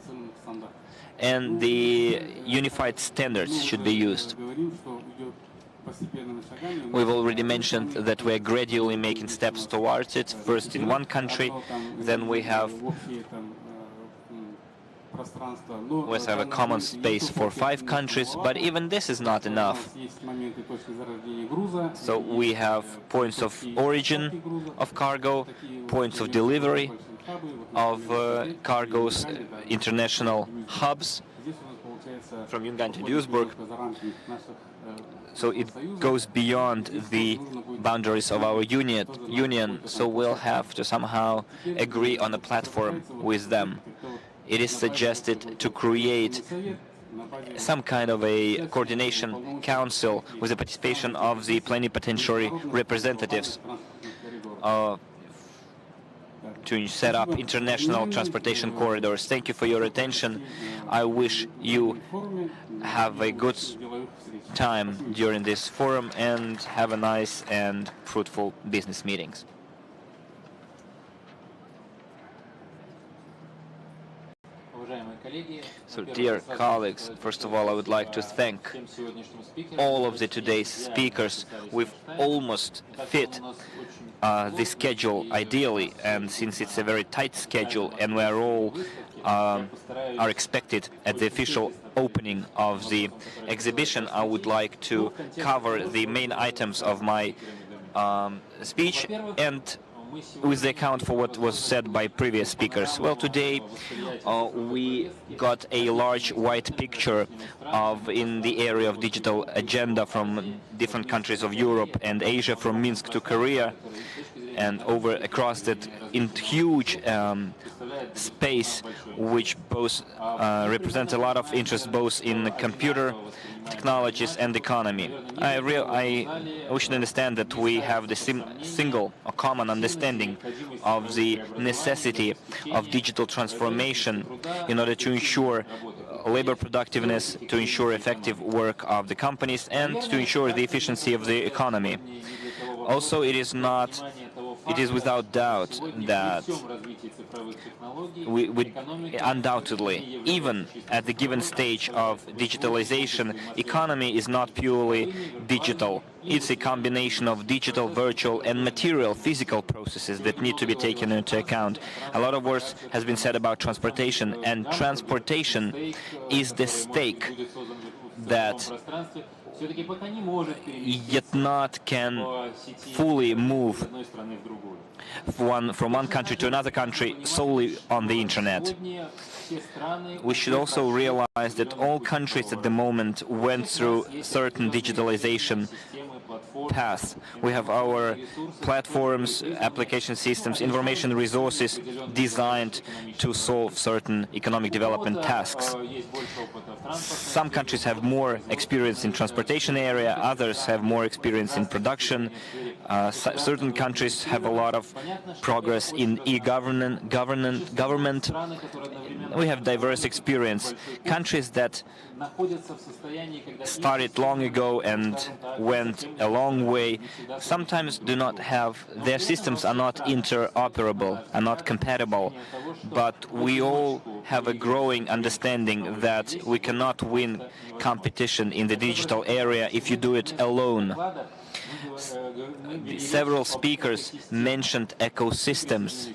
and the unified standards should be used. We've already mentioned that we're gradually making steps towards it, first in one country, then we have a common space for 5 countries, but even this is not enough. So we have points of origin of cargo, points of delivery of cargoes, international hubs from Yungan to Duisburg. So it goes beyond the boundaries of our union, so we'll have to somehow agree on a platform with them. It is suggested to create some kind of a coordination council with the participation of the plenipotentiary representatives to set up international transportation corridors. Thank you for your attention. I wish you have a good time during this forum and have a nice and fruitful business meetings. So, dear colleagues, first of all, I would like to thank all of the today's speakers. We've almost fit the schedule ideally, and since it's a very tight schedule and we are all are expected at the official opening of the exhibition, I would like to cover the main items of my speech and with the account for what was said by previous speakers. Well, today we got a large white picture of in the area of digital agenda from different countries of Europe and Asia, from Minsk to Korea, and across that in huge space, which both represents a lot of interest both in the computer technologies and economy. We should understand that we have the single or common understanding of the necessity of digital transformation in order to ensure labor productiveness, to ensure effective work of the companies, and to ensure the efficiency of the economy. Also, it is without doubt that undoubtedly, even at the given stage of digitalization, economy is not purely digital. It's a combination of digital, virtual, and material, physical processes that need to be taken into account. A lot of words has been said about transportation, and transportation is the stake that yet not can fully move from one country to another country solely on the internet. We should also realize that all countries at the moment went through certain digitalization paths. We have our platforms, application systems, information resources designed to solve certain economic development tasks. Some countries have more experience in transportation area, others have more experience in production, Certain countries have a lot of progress in government. We have diverse experience. Countries that started long ago and went a long way sometimes do not have, their systems are not interoperable, are not compatible. But we all have a growing understanding that we cannot win competition in the digital area if you do it alone. Several speakers mentioned ecosystems.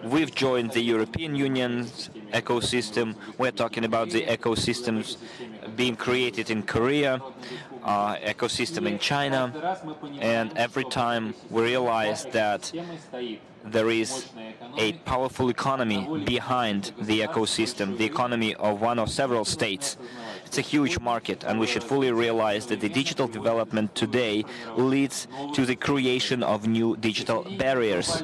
We've joined the European Union's ecosystem. We're talking about the ecosystems being created in Korea, ecosystem in China, and every time we realize that there is a powerful economy behind the ecosystem, the economy of one or several states. It's a huge market, and we should fully realize that the digital development today leads to the creation of new digital barriers.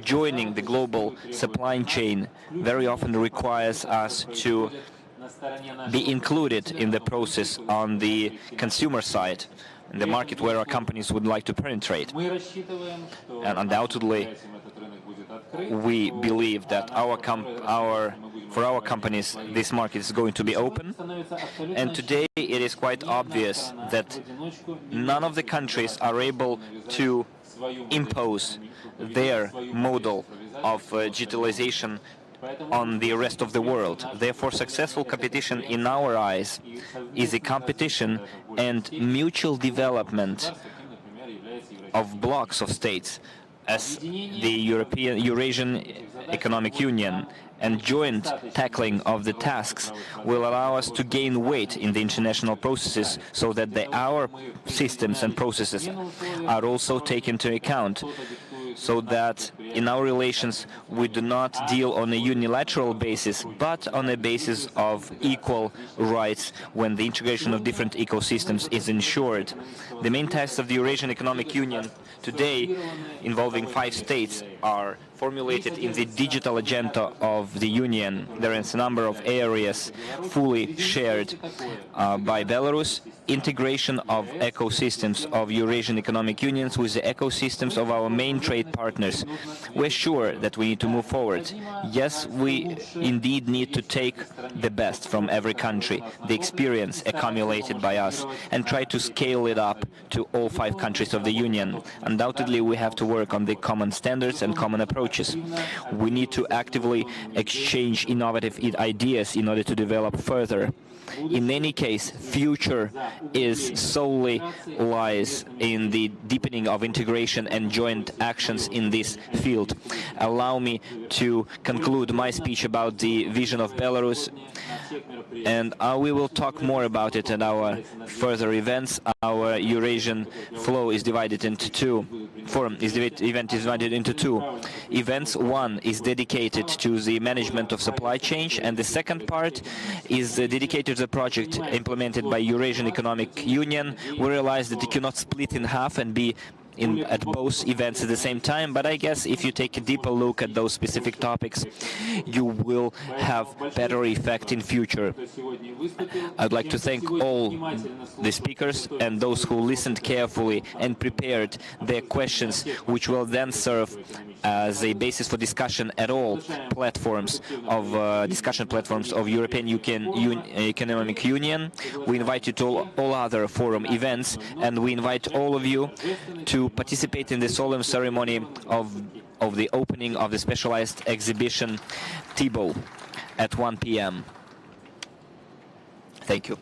Joining the global supply chain very often requires us to be included in the process on the consumer side, in the market where our companies would like to penetrate. And undoubtedly, we believe that for our companies this market is going to be open. And today it is quite obvious that none of the countries are able to impose their model of digitalization on the rest of the world. Therefore, successful competition in our eyes is a competition and mutual development of blocks of states, as the Eurasian Economic Union, and joint tackling of the tasks will allow us to gain weight in the international processes so that our systems and processes are also taken into account, so that in our relations we do not deal on a unilateral basis, but on a basis of equal rights when the integration of different ecosystems is ensured. The main tasks of the Eurasian Economic Union today, involving 5 states, are formulated in the digital agenda of the Union. There is a number of areas fully shared by Belarus. Integration of ecosystems of Eurasian Economic Unions with the ecosystems of our main trade partners. We're sure that we need to move forward. Yes, we indeed need to take the best from every country, the experience accumulated by us, and try to scale it up to all 5 countries of the Union. Undoubtedly, we have to work on the common standards and common approaches. We need to actively exchange innovative ideas in order to develop further. In any case, future is solely lies in the deepening of integration and joint actions in this field. Allow me to conclude my speech about the vision of Belarus, and we will talk more about it at our further events. Our Eurasian flow is divided into 2. Forum event is divided into 2 events. One is dedicated to the management of supply chain, and the second part is dedicated to the project implemented by Eurasian Economic Union. We realize that you cannot split in half and be at both events at the same time, but I guess if you take a deeper look at those specific topics, you will have better effect in future. I'd like to thank all the speakers and those who listened carefully and prepared their questions, which will then serve as a basis for discussion at all platforms of discussion platforms of European Economic Union. We invite you to all other forum events, and we invite all of you to participate in the solemn ceremony of the opening of the specialized exhibition TIBO at 1 p.m. Thank you.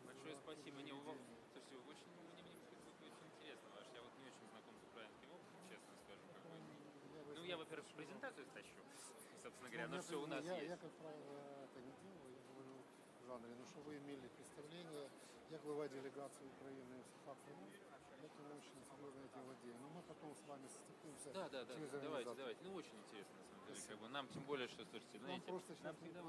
Большое спасибо. Мне очень интересно, ваш. Я вот не очень знаком с украинским опытом, честно скажу. Ну, я, во-первых, презентацию стащу, собственно говоря, но все у нас есть.
Я, как правило, это не делаю, я говорю в жанре, но чтобы вы имели представление, як выводить делегацию Украины в Форум, это очень серьезное дело день. Но мы потом с вами стыкнемся.
Да, давайте. Ну, очень интересно, на самом деле. Нам тем более, что, слушайте, знаете,
просто сейчас
нам всегда...